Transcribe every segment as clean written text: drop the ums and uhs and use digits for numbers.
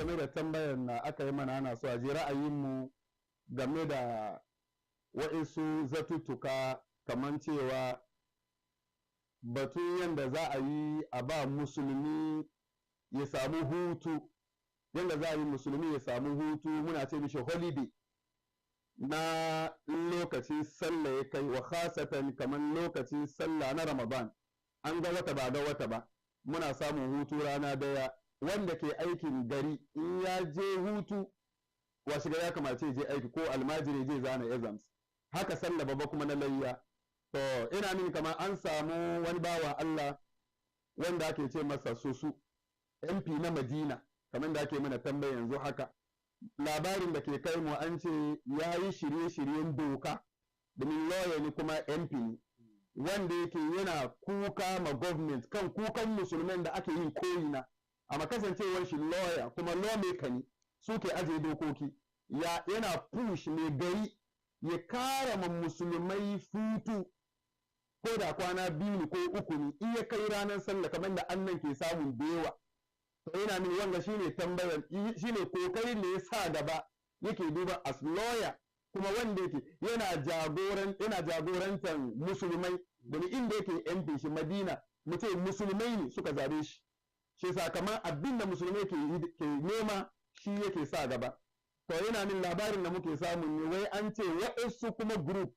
game da tambayar da aka yi mana ana so a ji ra'ayinmu game da waɗansu zatuttuka kamar cewa batun yadda za a yi a ba musulmi ya samu hutu, yadda za a yi musulmi ya samu hutu muna ce mishi holiday na lokacin sallah ya kai wa khasatan kamar lokacin sallah na Ramadan an ga wata ba ga wata ba muna samun hutu rana daya wanda ke aikin gari in ya je hutu wasu ga ya kamace je aiki ko almajiri je zana exams haka sallah babba kuma na layya to ina nuni kamar an samu wani bawa Allah wanda ake ce masa Susu MP na Madina kamar da ake mana tambaya yanzu haka labarin da ke kai mu an ce ya yi shirye-shiryen doka domin lawyer ne kuma MP ne wanda yake yana kuka ma government kan kukan musulman da ake yin koyina amma kasancewar shi lawyer kuma lawmaker ne suke ajiye dokoki yana push mai gari ya kara ma musulmai futu ko da kwana biyu ne ko uku ne in ya kai ranar sallah kamar da annan ke samun da yawa to ina min wanga shine tambayar shine kokarin da ya sa gaba yake duba as lawyer kuma wanda yake yana jagorantar musulmai domin inda yake MP shi Madina mutum musulmai ne suka zabe shi shi sakamakon abin da musulmai ke nema shi yake sa gaba to yana min labarin da muke samu ne wai an ce waɗansu kuma group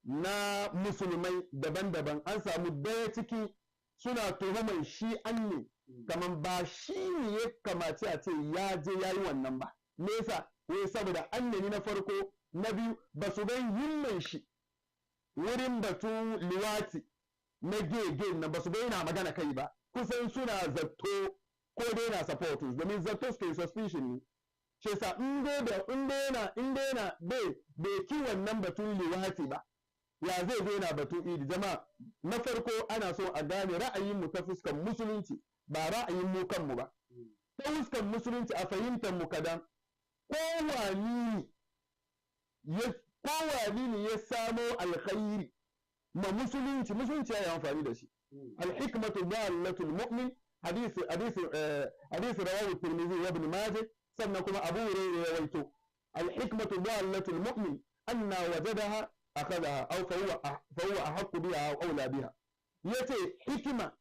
na musulmai daban-daban an samu daya ciki suna tuhumar shi an ne kamar ba shi ne ya kamace a ce ya je ya yi wannan ba nesa wai saboda an ne na farko na biyu ba su gan himman shi wurin batun liwati na gege na ba su bai na magana kai ba kusan suna zato ko dai na supporters domin zato suke suspicion ne shi sa in yana bai ki wannan batun liwati ba ya zai zo na batun idi jama'a na farko ana so a gane ra'ayin mu ta fuskan musulunci ba ra'ayin mu kanmu ba ta fuskan musulunci a fahimtar mu kadan kowani ne ya samo alkhairi ma musulunci ya yi amfani da shi alhikmatu dalatul mu'min hadisi rawahu tirmidhi wa ibn majah sannan kuma abu hurairah ya rawaito alhikmatu dalatul mu'min anna wajadaha akhadaha aw fa huwa ahqqu biha aw awla biha yace hikima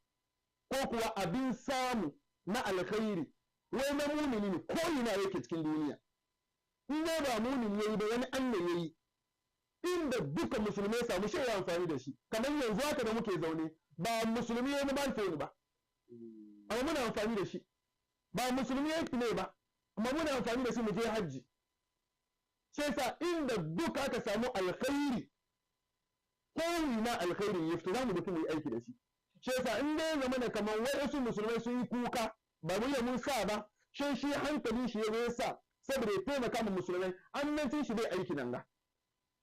ko kuwa abin samu na alkhairi wai na mumini ne ko ina yake cikin duniya in ba mumini yayi ba wani Allah yayi inda duka musulmai samu shi ya amfani da shi kamar yanzu haka da muke zaune ba musulmi yayi ban phone ba amma muna amfani da shi ba musulmi yayi ne ba amma muna amfani da shi mu je hajji sai sa inda duka aka samu alkhairi ko ina alkhairin ya fito zamu mutum yi aiki da shi sai sa in dai zama da kamar wasu musulmai sun yi kuka ba mu yi mun sa ba shi hankalin shi ya sa saboda ya taimaka ma musulmai annancin shi bai aiki nan ga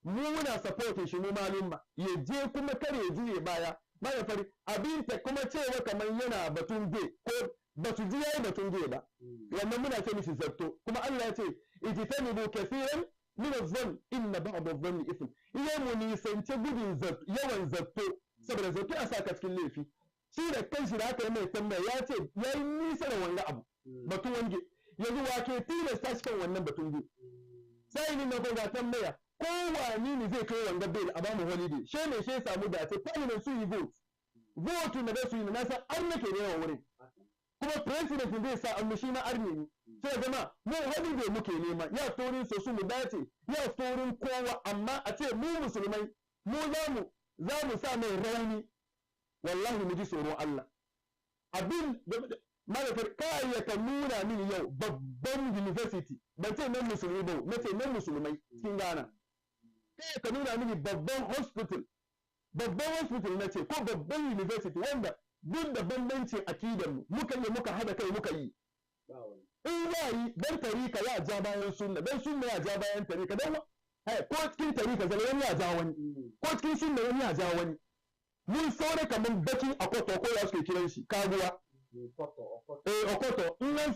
mu muna support shi mu malum ba ya je kuma kare ya juye baya ya fari abin ta kuma cewa kamar yana batun ge ko batu ji yayi batun ge ba wannan muna ce mishi zatto kuma Allah ya ce ijtanibu kaseeran min adh-dhann inna ba'd adh-dhanni ithm iya mu nisance gudun yawan zatto saboda zatto a saka cikin laifi shi da kanshi da aka yi mai tambaya ya ce yayi nisa da wannan abu batun wange yanzu wake tilasta shi kan wannan batun ge sai ni na ga tambaya kowani ne zai kai wanga bail a bamu holiday she ne she samu dace parliament su yi vote na da su yi na san an nake da yawan wurin kuma president zai sa an shi ma arni ne sai zama mu holiday muke nema ya storin so su mu dace ya storin kowa amma a ce mu musulmai mu za mu sa mai rauni wallahi mu ji tsoron Allah abin malakar kayyata nuna mini yau babban university ban ce nan musulmi ba na ce nan musulmai cikin Ghana kai ka nuna mini babban hospital na ce ko babban university wanda duk da bambancin akidar mu muka hada kai muka yi in ya yi dan tarika ya ja bayan sunna dan sunna ya ja bayan tarika dan ko cikin tarika zai wani ya ja wani ko cikin sunna wani ya ja wani mun saure kaman bakin akoto ko ya suke kiran shi kaguwa okoto in an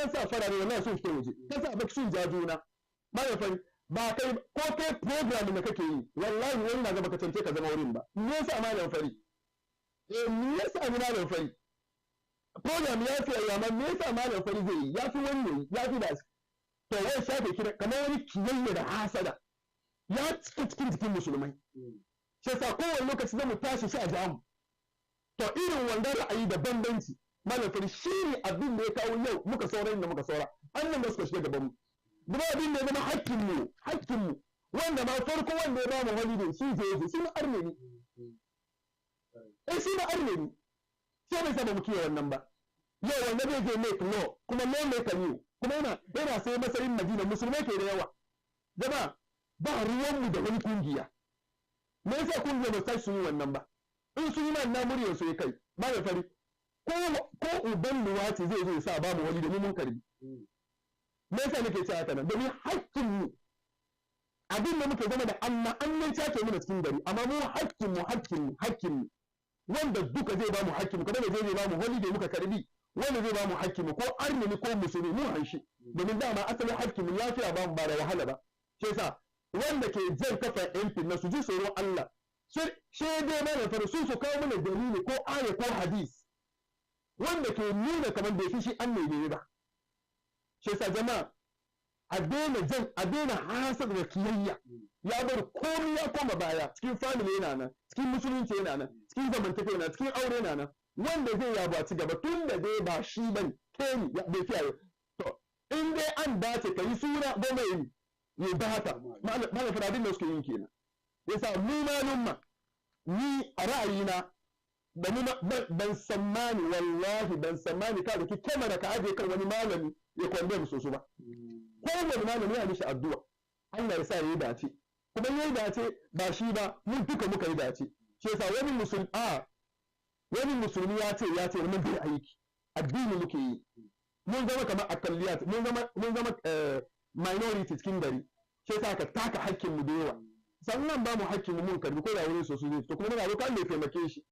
sa farare wannan sun fito waje kasa baki sun ja juna ba fa ba kai ko kai program da kake yi wallahi wani na ga baka tance ka zama wurin ba me yasa malam fari me yasa malam fari program ya fi ayyama me yasa malam fari zai yi ya fi wani ya fi da to wai shafe kira kamar wani kiyayya da hasada ya cika cikin jikin musulmai shi yasa kowane lokaci zamu tashi shi a jamu to irin wanda ra'ayi da bambanci malam fari shi ne abin da ya kawo yau muka saura inda muka saura annan da suka shiga gaban mu kuma abin da ya zama hakkin mu wanda ma farko wanda ya ba mu holiday shi je shi na arme ne shi na arme ne sai bai saba mu kiyaye wannan ba yau wanda zai je make law kuma law maker ne kuma yana sai masarin Madina musulmai ke da yawa jama'a ba ruwan mu da wani kungiya me yasa kungiya ba sai su yi wannan ba in su yi ma na muryar su kai ba da fari ko uban luwati zai zo sa ba mu wani da mun karbi me yasa nake cewa haka nan domin haƙƙin mu abin da muke zama da amma an nan take mu cikin gari amma mu haƙƙin mu wanda duka zai ba mu haƙƙin mu kada zai ba mu wani da muka karbi wanda zai ba mu haƙƙin mu ko armeni ko musulmi mu hanshi domin dama asalin haƙƙin mu lafiya ba mu ba da wahala ba shi yasa wanda ke jan kafa MP na su ji tsoron Allah shi dai mana fara su kawo mana dalili ko aya ko hadis wanda ke nuna kamar da shi an ne ba shi yasa jama'a a daina hasad da kiyayya ya bar komai ya koma baya cikin family yana nan cikin musulunci yana nan cikin zamantakewa yana cikin aure yana nan wanda zai yaba ci gaba tun da dai ba shi bane keni bai kiyaye to in dai an dace kai suna goma yi ba haka malam faradin da suke yin kenan yasa mu malumma ni a ra'ayina ban sammani wallahi ban sammani ka da ki kamera ka aje kan wani malami ya kwande mu soso ba ko wani malami ya mishi addu'a Allah ya sa yayi dace kuma yayi dace ba shi ba mun duka muka yi dace shi yasa wani musulmi ya ce mun bai aiki addini muke yi mun zama kamar akalliyat mun zama minority cikin gari shi yasa ka taka hakkin mu da yawa sannan ba mu hakkin mu mun karbi ko da wurin soso zai to kuma muna roƙon ne taimake shi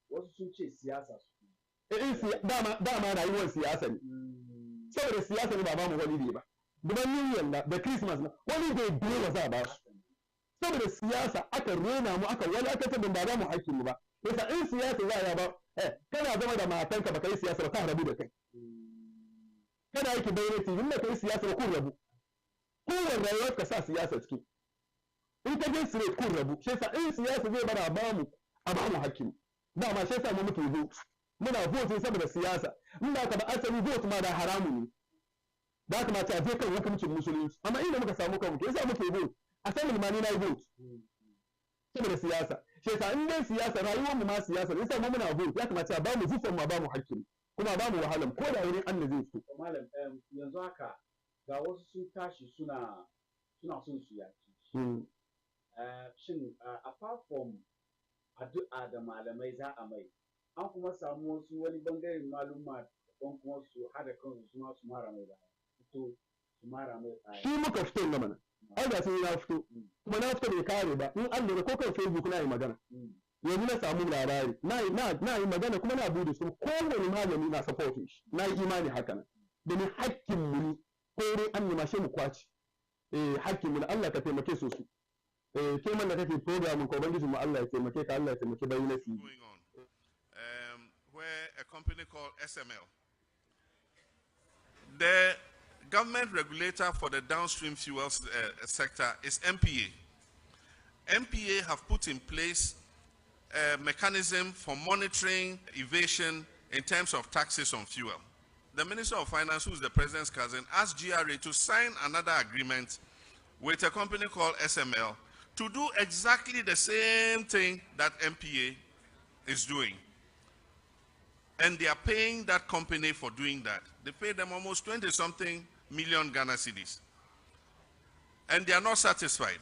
wasu sun ce siyasa dama rayuwar siyasa ne saboda siyasa ne ba mu holiday ba duban new year da christmas na holiday dole za a ba su saboda siyasa aka rena mu aka walakatar da ba mu hakkin mu ba yasa in siyasa za a ba kana zama da matanka baka yi siyasa ba ka rabu da kai kana yake bayyana in da kai siyasa ba kun rabu kowanne rayuwar ka sa siyasa ciki in ka je straight kun rabu shi yasa in siyasa zai bara ba mu hakkin dama shi yasa mu muke vote muna vote saboda siyasa in ba ka ba asali vote ma da haramu ne da kuma ta je kan hukuncin musulunci amma inda muka samu kanmu ke yasa muke vote asali ma ni na vote saboda siyasa shi yasa in dai siyasa rayuwar mu ma siyasa yasa mu muna vote ya kamata ba mu zufan ma ba mu hakkin kuma ba mu wahalan ko da wurin Allah zai fito malam yanzu haka ga wasu sun tashi suna son su yaki shin apart from addu'a da malamai za a mai an kuma samu wasu wani bangaren maluma don kuma su hada kansu su ma su mara mai da fito su mara mai tsaya shi muka fito na mana ai da sai na fito kuma na fito bai kare ba in an lura ko kan Facebook na yi magana yanzu na samu labari na yi magana kuma na bude su kowane malami na support shi na yi imani haka nan domin hakkin mu ne ko dai an nima shi mu kwaci hakkin mu Allah ka taimake su ke man da kake program ko bangiji mu Allah ya taimake ka Allah ya taimake bayi na fi where a company called SML, the government regulator for the downstream fuels sector is MPA. MPA have put in place a mechanism for monitoring evasion in terms of taxes on fuel. The Minister of Finance, who is the President's cousin, asked GRA to sign another agreement with a company called SML to do exactly the same thing that MPA is doing. And they are paying that company for doing that. They pay them almost 20-something million Ghana cedis. And they are not satisfied.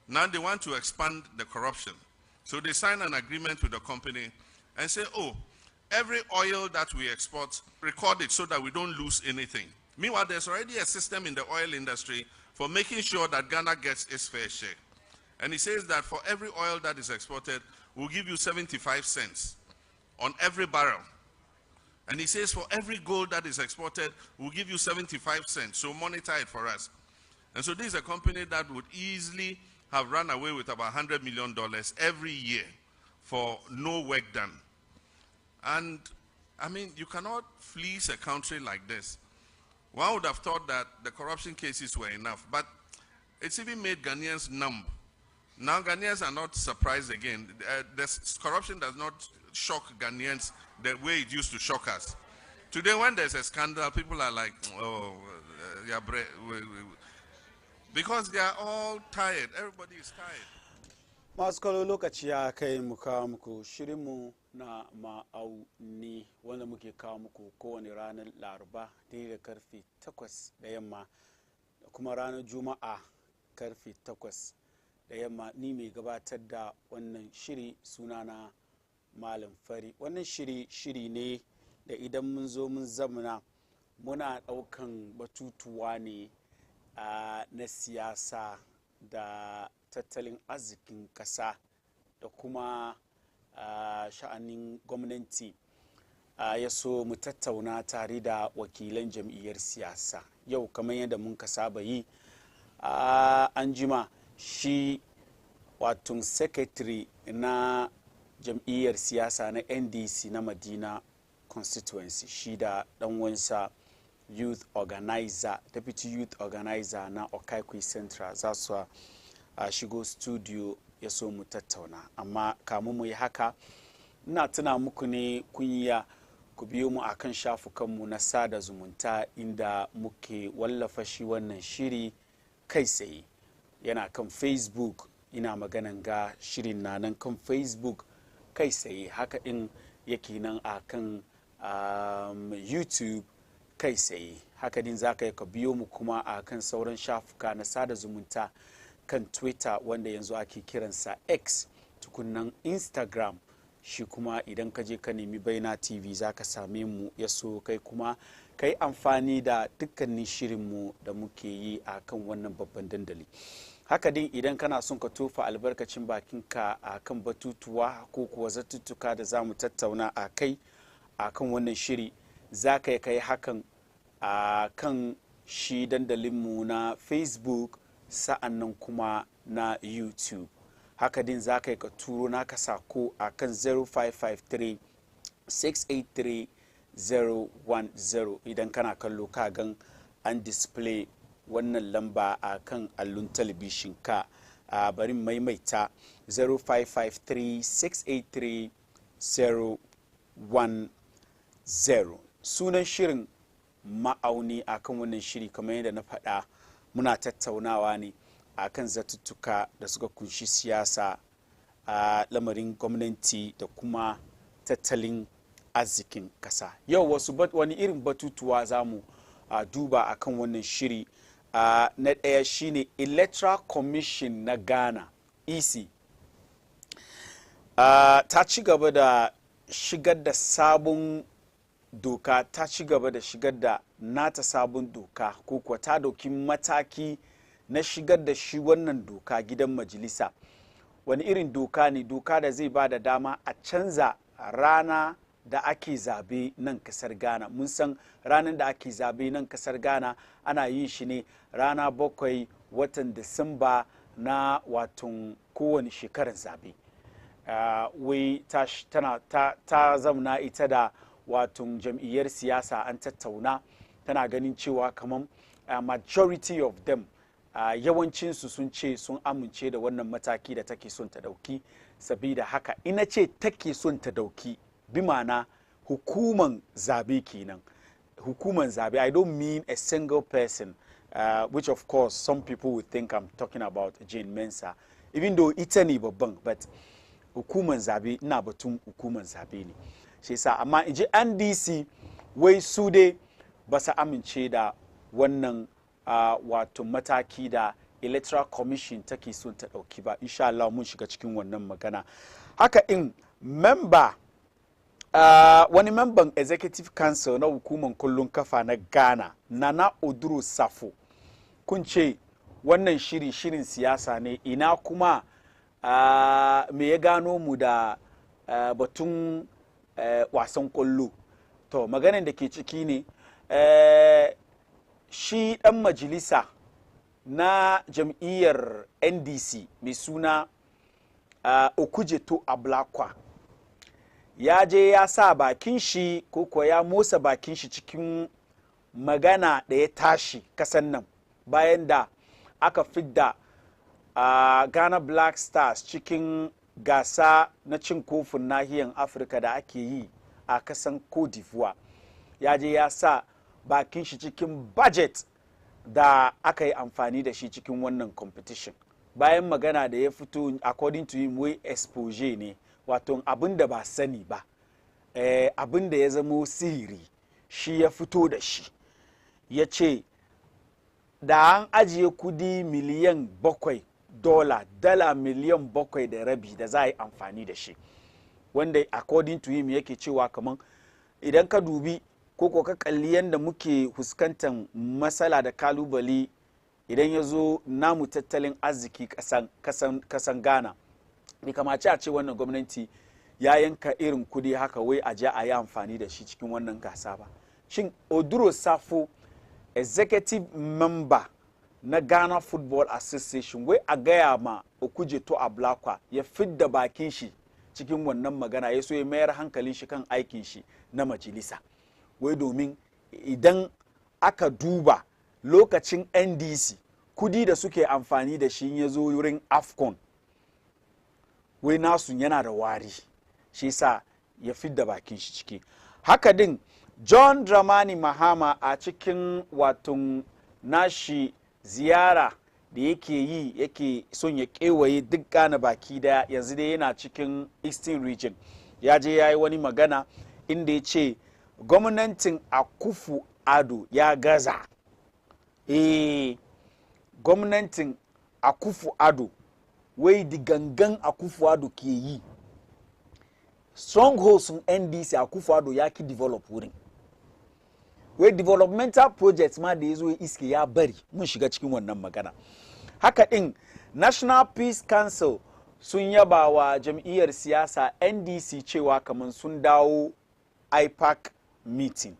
Now they want to expand the corruption. So they sign an agreement with the company and say, oh, every oil that we export, record it so that we don't lose anything. Meanwhile, there's already a system in the oil industry for making sure that Ghana gets its fair share. And he says that for every oil that is exported, we'll give you 75 cents on every barrel. And he says for every gold that is exported, we'll give you 75 cents. So monitor it for us. And so this is a company that would easily have run away with about $100 million every year for no work done. And I mean, you cannot fleece a country like this. One would have thought that the corruption cases were enough, but it's even made Ghanaians numb. Now Ghanaians are not surprised again. This corruption does not shock Ghanaians the way it used to shock us. Today, when there's a scandal, people are like, oh, yeah, because they are all tired. Everybody is tired. Masu kallo lokaci ya kai mu kawo muku shirinmu na ma'auni wanda muke kawo muku kowane ranar Laraba daidai da karfe 8 da yamma da kuma ranar Juma'a karfe 8 da yamma. Ni mai gabatar da wannan shiri sunana Malam Fari. Wannan shiri ne da idan mun zo mun zamana muna ɗaukan batutuwa ne na siyasa da tattalin arzikin ƙasa da kuma sha'anin gwamnati. Ya so mu tattauna tare da wakilan jam'iyyar siyasa. Yau kamar yadda mun ka saba yi, an jima shi wato secretary na jam'iyyar siyasa na NDC na Madina constituency, shi da ɗanwansa youth organizer, deputy youth organizer na Okaikwi Central za su shigo studio ya so mu tattauna. Amma kamun mu yi haka, ina tuna muku ne kunya ku biyo mu akan shafukanmu na sada zumunta inda muke wallafa shi wannan shiri kai tsaye. Yana kan Facebook, ina maganan ga shirin na nan kan Facebook kai tsaye. Haka in yake nan akan YouTube kai tsaye. Haka din za ka yi ka biyo mu kuma akan sauran shafuka na sada zumunta kan Twitter wanda yanzu ake kiransa X, tukunnan Instagram shi kuma idan ka je ka nemi Baina TV za ka same mu. Ya so kai kuma kai amfani da dukkanin shirinmu da muke yi a kan wannan babban dandali. Haka din idan kana son ka tofa albarkacin bakinka a kan batutuwa ko kuwa zatuttuka da za mu tattauna a kai a kan wannan shiri, za ka yi kai hakan a kan shi dandalinmu na Facebook sa'annan kuma na YouTube. Haka din za ka yi ka turo naka sako a kan 0553 683 010. Idan kana kallo ka gan an display wannan lamba a kan allon talabishin ka. Barin maimaita 0553 683 010. Sunan shirin ma'auni a kan wannan shiri kamar yadda na faɗa, muna tattaunawa ne a kan zatuttuka da suka kunshi siyasa, lamarin gwamnati da kuma tattalin arzikin ƙasa. Yau wani irin batutuwa za mu duba a kan wannan shiri. Na ɗaya shine Electoral Commission na Ghana, EC, ta ci gaba da shigar da sabon doka, ta ci gaba da shigar da nata sabon doka, ko kuwa ta dauki mataki na shigar da shi wannan doka gidan majalisa. Wani irin doka ne? Doka da zai ba da dama a canza rana da ake zabe nan kasar Ghana. Mun san ranar da ake zabe nan kasar Ghana ana yin shi ne rana 7 watan Disamba na watan kowane shekarar zabe. Wai ta zamna ita da watan jam'iyyar siyasa an tattauna, tana ganin cewa kamar majority of them yawancinsu sun ce sun amince da wannan mataki da take son ta dauki. Sabida haka ina ce take son ta dauki, bi ma'ana hukuman zabe kenan. Hukuman zabe, I don't mean a single person, which of course some people would think I'm talking about Jane Mensa, even though ita ne babban, but hukuman zabe, ina batun hukuman zabe ne. Shi yasa amma in ji NDC wai su dai ba su amince da wannan wato mataki da Electoral Commission take son ta dauki ba. Insha Allah mun shiga cikin wannan magana. Haka in wani memban Executive Council na hukumar kullun kafa na Ghana, Nana Oduro Safo, kun ce wannan shirin siyasa ne. Ina kuma me ya gano mu da batun wasan kwallo? To maganin da ke ciki ne, shi dan majalisa na jam'iyyar NDC mai suna Okujeto Ablakwa ya je ya sa bakin shi ko ya motsa bakin shi cikin magana da ya tashi kasan nan bayan da aka fidda Ghana Black Stars cikin gasa na cin kofin nahiyar Afirka da ake yi a kasan Cote d'Ivoire. Ya je ya sa bakin shi cikin budget da aka yi amfani da shi cikin wannan competition. Bayan magana da ya fito according to him wai expose ne, wato abin da ba sani ba, abin da ya zamo sihiri shi ya fito da shi. Ya ce da an ajiye kudi miliyan 7 dala miliyan 7.5 da za a yi amfani da shi, wanda according to him yake cewa kaman idan ka dubi ko ka kalli yadda muke fuskantar matsala da kalubale idan ya zo namu tattalin arziki kasan Ghana, bai kamace a ce wannan gwamnati ya yanka irin kudi haka wai a je a yi amfani da shi cikin wannan gasa ba. Shin Oduro Safo, executive member na Ghana Football Association, wai a gaya ma Okujeto Ablakwa ya fidda bakin shi cikin wannan magana, ya so ya mayar hankalin shi kan aikin shi na majalisa. Wai domin idan aka duba lokacin NDC kudi da suke amfani da shi ya zo wurin AFCON, wai nasu yana da wari, shi sa ya fidda bakin shi ciki. Haka din John Dramani Mahama a cikin watan nashi ziyara da yake son ya kewaye duk Ghana baki daya, yanzu dai yana cikin Eastern Region, ya je ya yi wani magana inda ya ce gwamnatin Akufo-Addo ya gaza. Gwamnatin Akufo-Addo wai digangan Akufo-Addo ke yi, strongholds sun NDC Akufo-Addo ya ki develop wurin. Wai developmental projects ma da ya zo iske ya bari, mun shiga cikin wannan magana. Haka din National Peace Council sun yaba wa jam'iyyar siyasa NDC cewa kamar sun dawo IPAC meeting.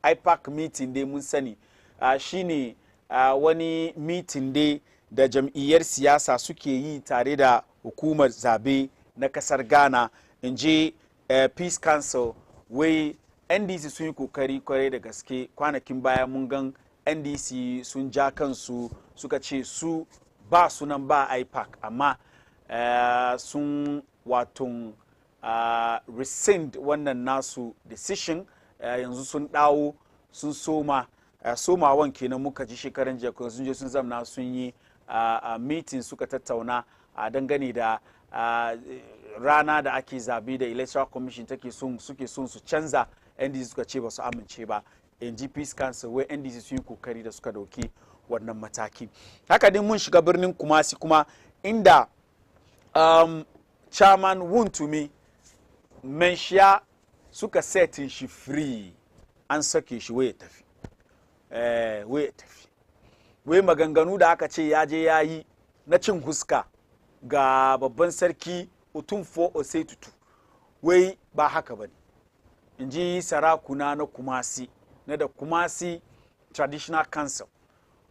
IPAC meeting dai mun sani shine wani meeting dai da jam'iyyar siyasa suke yi tare da hukumar zabe na kasar Ghana. In ji Peace Council, wai NDC sun yi kokari kwarai da gaske. Kwanakin baya mun gan NDC sun ja kansu suka ce su ba sunan ba IPAC, amma sun waton rescind wannan nasu decision. Yanzu sun dawo sun somawan kenan muka ji shekaran jiya, sun je sun zamna sun yi meeting suka tattauna dangane da rana da ake zabe da Electoral Commission suke son su canza. NDC suka ce ba su amince ba. In ji Peace Council, wai NDC sun yi kokari da suka dauki wannan mataki. Haka din mun shiga birnin Kumasi kuma inda Chairman Wontumi Menshia suka setin shi free, an sake shi wai ya tafi. Wai maganganu da aka ce ya je ya yi na cin huska ga babban sarki Otumfuo Osei-Tutu, wai ba haka ba ne. In ji sarakuna na Kumasi, na da Kumasi Traditional Council,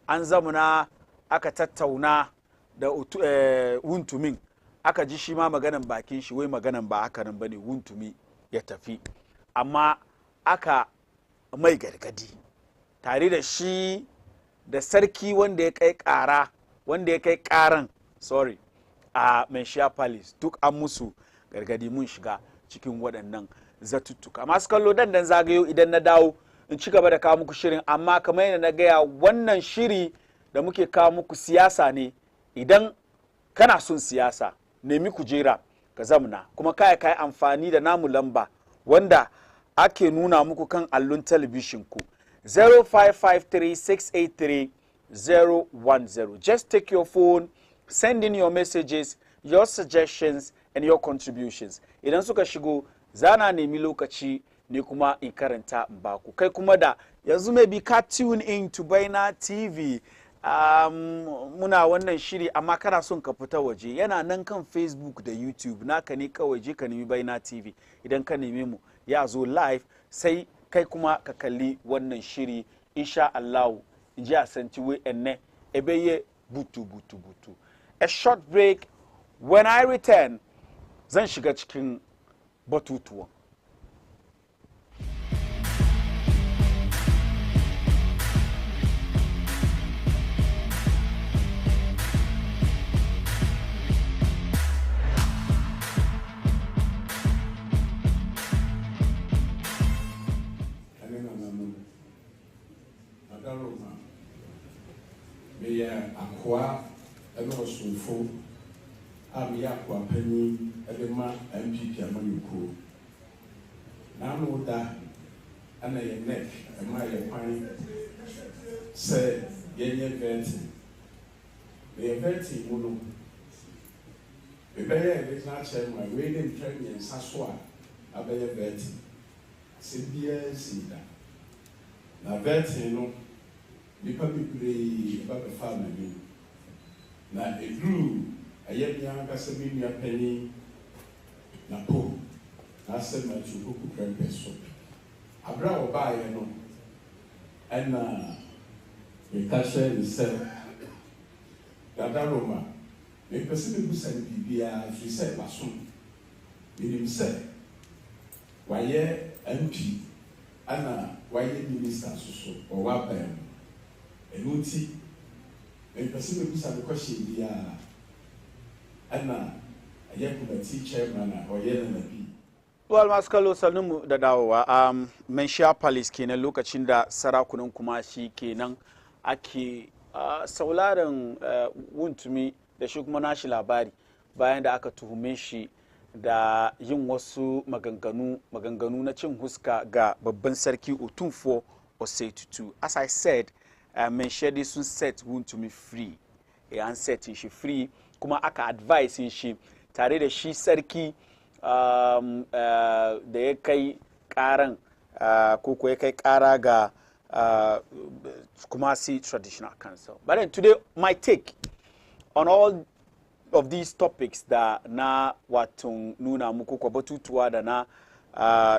an zamana aka tattauna da Wuntumin, aka ji shi ma maganan bakin shi, wai maganan ba haka nan ba ne, Wuntumi ya tafi. Amma aka mai gargadi tare da shi da sarki wanda ya kai karan a Menshia Palace, duk an musu gargadi. Mun shiga cikin waɗannan zatuttuka. Masu kallo dan zagayo idan na dawo in ci gaba da kawo muku shirin, amma kamar yadda na gaya, wannan shiri da muke kawo muku siyasa ne. Idan kana son siyasa, nemi kujera ka zamna, kuma kai amfani da namu lamba wanda ake nuna muku kan allon talabishin ku, 0553-683-010. Just take your phone, send in your messages, your suggestions and your contributions. Idan suka shigo, zana nemi lokaci ne kuma in karanta in baku. Kai kuma da yanzu maybe ka tune in to Baina TV, muna wannan shiri amma kana son ka fita waje, yana nan kan Facebook da YouTube, naka ne kawai je ka nemi Baina TV. Idan ka nemi mu ya zo live, sai kai kuma ka kalli wannan shiri, insha Allah ji a santi we enne ebeye butu. A short break. When I return, zan shiga cikin batutuwan. ne nananom adaroma meyɛ akoa ɛne ɔsomfo a meyɛ akoa panyin ɛde ma MPP Amanyɔkuo na ano da ɛna yɛ NEC ɛma yɛ kwan sɛ yɛnyɛ vetting meyɛ vetting mu no mebɛyɛ regional chairman wei ne ntwa mmiɛnsa so a abɛyɛ vetting sɛ biara si da na vetting no nipa bebree bɛbɛfa m'anim na eduru ɛyɛ bia ankasa me nua panyin na po na asɛ matu kuku prɛmpɛ so abra a ɔbaeɛ no ɛna meka hyɛ ne sɛ Dada Roma mepɛ sɛ mebusa no biribiara firi sɛ basom menim sɛ wayɛ MP ana wayɛ minister soso ɔwɔ aban mu ɛno nti mepɛ sɛ mebusa no kɔhyɛ biara ana ɛyɛ committee chairman a ɔyɛ na bi. Well, Maskalo Salnumu da dawowa Menshia Palace kenan lokacin da sarakunan Kumashi kenan ake sauraron wuntumi da shi kuma nashi labari bayan da aka tuhume shi da yin wasu maganganu na cin huska ga babban sarki Otumfuo Osei Tutu. As I said, Menshia dai sun set wuntumi free. An set shi free kuma aka advise shi tare da shi sarki da ya kai karan ko ya kai kara ga Kumasi Traditional Council. But then today, my take on all of these topics that na watung nuna muku kwa batutuwa da na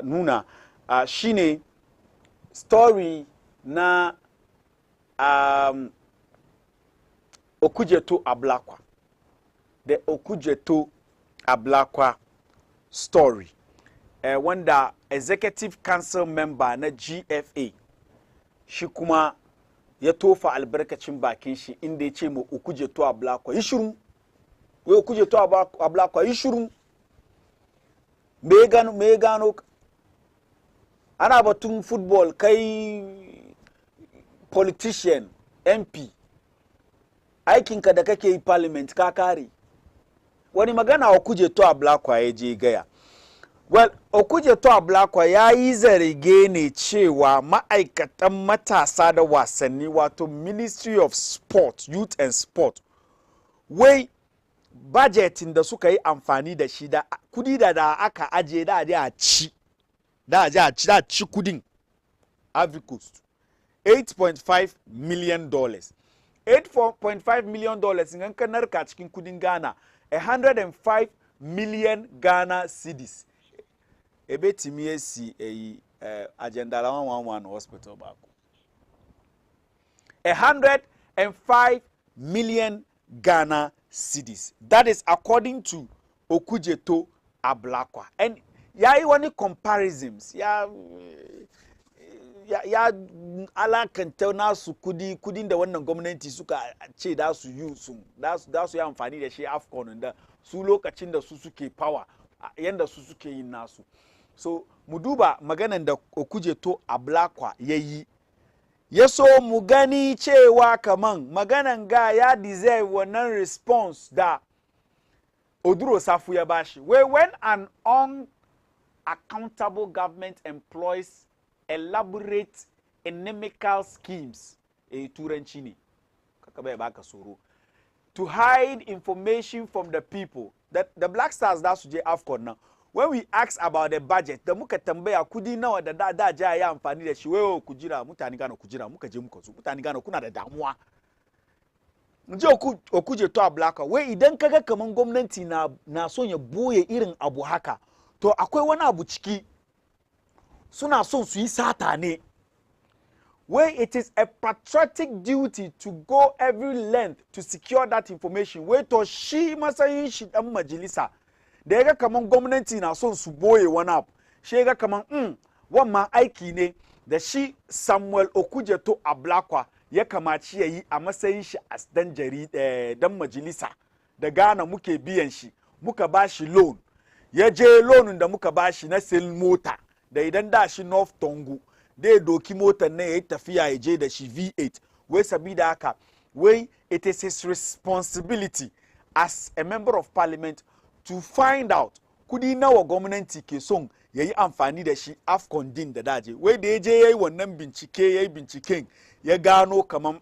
nuna shine story na Okujeto Ablakwa. The Okujeto Ablakwa story. When the executive council member na GFA shi kuma ya tofa albarkacin bakin shi inda ya ce mu Okujeto Ablakwa yi shiru. We Okujeto Ablakwa yi shiru. Me gano ana batun football kai politician MP aikinka da kake yi parliament ka kare. Wani magana Okujeto Ablakwa ya je gaya. Well, Okujeto Ablakwa ya yi zarge ne cewa ma'aikatan matasa da wasanni wato Ministry of Sport, Youth and Sport, wai budgetin da suka yi amfani da shi da kudi da aka aje da a ci, da ci kudin Ivory Coast. $8.5 million. $8.5 million in kan narka cikin kudin Ghana, 105 million Ghana cedis. Ebe timi esi agenda la 111 hospital bako. 105 million Ghana cedis. That is according to Okujeto Ablakwa. And ya wani comparisons ya alakanta nasu kudin da wannan gwamnati suka ce da su yi da su yi amfani da shi AFCON da su lokacin da su suke power yanda su suke yin nasu. So mu duba maganan da Okujeto Ablakwa yayi ya so mu gani cewa kaman maganan ga ya deserve wannan response da Oduro Safu ya bashi. When an unaccountable government employs elaborate inimical schemes turanci ne kaka bai baka soro to hide information from the people that the Black Stars da su je AFCON now. When we ask about the budget da muka tambaya kudi nawa da ja ya amfani da shi wewe kujira mutane gano kujira muka je muka zo mutane gano kuna da damuwa nje Okujeto Ablakwa wai idan kaga kaman gwamnati na son ya boye irin abu haka to akwai wani abu ciki suna son su yi sata ne. Where it is a patriotic duty to go every length to secure that information. Where to shi matsayin shi dan majalisa da yaga kaman gwamnati na son su boye wani abu. Shi yaga kaman wannan aiki ne da shi Samuel Okujeto Ablakwa ya kamaci yayi a matsayin shi as dan majalisa da Ghana muke biyan shi muka bashi loan. Ya je loan da muka bashi na sel mota da idan da shi North Tongu dai doki motar ne ya yi tafiya ya je da shi V8 wai sabida haka wai it is his responsibility as a member of parliament to find out kudi nawa gwamnati ke son ya yi amfani da shi afcon din da daje wai da ya je ya yi wannan bincike ya yi binciken ya gano kaman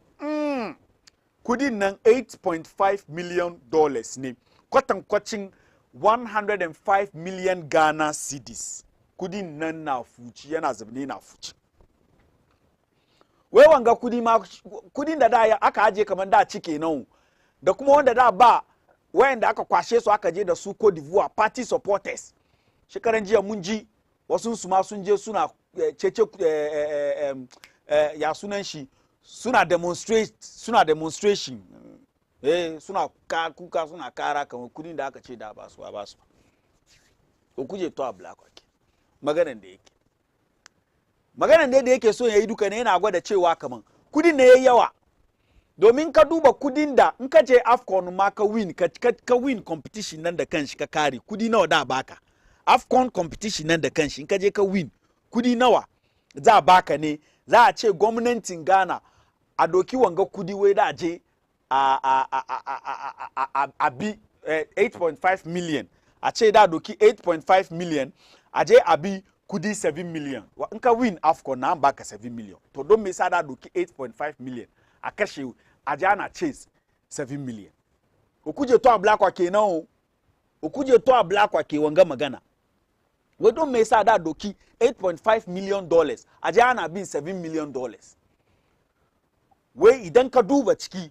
kudin nan $8.5 million ne kwatankwacin 105 million Ghana cedis kudin nan na fuci yana zabne na fuci wai wanga kudin da da aka aje kaman da cike nan da kuma wanda da ba wayanda aka kwashe su aka je da su Cote d'Ivoire party supporters shekaran jiya mun ji wasu su ma sun je suna cece ya sunan shi suna demonstration suna kuka suna kara kamar kudin da aka ce da ba su ko kuje to a black wake maganan da yake so yayi duka ne yana gwada cewa kaman kudin ne yayi yawa domin ka duba kudin da in ka je afcon ma ka win ka win competition nan da kanshi ka kare kudi nawa da baka afcon competition nan da kanshi in ka je ka win kudi nawa za baka ne za a ce gwamnatin Ghana a doki wanga kudi wai da je a bi 8.5 million a ce da doki 8.5 million a je a bi kudi 7 million in ka win afcon na baka 7 million to don me yasa da doki 8.5 million a kashe a je ana chase 7 million okuje to a black kenan okuje to a black ke wanga magana wai don me yasa da doki 8.5 million dollars a je ana bin 7 million dollars wai idan ka duba ciki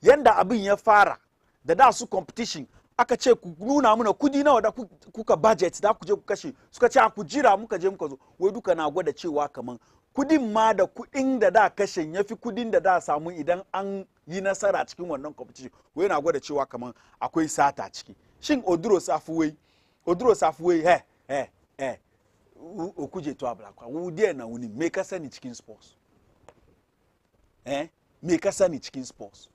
yanda abin ya fara da su competition aka ce ku nuna mana kudi nawa da kuka budget da ku je ku kashe suka ce ku jira muka je muka zo wai duka na gwada cewa kaman kudin ma da kudin da kashe yafi kudin da samu idan an yi nasara cikin wannan competition wai na gwada cewa kaman akwai sata ciki shin Oduro Safuwe okuje to ablakwa wu dia na wuni me ka sani cikin sports me ka sani cikin sports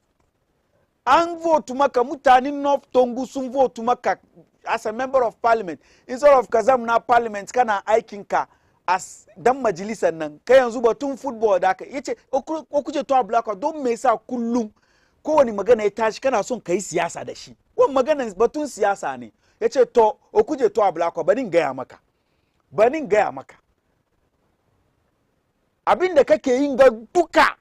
an vote maka mutanen North Tongu sun vote maka as a member of parliament instead of kazam na parliament kana aikin ka as dan majalisar nan kai yanzu batun football da ka yace okuje to ablakwa don me yasa kullum kowani magana ya tashi kana son kai siyasa da shi wannan maganar batun siyasa ne yace to okuje to ablakwa banin gaya maka abinda kake yin ga duka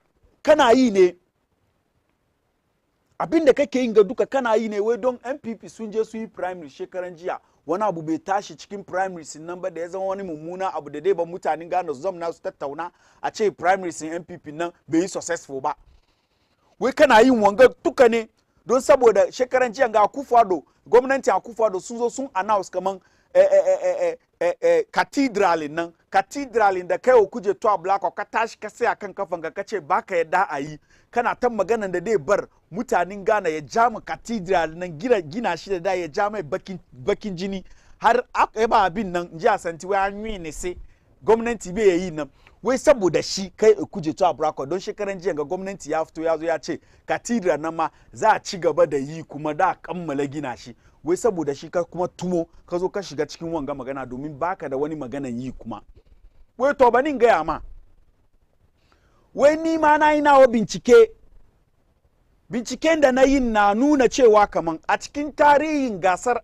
kana yi ne wai don MPP sun je su yi primary shekaran jiya wani abu bai tashi cikin primaries nan ba da ya zama wani mummuna abu da dai ba mutanen Ghana su zamna su tattauna a ce primaries MPP nan bai yi successful ba wai kana yin wanga duka ne don saboda shekaran jiya ga Akufo-Addo gwamnatin Akufo-Addo sun zo sun announce kaman cathedral da kai okuje to ablaka ka tashi ka sai akan kafan ka kace baka yadda a yi kana ta magana da dai bar mutanen Ghana ya ja mu cathedral nan gina shi da ya ja mai bakin jini har aka ba abin nan ji asanti wai an yi ne sai gwamnati bai yi nan wai saboda shi kai okuje to ablaka don shekaran jiya ga gwamnati ya fito ya zo ya ce cathedral nan ma za a ci gaba da yi kuma da kammala gina shi wai saboda shi ka kuma tumo ka zo ka shiga cikin wanga magana domin baka da wani maganan yi kuma wai to banin gaya ma wai ni ma na yi nawa binciken da na yi na nuna cewa kaman a cikin tarihin gasar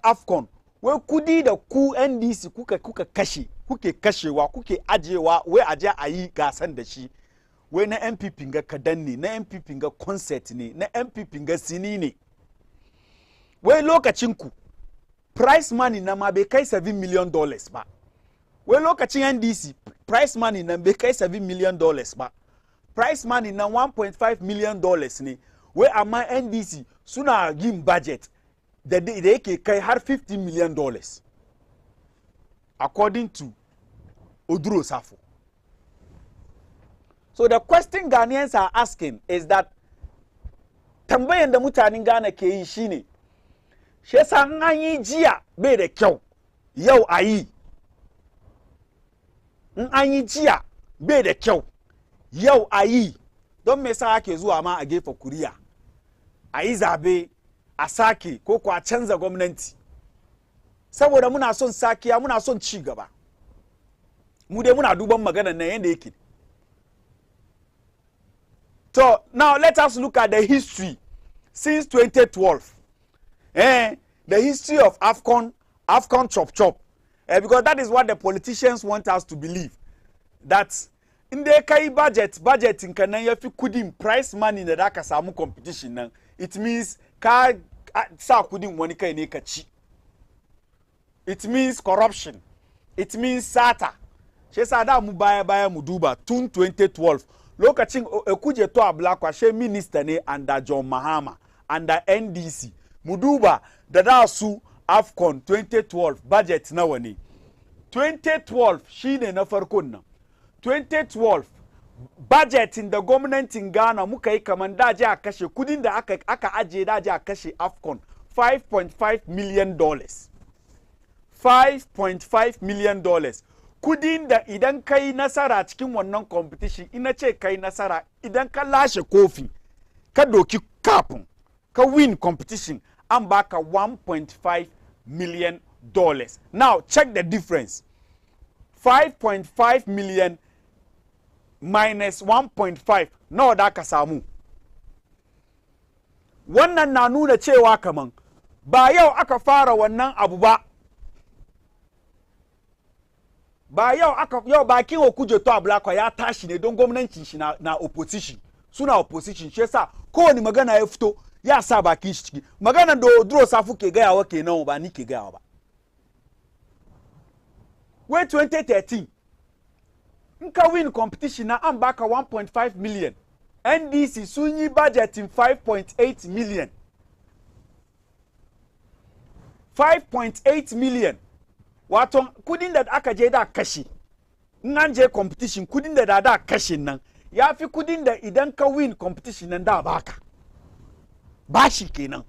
afcon wai kudi da ku NDC kuka kashe kuke kashewa kuke ajewa wai aje a yi gasan da shi wai na MPP ga kadan ne na MPP ga concert ne na MPP ga sini ne wai lokacin ku price money na ma bai kai $7 million ba wai lokacin NDC price money na bai kai $7 million ba price money na $1.5 million ne wai amma NDC suna yin budget da yake kai har $50 million according to Oduro Safo. So the question Ghanaians are asking is that tambayan da mutanen Ghana ke yi shine shi yasa an yi jiya bai da kyau yau a yi in an yi jiya bai da kyau yau a yi don me yasa ake zuwa ma a gefe kuriya a yi zabe a sake ko a canza gwamnati saboda muna son sakiya, muna son ci gaba. Mu dai muna duban magana nan yanda yake. So now let us look at the history since 2012. The history of AFCON chop. Because that is what the politicians want us to believe. That in the kai budget in kanan ya fi kudin price money na da ka samu competition nan, it means ka sa kudin wani kai ne ka ci. It means corruption. It means sata. She yasa da mu baya mu duba tun 2012 lokacin Ekuje to Ablakwa she minister ne under John Mahama under NDC. Mu duba da su AFCON 2012 budget nawa ne. 2012 shine na farkon nan. 2012 budget in the government in Ghana muka yi kaman daji a kashe kudin da aka ajiye daji a kashe AFCON $5.5 million. $5.5 million. Kudin da idan kai nasara cikin wannan competition, ina ce kai nasara idan ka lashe kofi ka doki kafin ka win competition an baka $1.5 million. Now check the difference. 5.5 million minus 1.5 nawa da ka samu. Wannan na nuna cewa kaman ba yau aka fara wannan abu ba. Ba yau bakin Ekuje to Ablakwa ya tashi ne don gwamnatin shi na opposition. Suna opposition shi yasa kowane magana ya fito ya sa bakin shi ciki. Magana da Oduro Safu ke gayawa kenan ba ni ke gayawa ba. Wai 2013 nka win competition na an baka 1.5 million. NDC sun yi budgeting 5.8 million. 5.8 million. Wato kudin da aka je da kashi in an je competition kudin da kashin nan ya fi kudin da idan ka win competition nan da baka bashi kenan.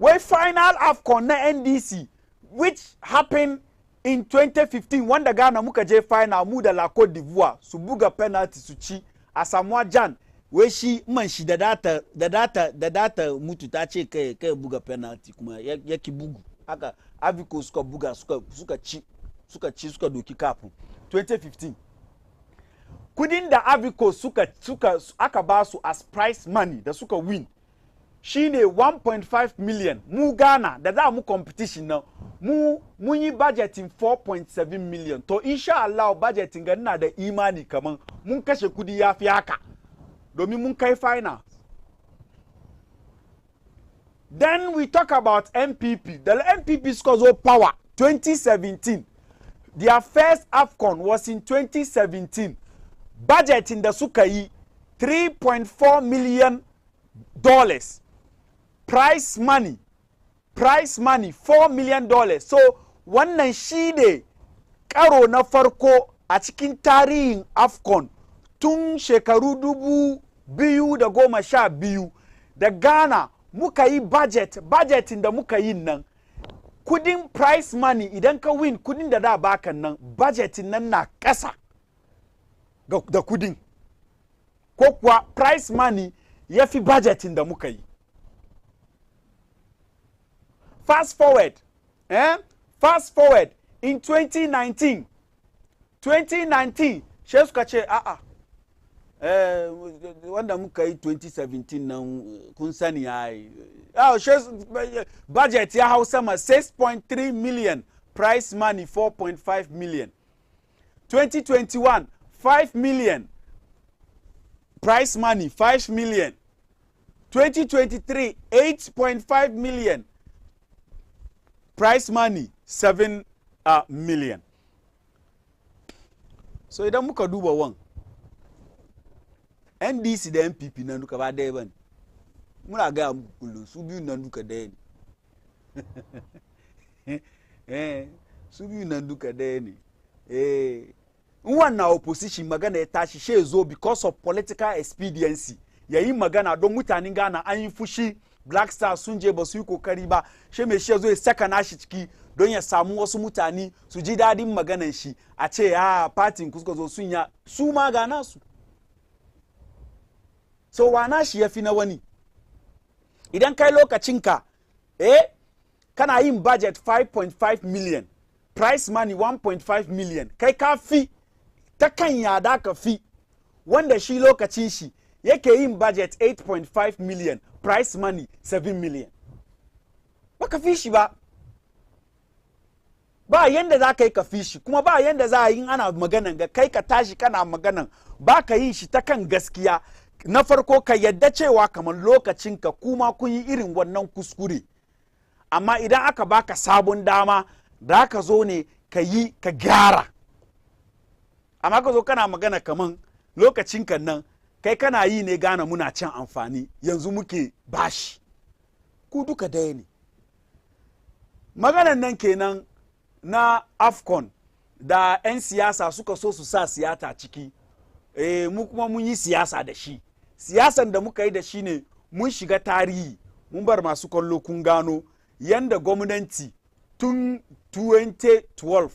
Wai final AFCON na NDC which happened in 2015 wanda Ghana muka je final mu da la Côte d'Ivoire su buga penalty su ci a Samoa Jan wai shi man shi da data mutu ta ce kai buga penalty kuma yaki bugu haka Aviko suka buga suka ci doki kafin 2015. Kudin da Aviko aka ba su as prize money da suka win shine 1.5 million. Mu Ghana da za mu competition na mun yi budgeting 4.7 million. To insha Allah budgeting ga na da imani kaman mun kashe kudi ya fi haka domin mun kai final. Then we talk about MPP. The MPP scores power 2017. Their first AFCON was in 2017. Budget in the Sukai $3.4 million. Prize money $4 million. So wannan shi ne karo na farko a cikin tarihin AFCON tun shekaru 2012 da Ghana muka yi budgeting da muka yi nan kudin price money idan ka win kudin da baka nan budgeting nan na kasa da kudin ko kuwa price money ya fi budgeting da muka yi. Fast forward in 2019 shi suka ce wanda muka yi 2017 nan kun sani yayi budget ya hau sama 6.3 million prize money 4.5 million 2021 5 million prize money 5 million 2023 8.5 million prize money 7 million. So idan muka duba wan NDC da MPP nan duka ba dai bane muna ga kullun su biyu nan duka dai ne su biyu nan duka dai ne wannan opposition magana ya tashi she zo because of political expediency yayi magana don mutanen Ghana an yi fushi Black Stars sun je ba su yi kokari ba she me she zo ya saka nashi ciki don ya samu wasu mutane su ji dadin maganar shi a ce party kuska zo sun ya su ma ga nasu. So wana shi ya fi na wani idan kai lokacinka kana yin budget 5.5 million price money 1.5 million kai ka fi ta kan yada ka fi wanda shi lokacin shi yake yin budget 8.5 million price money 7 million baka fi shi ba yanda za ka yi ka fi shi kuma ba yanda za a yi ana maganan ga kai ka tashi kana maganan ba ka yin shi ta kan gaskiya na farko ka yadda cewa kamar lokacin ka kuma kun yi irin wannan kuskure amma idan aka baka sabon dama da ka zo ne ka yi ka gyara amma ka zo kana magana kaman lokacin kan nan kai kana yi ne gane muna cin amfani yanzu muke bashi ku duka daya ne maganan nan kenan na afcon da 'yan siyasa suka so su sa siyasa ciki mu kuma mun yi siyasa da shi siyasan da muka yi da shi ne mun shiga tarihi mun bar masu kallo kun gano yanda gwamnati tun 2012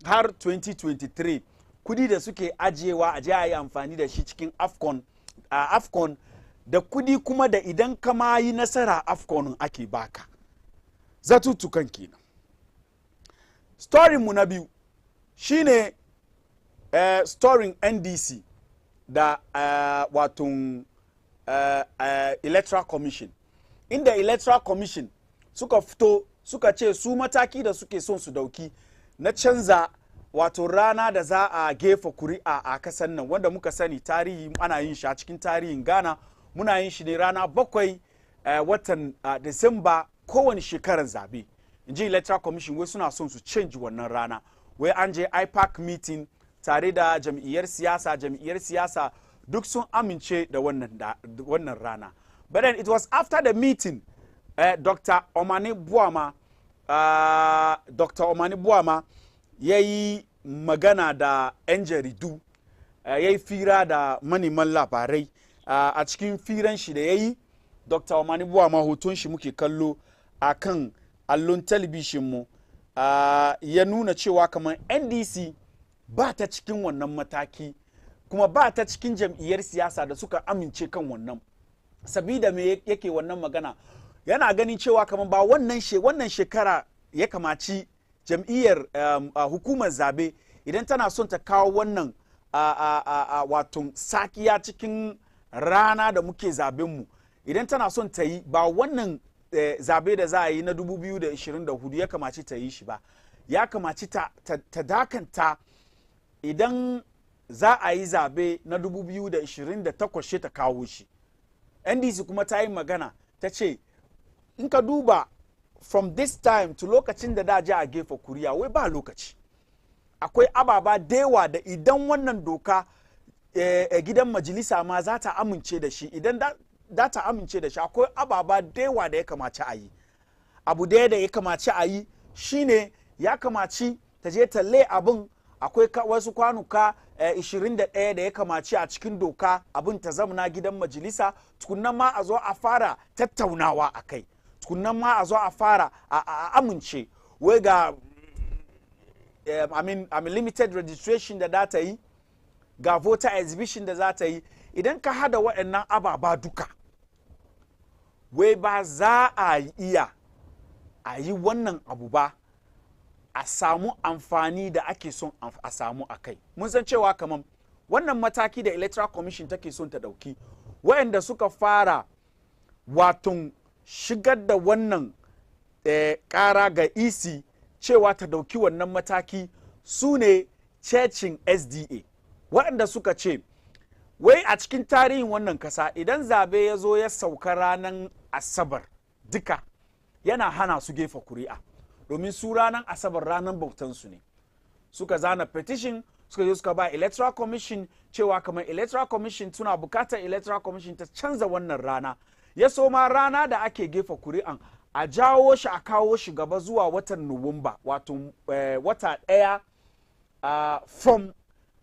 har 2023 kudi da suke ajiyewa a je a yi amfani da shi cikin afcon da kudi kuma da idan kama yi nasara afcon ake baka zatutukan kenan story mu na biyu shine story ndc da watun electoral commission inda electoral commission suka fito suka ce su mataki da suke son su dauki na canza wato rana da za a gefa kuri'a a kasan nan wanda muka sani tarihi ana yin shi a cikin tarihin Ghana muna yin shi ne rana 7 watan Disamba kowane shekarar zabe inji electoral commission wai suna son su change wannan rana wai an je IPAC meeting tare da jam'iyyar siyasa duk sun amince da wannan rana but then it was after the meeting Dr. Omani Buama ya yi magana da 'yan jaridu ya yi fira da maniman labarai a cikin firan shi da ya yi Dr. Omani Buama hoton shi muke kallo a kan allon talibishin mu ya nuna cewa kamar NDC ba ta cikin wannan mataki kuma ba ta cikin jam'iyyar siyasa da suka amince kan wannan sabida me yake wannan magana yana ganin cewa kamar ba wannan shekara ya kamaci jam'iyyar hukumar zabe idan tana son ta kawo wannan wato sakiya cikin rana da muke zabenmu idan tana son ta yi ba wannan zabe da za a yi na 2024 ya kamaci ta yi shi ba ya kamaci ta dakanta idan za a yi zabe na 2028 ta kawo shi NDC kuma ta yi magana ta ce in ka duba from this time to lokacin da daji a gefe kuriya wai ba lokaci akwai ababa dewa da idan wannan doka gidan majalisa ma za ta amince da shi idan da ta amince da shi akwai ababa dewa da ya kamaci a yi abu daya da ya kamaci a yi shine ya kamaci ta je talle abin akwai wasu kwanuka 21 da ya kamaci a cikin doka abin ta zamana gidan majalisa tukunnan ma a zo a fara tattaunawa a kai tukunnan ma a zo a fara a amince wai ga limited registration da za ta yi ga voter exhibition da za ta yi idan ka hada waɗannan ababa duka wai ba za a iya a yi wannan abu ba a samu amfani da ake son a samu a kai mun san cewa kamar wannan mataki da electoral commission take son ta dauki waɗanda suka fara waton shigar da wannan ƙara ga EC cewa ta dauki wannan mataki su ne cecin SDA waɗanda suka ce wai a cikin tarihin wannan kasa idan zabe ya zo ya sauka ranar asabar duka yana hana su gefa kuri'a domin su ranar asabar ranar bautansu ne suka zana petition suka je suka ba electoral commission cewa kamar electoral commission suna bukatar electoral commission ta canza wannan rana ya so ma rana da ake gefa kuri'an a jawo shi a kawo shi gaba zuwa watan Nuwamba wato wata ɗaya from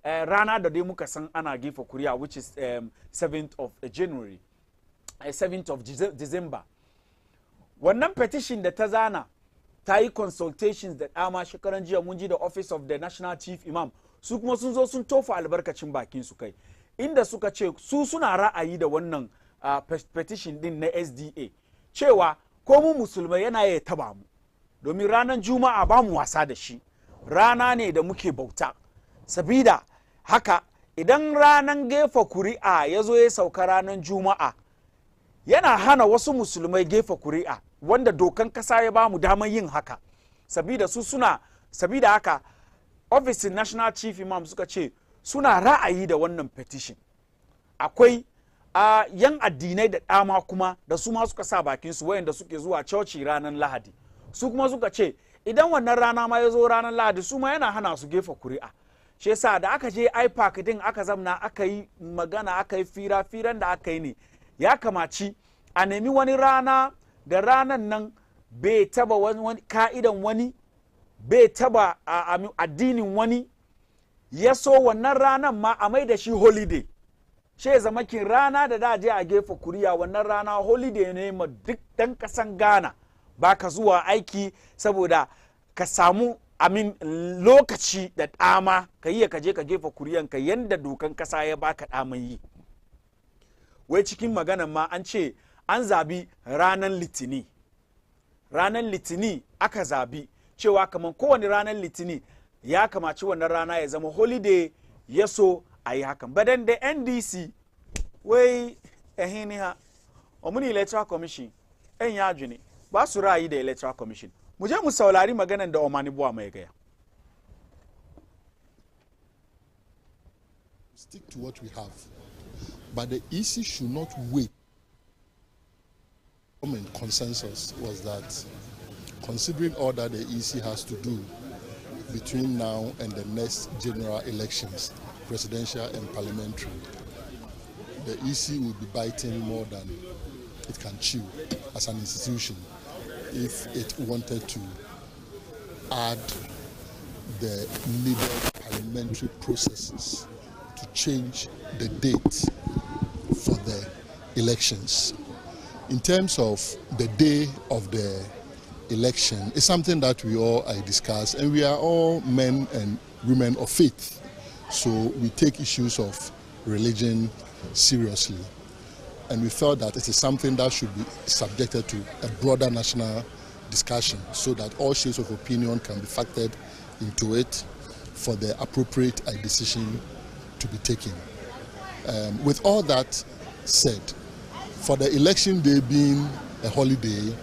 rana da dai muka san ana gefa kuri'a which is 7th of January 7th of December wannan petition da ta zana ta yi consultations da dama shekaran jiya mun ji da office of the national chief imam su kuma sun zo sun tofa albarkacin bakin su kai inda suka ce su suna ra'ayi da wannan petition din na SDA cewa ko mu musulmai yana ya taba mu domin ranar juma'a ba mu wasa da shi, rana ne da muke bauta. Sabida haka idan ranar gefa kuri'a ya zo ya sauka ranar juma'a, yana hana wasu musulmai gefa kuri'a, wanda dokan kasa ya ba mu damar yin haka. Sabida haka ofisin national chief imam suka ce suna ra'ayi da wannan petition. Akwai yan addinai da dama kuma da su ma suka sa bakin su, wayanda suke zuwa coci ranar lahadi, su kuma suka ce idan wannan rana ma ya zo ranar lahadi su ma yana hana su gefa kuri'a. Shi yasa da aka je IPAC din aka zamna aka yi magana, aka yi firan da aka yi ne, ya kamaci a nemi wani rana da ranan nan bai taba wani ka'idan wani, bai taba addinin wani, ya so wannan ranan ma a mai da shi holiday. She zamakin rana da daje a gefe kuriya, wannan rana holiday ne ma duk dan kasan Ghana, ba ka zuwa aiki saboda ka samu lokaci da dama ka yi ka je ka gefe kuriyanka yanda dokan kasa ya baka daman yi. Wai cikin maganan ma an ce an zabi ranar litini, ranar litini aka zabi cewa kamar kowane ranar litini ya kamaci wannan rana ya zama holiday, ya so a yi hakan. Badan da NDC wai ehini ha omuni electoral commission ya jini ba su ra'ayi da electoral commission. Mu je mu saurari maganan da Omani Buwa mai gaya. Stick to what we have, but the EC should not wait. Common consensus was that, considering all that the EC has to do between now and the next general elections, presidential and parliamentary, the EC will be biting more than it can chew as an institution if it wanted to add the needed parliamentary processes to change the date for the elections. In terms of the day of the election, it's something that we all discuss, and we are all men and women of faith, so we take issues of religion seriously, and we felt that it is something that should be subjected to a broader national discussion so that all shades of opinion can be factored into it for the appropriate decision to be taken. With all that said, for the election day being a holiday,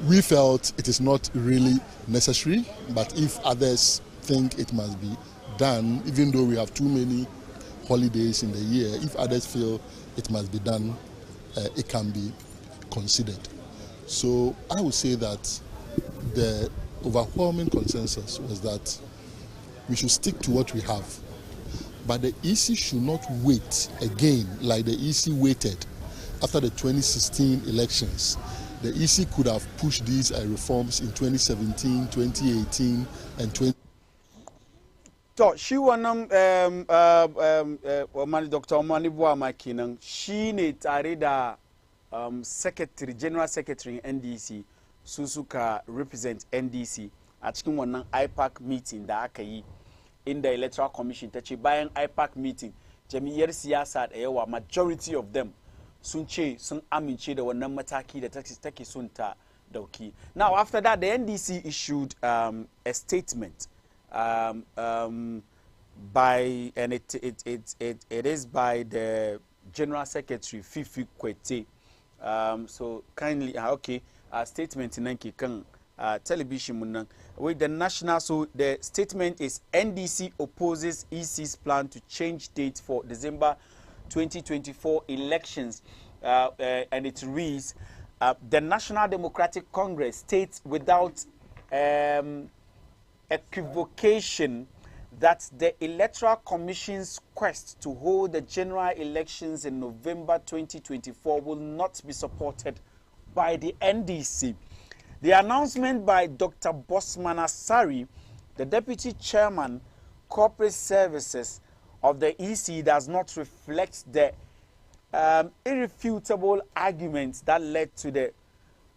we felt it is not really necessary, but if others think it must be done, even though we have too many holidays in the year, if others feel it must be done, it can be considered. So I would say that the overwhelming consensus was that we should stick to what we have, but the EC should not wait again like the EC waited after the 2016 elections. The EC could have pushed these reforms in 2017, 2018, and 20. To shi wannan Dr. Omani Buwa Makinan shi ne tare da secretary, general secretary NDC su suka represent NDC a cikin wannan IPAC meeting da aka yi, inda electoral commission ta ce bayan IPAC meeting jami'ar siyasa da yawa, majority of them sun ce sun amince da wannan mataki da take sun ta dauki. Now after that the NDC issued a statement by, and it is by the General Secretary Fifi Kwete. So kindly, okay, statement in kan television with the national. So the statement is NDC opposes EC's plan to change date for December 2024 elections, and it reads, the National Democratic Congress states without equivocation that the Electoral Commission's quest to hold the general elections in November 2024 will not be supported by the NDC. The announcement by Dr. Bosman Asari, the Deputy Chairman, Corporate Services of the EC, does not reflect the irrefutable arguments that led to the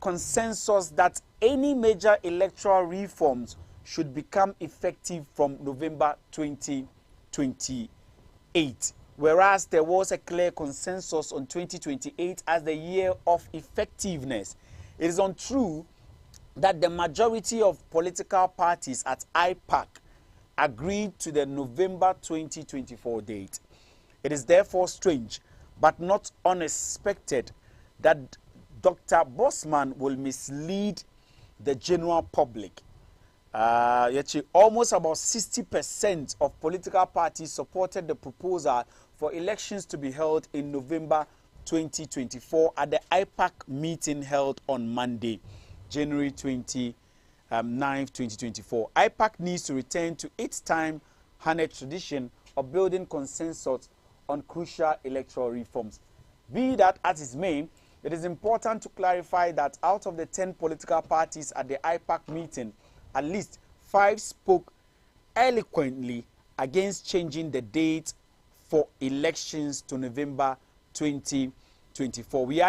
consensus that any major electoral reforms should become effective from November 2028, whereas there was a clear consensus on 2028 as the year of effectiveness. It is untrue that the majority of political parties at IPAC agreed to the November 2024 date. It is therefore strange but not unexpected that Dr. Bosman will mislead the general public. Almost about 60% of political parties supported the proposal for elections to be held in November 2024 at the IPAC meeting held on Monday, January 29, 2024. IPAC needs to return to its time-honored tradition of building consensus on crucial electoral reforms. Be that as it may, it is important to clarify that out of the 10 political parties at the IPAC meeting, at least 5 spoke eloquently against changing the date for elections to November 2024. We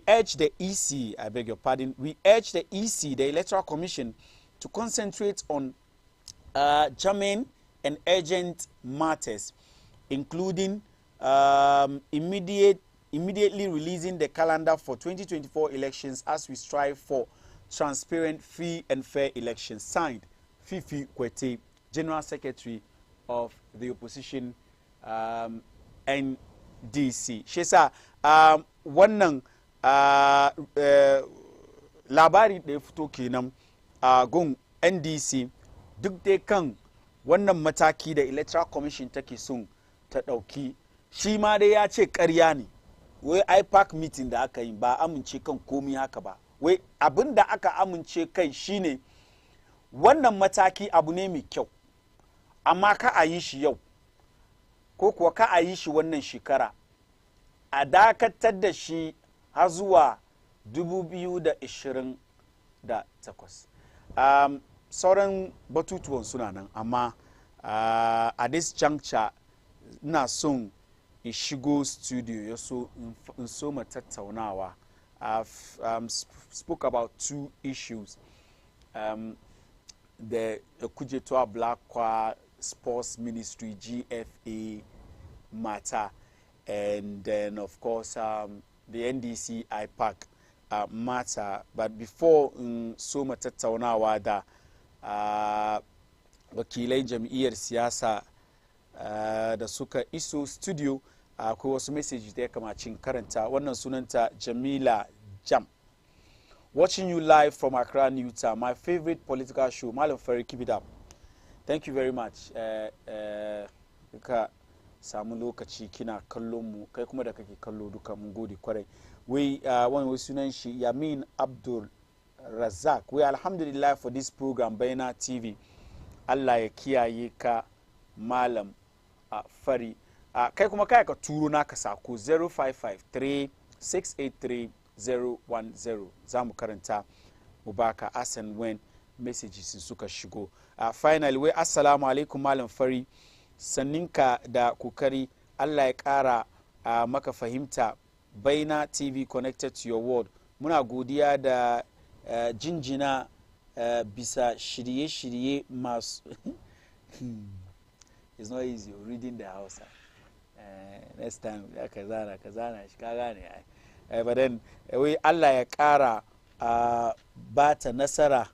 urge the EC, I beg your pardon, we urge the EC, the Electoral Commission, to concentrate on germane and urgent matters, including immediately releasing the calendar for 2024 elections as we strive for transparent, free and fair elections. Signed, Fifi Kwete, General Secretary of the Opposition NDC. Shesa, wannan labari da ya fito kenan gun NDC duk dai kan wannan mataki da Electoral Commission take son ta ɗauki, shi ma dai ya ce ƙarya ne, wai IPAC meeting da aka yi ba amince kan komi haka ba, wai abin da aka amince kai shine wannan mataki abu ne mai kyau, amma ka a yi shi yau ko kuwa ka a yi shi wannan shekara, a dakatar da shi har zuwa 2028. Sauran batutuwan suna nan, amma a this juncture ina son in shigo studio ya so in so ma tattaunawa. I've spoke about 2 issues. The Kujetwa Blakwa Sports Ministry GFA matter, and then of course the NDC IPAC matter. But before so ma tattaunawa da wakilai jam'iyyar siyasa da suka iso studio, akwai wasu message da ya kamacin karanta. Wannan sunanta Jamila Jam. Watching you live from Accra, Utah, my favorite political show. Malam Ferry, keep it up. Thank you very much. Ka samu lokaci kina kallon mu, kai kuma da kake kallo duka mun gode kwarai. Wai wani sunan shi Yamin Abdul Razak. We alhamdulillah for this program Bayyana TV. Allah ya kiyaye ka Malam Fari. Kai kuma kai ka turo naka sako 0553-683-010. Za mu karanta mu baka as and when messages suka shigo. Finally, wai assalamu alaikum Malam Fari, sanninka da kokari, Allah ya kara maka fahimta. Bayyana TV connected to your world. Muna godiya da jinjina bisa shirye-shirye masu it's not easy reading the house. Next time kazana shi ka gane ai. But then wai Allah ya kara bata nasara,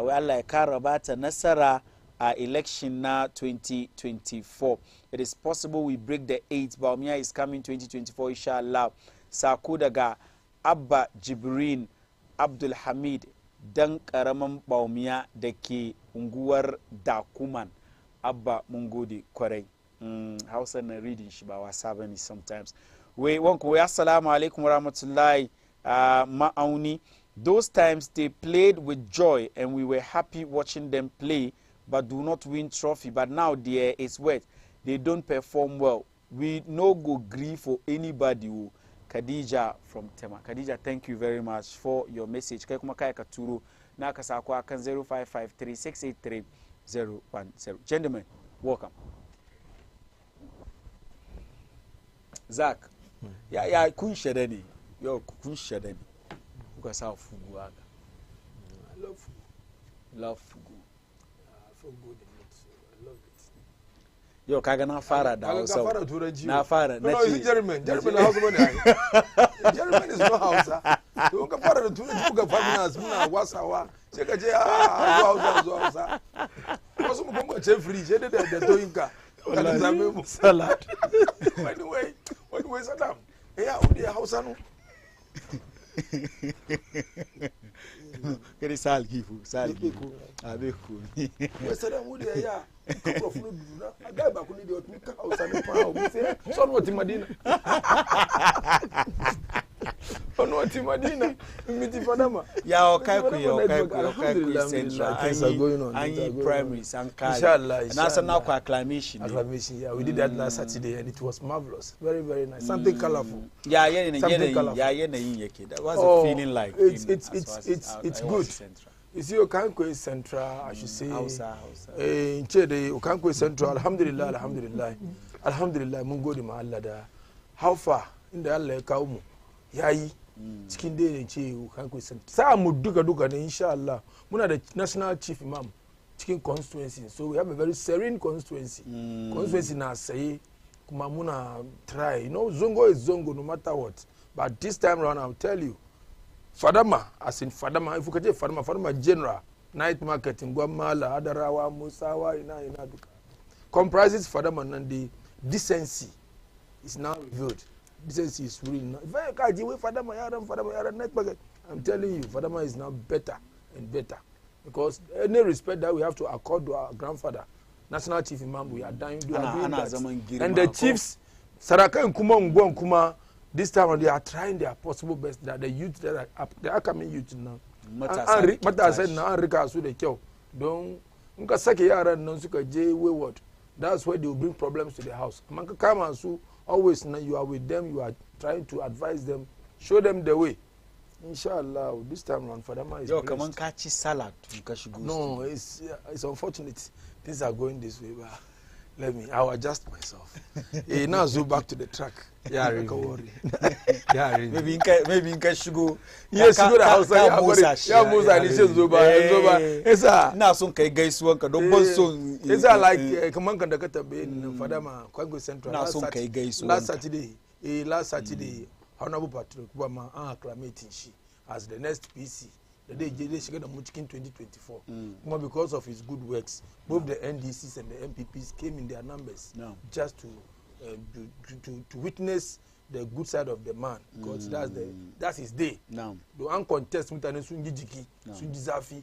wai Allah ya kara bata nasara a election na 2024. It is possible we break the 8. Bawumia is coming 2024 inshallah. Sako daga Abba Jibrin Abdul Hamid dan karaman Bawumia da ke unguwar Dakuman. Abba mun gode kwarai. Hausa na reading shi ba wasa bane sometimes. Wai wanku wai assalamu alaikum warahmatullahi ma'auni. Those times they played with joy and we were happy watching them play, but do not win trophy. But now there is wet. They don't perform well. We no go gree for anybody. Khadija from Tema. Khadija, thank you very much for your message. Kai kuma kai ka turo na ka sako akan 0553-683-010. Gentlemen, welcome. Zach, ya kun shada ne. Yo kun shada ne. Kuka sa fugu haka. I love fugu. Love fugu. Fugu the meat, so I love it. Yo kaga na fara da Hausa. Na fara turanci. Na fara na ce. German na Hausa bane ai. German is not Hausa. Don ka fara da turanci kuka fara muna wasawa sai ka ce zuwa Hausa. Wasu mu kuma ce free sai da toyinka. Ka zame mu salad. Anyway Saddam. Udi Hausa no. Kari sal kifu. Abeku. Wai Saddam udi ya. Couple of na aga ba kuni de otu ka Hausa no pa o mi se so no ti Madina. Ono ti Madina mi ti Fadama. Ya okai ku central. Anyi primary sankai. Inshallah. National acclamation. Acclamation. Yeah, we did that last Saturday and it was marvelous. Very very nice. Something colorful. Yeah, yake. That was a feeling like it's good. You see, Okankwe Central, I should say. Hausa. In Chede, Okankwe Central, Alhamdulillah, Mungo di Allah da. How far? In the Allah kaumu. Yayi. Cikin dai ne ce Okankwe Central. Sa mu duka ne inshallah. Muna da National Chief Imam cikin constituency. So we have a very serene constituency. Constituency na saye kuma muna try. You know, Zongo is Zongo no matter what. But this time around, I'll tell you. Fadama, as in Fadama, if you can say Fadama General, Night Market in Guamala, Adarawa, Musawa, ina duka. Comprises Fadama and the decency is now revealed. Decency is really not. If I can't give Fadama Yaram, Night Market, I'm telling you, Fadama is now better and better. Because any respect that we have to accord to our grandfather, National Chief Imam, we are doing that. And the chiefs, Saraka and Kuma, this time they are trying their possible best that the youth that are coming youth now. Mata said na Rika su da kyau don in ka sake yaran nan suka je wayward. That's why they will bring problems to the house. Man ka kama su always now you are with them, you are trying to advise them, show them the way. Inshallah, this time around Fadama is. Yo, come on, catch salad. No, it's unfortunate. Things are going this way, but I'll adjust myself. Now zo back to the track. Yeah, worry. Maybe in Kashugo. Yes, go the house. Yeah, Musa, this is Zoba. Esa. Na son kai gaisuwan ka don ban son. Esa like kaman kan da ka tabe Fadama Kwango Central. Na son kai gaisuwan. Last Saturday, Honorable Patrick Obama acclimating she as the next PC. The day she got a Muchikin 2024. Because of his good works, both the NDCs and the MPPs came in their numbers just to witness the good side of the man. Because that's his day. The uncontested mutane sunjijiki, sunjizafi.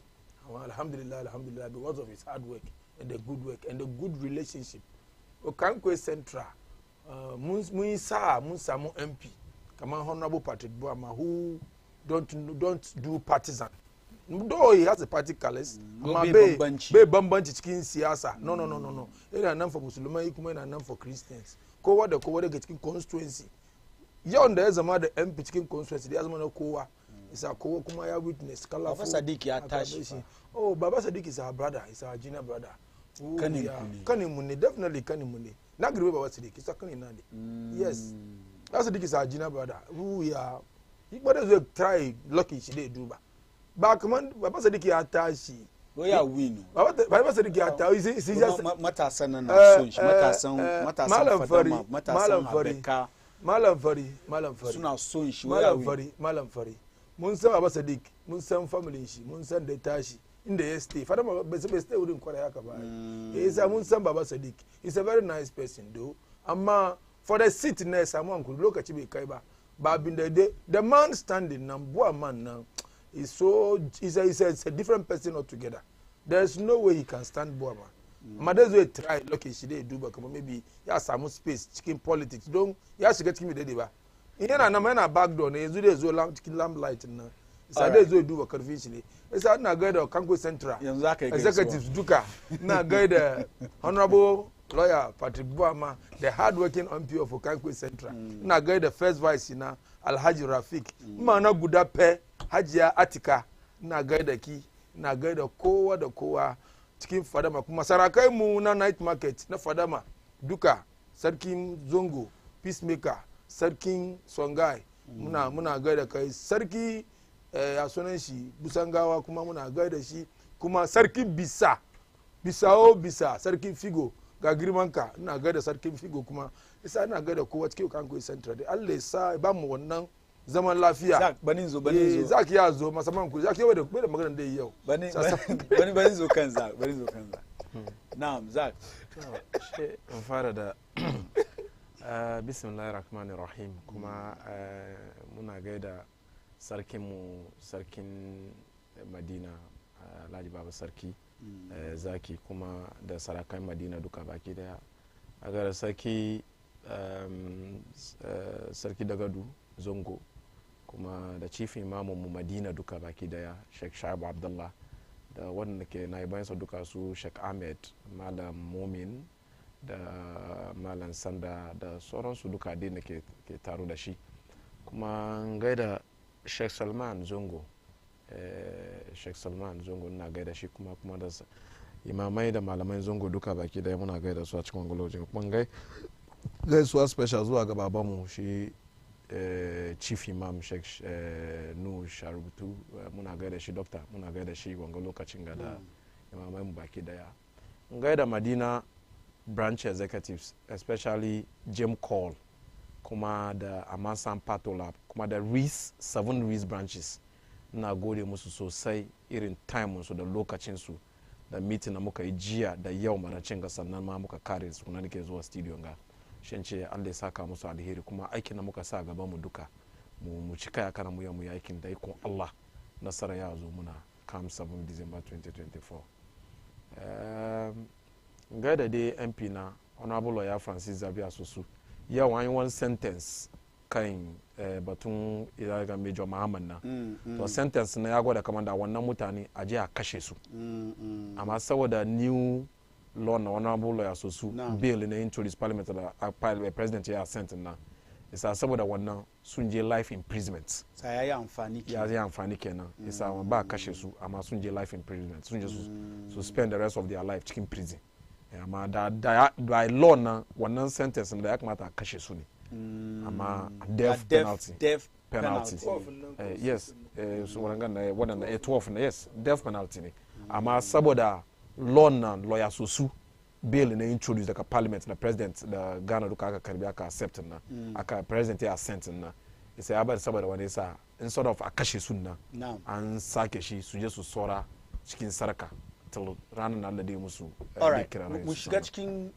Alhamdulillah, because of his hard work and the good work and the good relationship. Okankwe Central, mun samu MP, kama Honorable Patrick Boama, who don't do partisan. Though he has a party colors, be bambanci cikin siyasa. No. Ina nan for Musulmai kuma ina nan for Christians. Kowa da cikin constituency. Yau da ya zama da MP cikin constituency da ya zama na kowa. Isa kowa kuma ya witness colorful. Baba Sadiq ya tashi. Oh, Baba Sadiq is our brother, is our junior brother. Kani mune, definitely kani mune. Na gribe Baba Sadiq, isa kani nani. Yes. Baba Sadiq is our junior brother. We are. He will try lucky she did do ba. Backman Baba Sadiq ya tashi. We are win. Baba Sadiq ya tashi. Is just matasan na sonshi Malam Fari. Suna sonshi Malam Fari. Mun san Baba Sadiq, mun san family shi, mun san da tashi. Inda ya stay. Fada bai stay wurin kwara haka ba. Isa mun san Baba Sadiq. He's a very nice person though. Amma for the seat na samu hankuri lokaci bai kai ba. But the man standing now, boy man now, is a different person altogether. There's no way he can stand boy man. Mother's way try lucky she did do but maybe yeah some space chicken politics. Don't yeah she get me the deba. Ina na man back door na yezu dey zo lamp light na. Isa dey zo do convention. Isa na guide Kanko Central. Executives duka na guide Honorable Lawyer Patrick Boama, the hard-working MP of Okankwe Central. Na guide the first vice na Alhaji Rafik. Mana guda pe Hajia Atika. Na guide ki. Na guide kowa cikin Fadama. Kuma sarakai mu na night market na Fadama. Duka Sarkin Zongo, Peacemaker, Sarkin Songai. Muna guide kai Sarki ya sunan shi Busangawa kuma muna guide shi. Kuma Sarki Bisa. Bisa Sarkin Figo. Ga girmanka ina gaida sarkin Figo kuma isa ina gaida kowa cikin Okankwe Central dai Allah ya sa ba mu wannan zaman lafiya Zak banin zo Zak ya zo musamman ku Zak yau da magana da yau banin zo kan Zak na'am Zak an fara da bismillahir rahmanir rahim kuma muna gaida sarkin Madina Alhaji Baba Sarki Zaki kuma da sarakan Madina duka baki daya a gara sarki Dagadu Zongo kuma da chief imamun mu Madina duka baki daya Sheikh Shaibu Abdullah da wanda ke na bayansa duka su Sheikh Ahmed Malam Momin da Malam Sanda da sauransu duka dai da ke taro da shi kuma gaida Sheikh Salman Zongo na gaida shi kuma da imamai da malamai Zongo duka baki daya muna gaida su a cikin wangolojin kuma gaisuwa special zuwa ga babanmu shi chief imam Sheikh Nuhu Sharubutu muna gaida shi doctor muna gaida shi wanga lokacin ga da imamai mu baki daya gaida Madina branch executives especially Jim Cole kuma da Amasan Patolab kuma da 7 Rees branches na gode musu sosai irin time su da lokacin su da meeting da muka yi jiya da yau maracin ga sannan ma muka kare su kuma nake zuwa studio ga shin ce Allah ya saka musu alheri kuma aikin da muka sa gaban mu duka mu cika ya kana mu yi aikin da ikon Allah nasara ya zo muna come 7 December 2024 gaida dai MP na honorable ya Francis Zabia Sosu yau an yi one sentence kan batun iraga Major Muhammad na to sentence na ya gwada kamar da wannan mutane a je a kashe su amma saboda new law na honorable ya Sosu bill na introduce parliament da president ya assent na isa saboda wannan sun je life imprisonment sai yayi amfani kenan isa ba kashe su amma sun je life imprisonment sun je su spend the rest of their life cikin prison amma da by law na wannan sentence da ya kamata a kashe su ne amma death penalty yes so wadanda 12 na yes death penalty ne amma saboda law na lawyer Sosu bail na introduce daga parliament na president da Ghana duka aka karbi aka accept na aka president ya assent na isa ya bada saboda wani sa instead of a kashe su na an sake shi su je su sora cikin sarka till ranar na Allah musu mu shiga cikin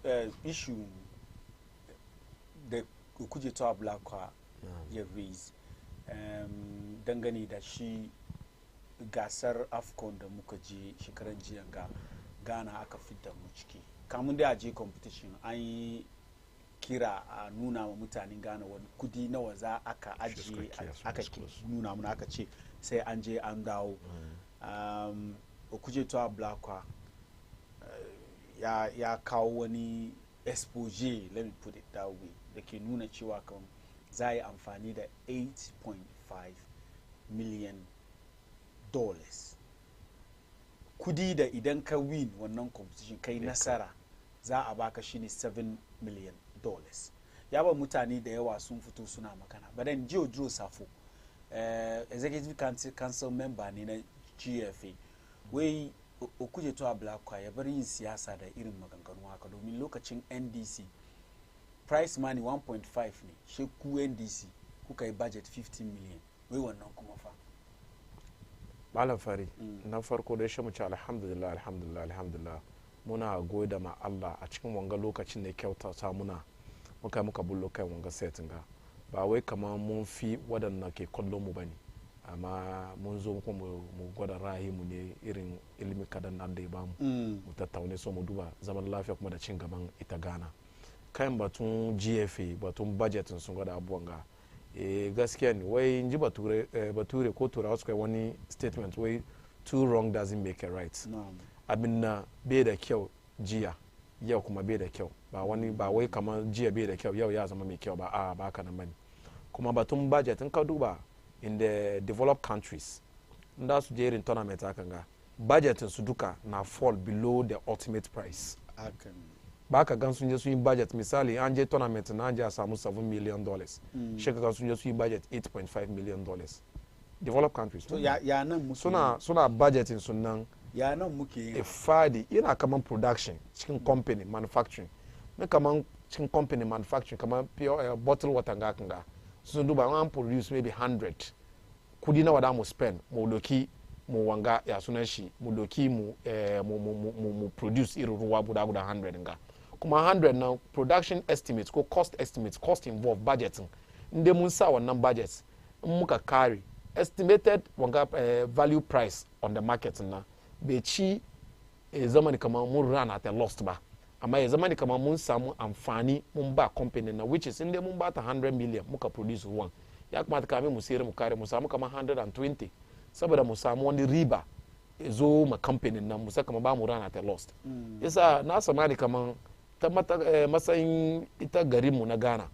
issue da kuje to Ablakwa ya raise dangane da shi gasar AFCON da muka je shekaran jiya ga Ghana aka fitar mu ciki kamun da je competition an yi kira a nuna wa mutanen Ghana wani kudi nawa za aka ajiye aka nuna mana aka ce sai an je an dawo kuje to Ablakwa ya kawo wani expose, let me put it that way, da ke nuna cewa kan za a yi amfani da $8.5 million kudi da idan ka win wannan competition kai nasara za a baka shi ne $7 million. Ya ba mutane da yawa sun fito suna magana badan Joe Safo executive council member ne na GFA wai Okuje to Ablakwa ya bar yin siyasa da irin maganganu haka domin lokacin NDC price money 1.5 ne she ku NDC kuka yi budget 15 million wai wannan kuma fa malam fari na farko da shi mu ce alhamdulillah muna goda ma Allah a cikin wanga lokacin da kyautata muna muka bullo kai wanga setting ga ba wai kamar mun fi wadannan ke kallon mu bane amma mun zo kuma mu gwada ra'ayi mu ne irin ilimi kadan nan da ya bamu mu tattaune so mu duba zaman lafiya kuma da cin gaban ita Ghana kan batun GFA batun budgetin sun gwada abubuwan ga gaskiya ne wai in ji bature ko turawa suka yi wani statement wai too wrong doesn't make a right abin na bai da kyau jiya yau kuma bai da kyau ba wai kamar jiya bai da kyau yau ya zama mai kyau ba haka nan bane kuma batun budget in ka duba in the developed countries da su je irin tournament hakan ga budgetin su duka na fall below the ultimate price ba ka gan sun je sun yi budget misali an je tournament na an je a samu $7 million shi ka gan sun je sun yi budget $8.5 million developed countries suna budgeting sunan ya nan muke yi fadi yana kaman production cikin company manufacturing na kaman cikin company manufacturing kaman pure bottle water ga kan ga sun duba an produce maybe 100 kudi na wada mu spend mu doki mu wanga ya sunan shi mu doki mu produce irin ruwa guda 100 nga kuma 100 na production estimates ko cost estimates cost involved budgeting inda mun sa wannan budget in muka carry estimated wanga value price on the market na bai ci zamani kamar mun run at a loss ba amma ya zamani kamar mun samu amfani mun ba company na which is inda mun ba ta 100 million muka produce ruwan ya kamata kame mu sayar mu kare mu samu kamar 120 saboda mu samu wani riba zo ma company nan mu saka ba mu run at a loss yasa na samani kamar ta matsayin ita garinmu na Ghana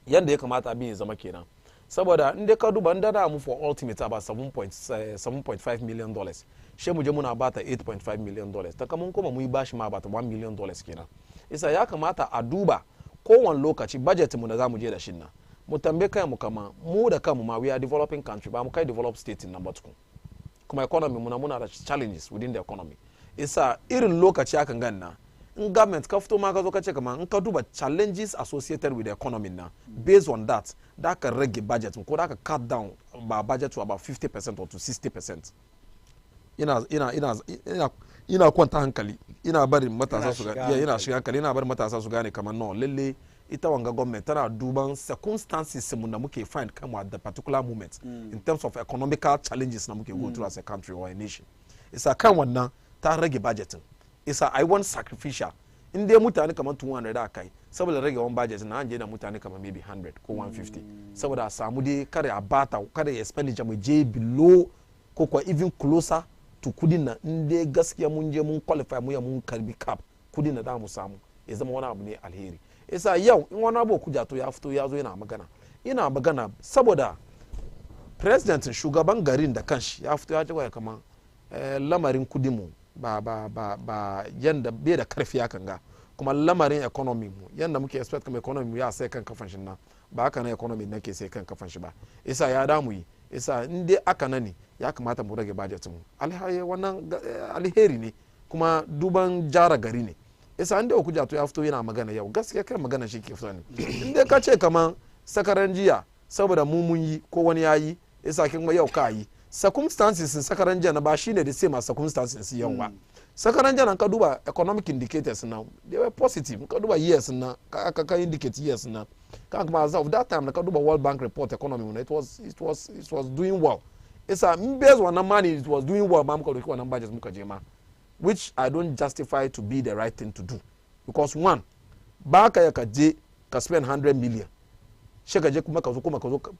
yanda ya kamata abin ya zama kenan saboda inda ka duba inda da mu for ultimate about 7.5 million dollars she mu je muna bata 8.5 million dollars ta kamun kuma mu yi bashi ma bata 1 million dollars kenan isa ya kamata a duba kowane lokaci budget mu da zamu je da shi nan mu tambaye kai mu kama mu da kanmu ma we are developing country ba mu kai develop state in number 2 kuma economy muna da challenges within the economy isa irin lokaci akan ganna in government ka fito ma ka zo ka ce kamar in ka duba challenges associated with the economy na based on that ka rage budget ko da ka cut down ba budget to about 50% or to 60%. ina kwanta hankali ina barin matasa su gane ina shiga hankali ina barin matasa su gane kamar no lalle ita wanga government tana duban circumstances mun da muke find kama at the particular moment in terms of economical challenges na muke go through as a country or a nation isa kan wannan ta rage budgeting isa I want sacrificial in dai mutane kamar 200 da kai saboda rage wani budget na anje da mutane kamar maybe 100 ko 150 saboda a samu dai kada a bata kada expenditure mu je below ko kwa even closer to kudin na in dai gaskiya mun je mun qualify mu ya mun karbi cap kudin na da mu samu ya zama wani abu ne alheri isa yau in wani abu kuja to ya fito ya zo yana magana saboda president shugaban garin da kanshi ya fito ya ce kamar lamarin kudin mu ba yanda bai da karfi hakan ga kuma lamarin economy mu yanda muke expect kuma economy mu ya sai kan kafan shi na ba haka na economy nake sai kan kafan shi ba isa ya damu yi isa in dai aka nani ya kamata mu rage budget mu wannan alheri ne kuma duban jara gari ne isa inda ku jato ya fito yana magana yau gaskiya kai magana shi ke fito ne in dai ka ce kaman sakaran jiya saboda mun yi ko wani yayi isa kin yau ka yi circumstances in sakaran jiya na ba shine da same as circumstances yau ba sakaran jiya ka duba economic indicators now they were positive ka duba years na ka indicate years na ka kuma as of that time na ka duba World Bank report economy it was doing well isa based on money it was doing well ma muka doki wannan budget muka je ma which I don't justify to be the right thing to do because one ba ka ya ka je ka spend 100 million shi ka je kuma ka zo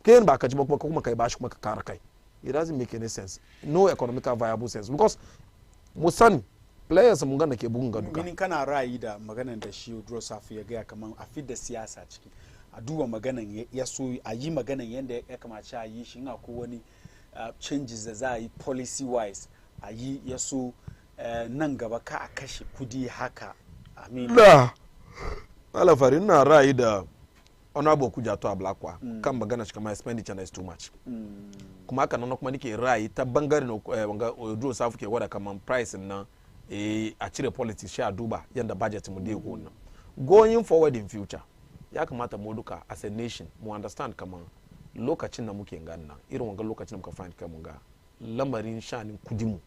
kai ba ka ji kuma kai ba shi kuma ka kara kai it doesn't make any sense no economical viable sense because musani players mun ganda ke bugun gaduka minin kana ra'ayi da maganan da shi Udro Safu ya ga kaman a fit da siyasa ciki a duba maganan ya so a yi maganan yanda ya kamace a yi shi ina ko wani changes da za a yi policy wise a yi ya so nan gaba ka a kashe kudi haka amin da alafarin na ra'ayi da honorable Kujato Ablakwa kan magana shi kamar expenditure is too much kuma haka nan kuma nake ra'ayi ta bangaren wanga Udro Safu ke wada kaman price na a cire politics shi a duba yanda budget mu dai go nan going forward in future ya kamata mu duka as a nation mu understand kaman lokacin da muke ganna irin wanga lokacin da muka find kai mun ga lamarin shanin kudimu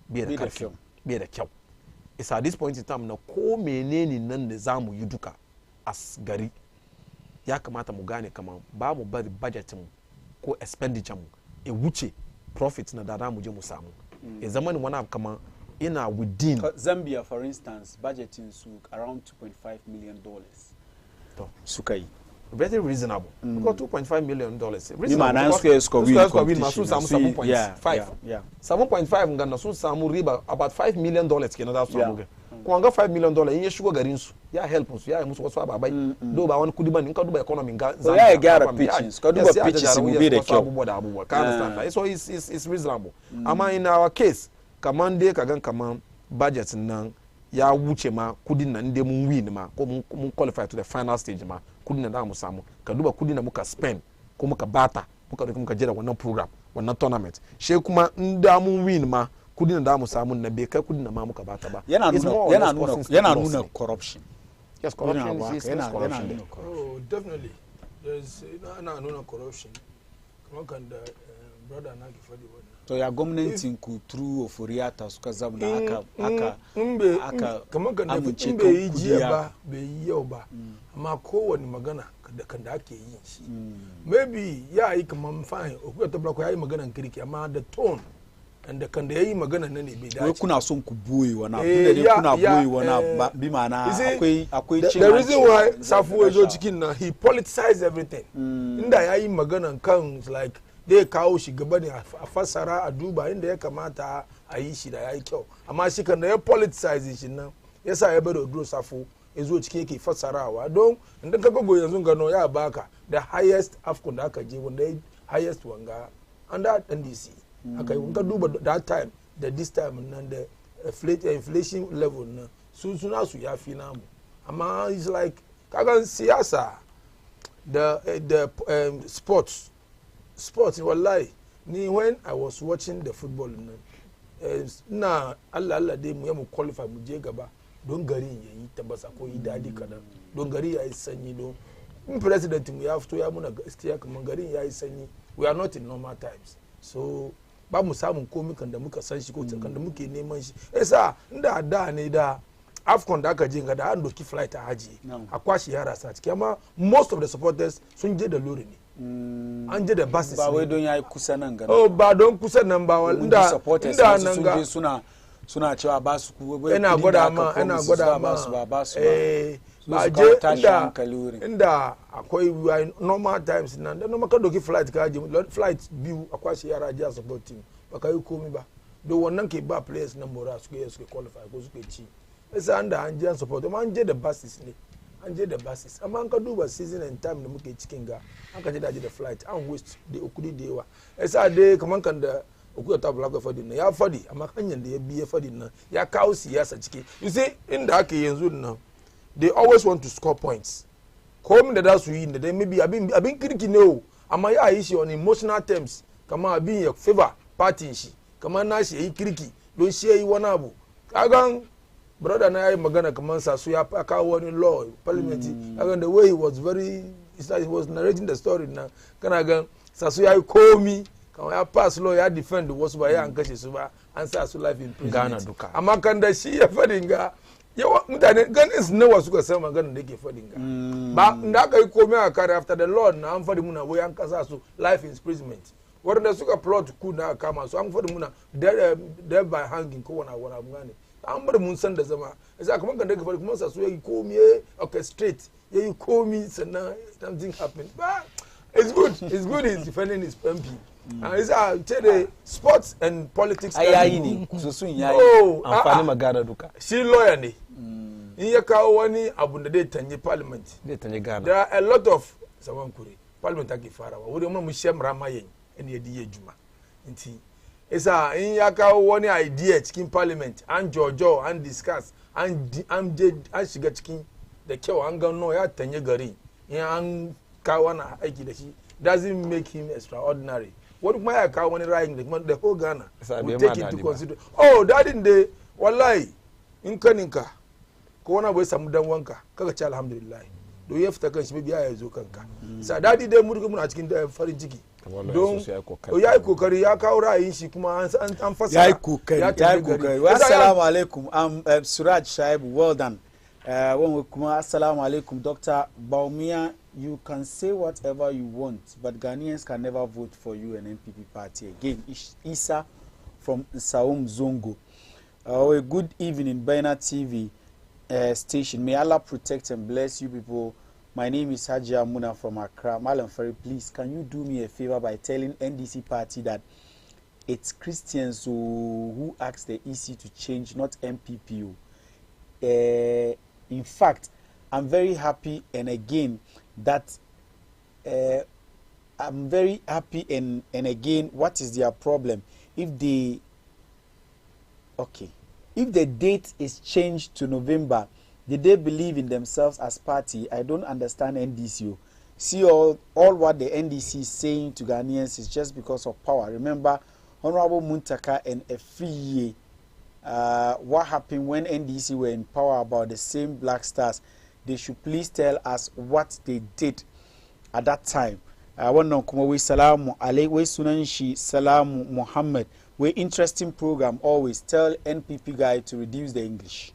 bai da karfi bai da kyau is at this point in time na ko menene nan da zamu yi duka as gari ya kamata mu gane kaman ba mu bari budget mu ko expenditure mu e wuce profit na da mu je mu samu e zamani wani abu kaman ina within Zambia for instance budgeting su around 2.5 million dollars to suka yi very reasonable because 2.5 million dollars reasonable win ma sun samu 7.5 7.5 ngana sun samu riba about 5 million dollars kenan za su samu kuma ga 5 million dollars in ya shigo garin su ya help su ya yi musu wasu ababai do ba wani kudi ban in ka duba economy ga Zambia ya gyara pitches ka duba pitches mu bi da kyau abubuwa ka understand so it's reasonable amma in our case kaman dai ka gan kaman budget nan ya wuce ma kudin nan dai mun win ma ko mun qualify to the final stage ma kudin nan da mu samu ka duba kudin da muka spend ko muka bata muka jira wannan program wannan tournament she kuma in da mun win ma kudin da mu samu na bai kai kudin da ma muka bata ba yana nuna corruption yes corruption is corruption oh definitely there's no corruption kuma kan da brother na ki fadi wannan to ya gwamnatin ku true ofuriata suka zamna aka kamar kan da in bai yi jiya ba bai yi yau ba amma kowane magana da kan da ake yin shi maybe ya yi kamar fine okuya tabla ko ya yi maganan kirki amma the tone and da kan da yayi magana nan ne bai dace. Wai kuna son ku boye wani abu da dai kuna boye wani abu bi ma'ana akwai cin the reason why Safu ya zo cikin nan he politicized everything inda yayi maganan kan like dai kawo shi gaba ne a fassara a duba inda ya kamata a yi shi da yayi kyau amma shi kan da ya politicize shi nan yasa ya bada Oduro Safu ya zo cikin yake fassarawa don idan ka gogo yanzu gano ya baka the highest AFCON da aka je wanda highest wanga under NDC aka yi ka duba that time da this time nan da inflation level nan suna su ya fi namu amma it's like kagan siyasa the sports wallahi ni when I was watching the football nan na Allah dai mu qualify mu je gaba don gari yayi tabbasa ko yi dadi kadan don gari yayi sanyi don president mu ya fito ya muna gaskiya kaman garin yayi sanyi we are not in normal times so ba mu samun komi kan da muka san shi ko kan da muke neman shi yasa inda da ne da AFCON da aka je ga da an doki flight a haji a kwashi yara sa ciki amma most of the supporters sun je da lori ne an je da buses ba wai don yayi kusa nan ga oh ba don kusa nan ba inda nan ga suna cewa ba su ku ina gwada ma ba su ba je inda akwai normal times nan da normal ka doki flight ka je flight biyu a kwashi yara je a support team ba ka yi komi ba don wannan ke ba players na mora suke qualify ko suke ci sai an da an je an support amma an je da buses ne an je da buses amma an ka duba season and time da muke cikin ga an ka je da flight an waste da ukudi da yawa sai dai kaman kan da okuya ta black fadi na ya fadi amma hanyar da ya biye fadi nan ya kawo siyasa ciki you see inda ake yanzu nan they always want to score points komin da da su yi da dai maybe abin kirki ne o amma ya yi shi on emotional terms kamar abin ya favor party shi kamar na shi yayi kirki don shi yayi wani abu kagan brother na yayi magana kamar Sasu ya kawo wani law parliament kagan the way he was narrating the story na kana gan Sasu yayi komi kamar ya pass law ya defend wasu ba ya an kashe su ba an sa su life in prison Ghana duka amma kan da shi ya fadin ga yawa mutane ganin su nawa suka san maganar da yake fadin ga ba da aka yi komai a kare after the lord na an fadi muna wai an kasa su life imprisonment wanda suka plot ku na kama su an fadi muna death by hanging ko wani abu gane an bar mun san da zama sai kuma kan da ka fadi kuma sa su yayi komai orchestrate yayi komai sannan something happened but it's good he's defending his MP it's the sports and politics ayayi ne su sun yayi amfani magana duka shi lawyer ne in ya kawo wani abu da zai tanye parliament zai tanye Ghana there are a lot of sawan kure parliament ake farawa wurin mu shem ramayen in ya diye juma inti isa in ya kawo wani idea cikin parliament an jojo an discuss an shiga cikin da kyau an gano ya tanye gari in an kawo na aiki da shi doesn't make him extraordinary wani kuma ya kawo wani ra'ayin da kuma the whole Ghana will take into consideration oh dadin da wallahi in kaninka ko wani abu ya samu dan wanka kaga ci alhamdulillah don ya fita kan shi biya ya zo kanka sa dadi dai muna cikin farin ciki don ya yi kokari ya kawo ra'ayin shi kuma an fasa ya yi kokari assalamu alaikum Suraj Shaibu well done kuma assalamu alaikum Dr. Baumia, you can say whatever you want, but Ghanaians can never vote for you and NPP party again. Isa from Saum Zongo. A good evening, Baina TV station. May Allah protect and bless you people. My name is Haji Amuna from Accra. Malam Ferry, please, can you do me a favor by telling NDC party that it's Christians who asked the EC to change, not MPP. In fact, I'm very happy, and again, that I'm very happy, and again, what is their problem? If the date is changed to November, did they believe in themselves as party? I don't understand NDC. See, all what the NDC is saying to Ghanaians is just because of power. Remember, Honorable Muntaka and Efriye, what happened when NDC were in power about the same Black Stars? They should please tell us what they did. at that time. Wannan kuma wai salamu alai wai sunan shi Salamu Muhammad. Wai interesting program, always tell NPP guy to reduce the English.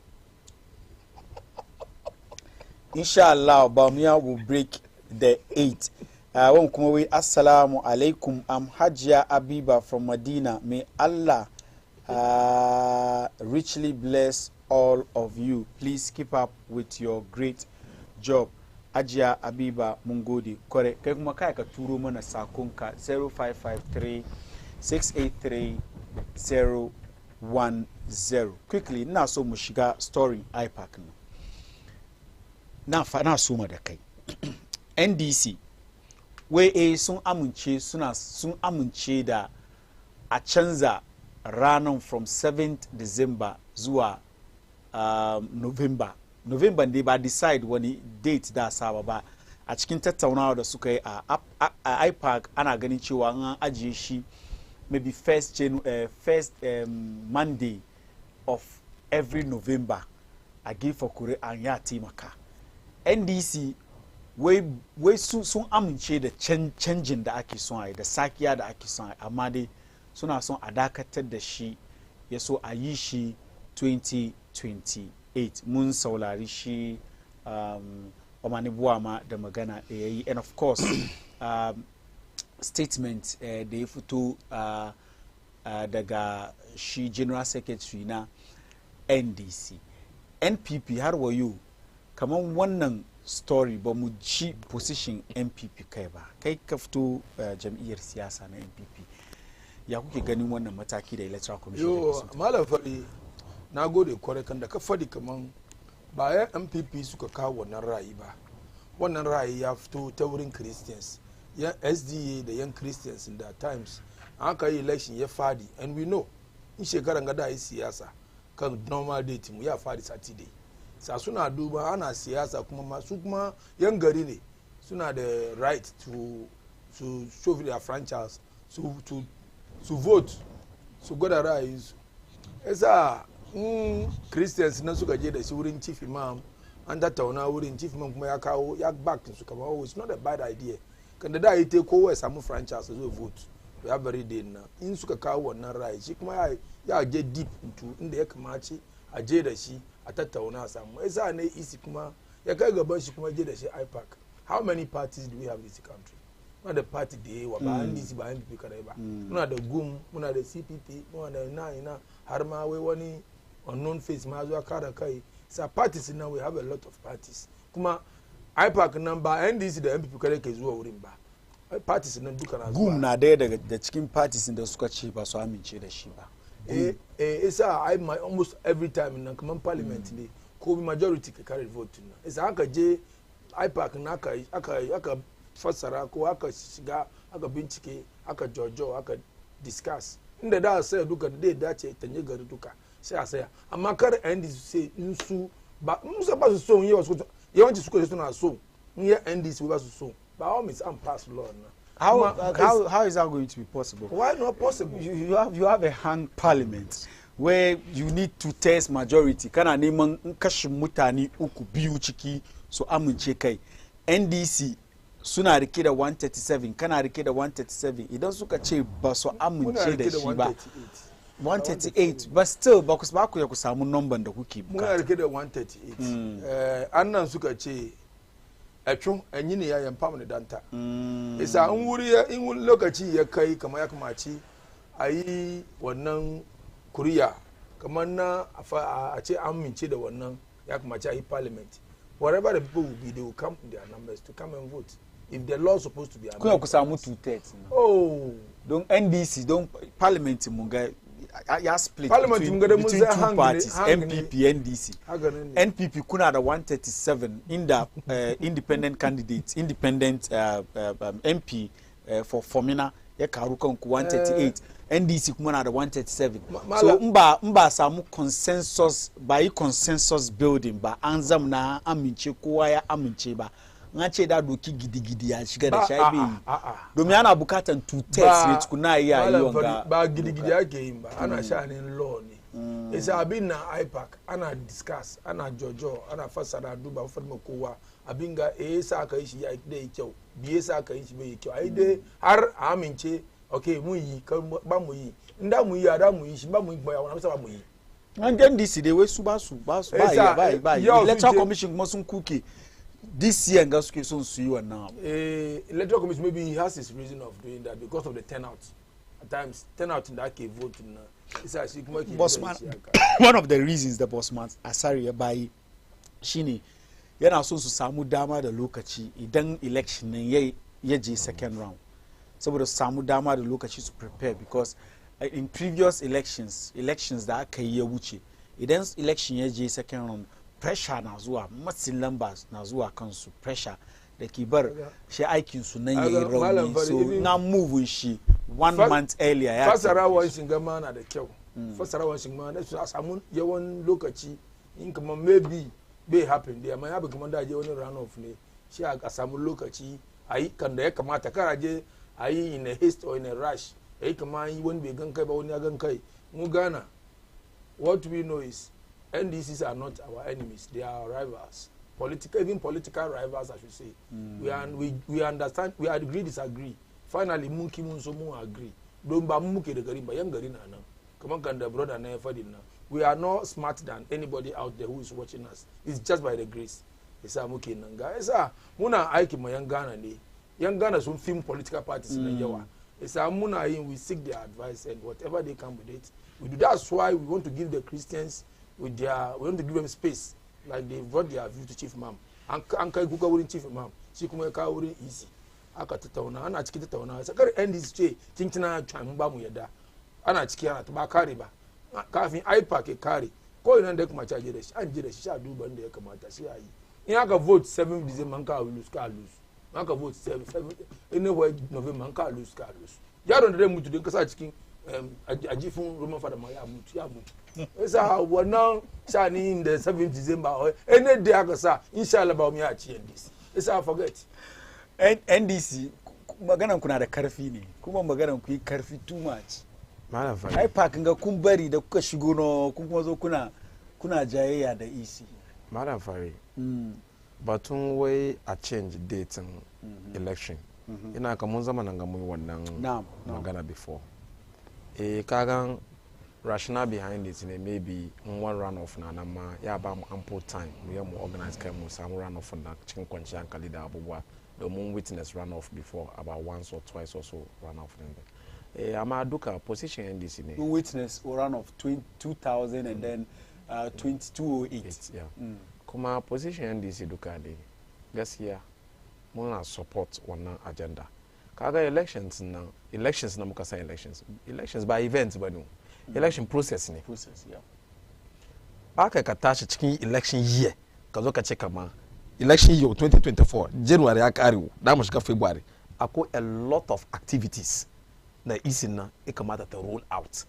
Inshallah, Bamia will break the 8. One kuma wai assalamu alaikum. I'm Hajia Abiba from Medina. May Allah richly bless all of you. Please keep up with your great job. Hajia Abiba Mungodi. Kore kai kuma kai ka turo mana sakonka 0553 683 010. Quickly, na so mu shiga story IPAC na so ma da kai. NDC wai sun amince da a canza ranar from 7th December zuwa November dai ba decide wani date da saba ba. A cikin tattaunawa da suka yi a IPAC ana ganin cewa an ajiye shi maybe first Monday of every November a gefa kure an ya taimaka. NDC wai sun amince da canjin da ake son a yi da sakiya da ake son a yi, amma dai suna son a dakatar da shi ya so a yi shi 2028. Mun saurari shi Omani Buama da magana da ya yi, and of course statement da ya fito daga shi general secretary na NDC. NPP har wayo kamar wannan story ba mu ji position NPP kai ba, kai ka fito jam'iyyar siyasa na NPP, ya kuke ganin wannan mataki da electoral commission? Yo malam faɗi na gode kwarai kan da ka faɗi kaman bayan NPP suka kawo wannan ra'ayi ba. Wannan ra'ayi ya fito ta wurin Christians, yan SDA da yan Christians in that times aka yi election ya fadi, and we know in shekaran gada yi siyasa kan normal date mu ya fadi Saturday. Sa suna duba ana siyasa kuma masu kuma yan gari ne suna da right to show their franchise to vote su gwada ra'ayinsu. Esa Christians na suka je da shi wurin chief imam an tattauna wurin chief imam kuma ya kawo ya back su kama, oh it's not a bad idea kan da yi te kowa ya samu franchise zo vote ya bari da na in suka kawo wannan ra'ayi shi kuma ya je deep into inda ya kamace a je da shi a tattauna samu. Esa ne isi kuma ya kai gaban shi kuma je da shi IPAC. How many parties do we have in this country? Muna da party da yawa ba NDC ba NPP kadai ba. Muna da GUM, muna da CPP, muna da ina har ma wai wani unknown face ma zuwa kara kai. Sa parties now we have a lot of parties. Kuma IPAC nan ba NDC da NPP kadai ke zuwa wurin ba. Parties nan duka na zuwa. GUM na daya daga cikin parties da suka ce ba su amince da shi ba. Isa almost every time in the parliament ne ko majority ke carry vote na. Isa aka je IPAC na aka fassara ko aka shiga aka bincike aka jojo aka discuss inda da sai duka da dace tanye gari duka sai a saya, amma kar NDC sai in su ba su so yawanci suka suna so in ya NDC ba su so ba all means and pass law na. How is that going to be possible? Why not possible? You have a hung parliament where you need to test majority. Kana neman kashin mutane uku biyu ciki su amince kai. NDC suna rike da 137, kana rike da 137, idan suka ce ba su amince da shi ba 138, but still ba ku ya ku samu number da kuke bukata. Muna rike da 138. Annan suka ce ecun enyi ne ya yamfa mu danta. Isa an wuri in lokaci ya kai kamar ya kamaci ayi wannan kuriya kamar na a ce amince da wannan ya kamaci ayi parliament. Wherever the people will be, they will come in their numbers to come and vote. If the law is supposed to be amended. Ku samu 2/3. Oh, don't NDC, don't parliament munga ya split between two parties, NPP, NDC. NPP kuna da 137 in the independent candidates, independent MP for Fomina ya karu kan 138. NDC kuma na da 137. So mba samu consensus by consensus building ba an zamna amince kowa ya amince ba. Nga ce da doki gidi-gidi ya shiga da shaibi domin ana bukatan 2/3 ne tukuna iya yi wanga ba gidi-gidi ake yin ba ana sha'anin law ne isa abin na IPAC ana discuss ana jojo ana fasara duba farma kowa abin ga sa aka yi shi ya da kyau biye sa aka yi shi bai kyau ai dai har amince okay mu yi ba mu yi inda mu yi ada mu yi shi ba mu yi ba wani ba mu yi an gan DC dai wai su ba electoral commission kuma sun kuke this year ga suke son su yi wannan electoral commission maybe he has his reason of doing that because of the turnout at times turnout in that case vote na isa shi kuma ke Bossman one of the reasons the Bossman Asari ya bayi shine yana son su samu dama da lokaci idan election nan ya je second round saboda su samu dama da lokaci su prepare because in previous elections da aka yi ya wuce idan election ya je second round pressure na zuwa matsin lamba na zuwa kansu pressure da ke bar shi aikin su nan yayi rauni so na move shi 1 month earlier ya fasarawan shingama na da kyau fasarawan shingama na su samu yawan lokaci in kuma maybe bai happen da amma ya bi kuma da je wani run off ne shi a samu lokaci ayi kan da ya kamata karaje ayi in a haste or in a rush ayi kama yi wani bai gan kai ba wani ya gan kai mu gana what we know is NDCs are not our enemies, they are our rivals. Even political rivals, I should say. We understand, we agree, disagree. Finally, Munki Munsomu agree. Don't ba Muki the Garimba, young Garina. Come on, the brother never did now. We are not smarter than anybody out there who is watching us. It's just by the grace. It's a Muki Nanga. It's a Muna Aiki, my young Ghana. Young Ghana soon film political parties in Yawa. It's a Muna in, we seek their advice and whatever they come with it. We do. That's why we want to give the Christians. We want to give them space, like they brought their view to Chief Imam. Anka kuka wurin Chief Imam, shi kuma ka wurin easy. Aka tattauna, ana ciki tattauna. Sakar NDC ce cincina can ba mu yadda. Ana ciki ana ta ba kare ba. Kafin IPAC ke kare. Ko ina da kuma caje da shi, an je da shi sha duba da ya kamata sai ayi. In aka vote 7 December ka lose ka lose. Aka vote 7 anyway November ka lose ka lose. Yaron da zai mutu din kasa cikin ajifin Roman Father ma ya mutu. Esa wannan shani da 7 December any day aka sa inshallah ba mu ya ci NDC. Esa forget NDC maganan kuna da karfi ne kuma maganan ku yi karfi too much. Malam Fari. Ai park ga kun bari da kuka shigo no kun kuma zo kuna jayayya da EC. Malam Fari. Batun wai a change date election. Ina ka mun zama nan ga mun wannan magana before. Kagan rationale behind it maybe one runoff na nama ya ba mu ample time mu ya mu organize kai mu samu runoff na cikin kwanciyar hankali da abubuwa domin witness runoff before about once or twice or so runoff din amma duka position NDC ne witness runoff 2000 and then 2208 yeah. Kuma position NDC duka ne gaskiya muna support wannan agenda kaga elections na muka san elections by events ba ne election process ne ba ka tashi cikin election year ka zo ka ce kama election year 2024 January ya kare da mu shiga February akwai a lot of activities na isin na ya kamata ta roll out.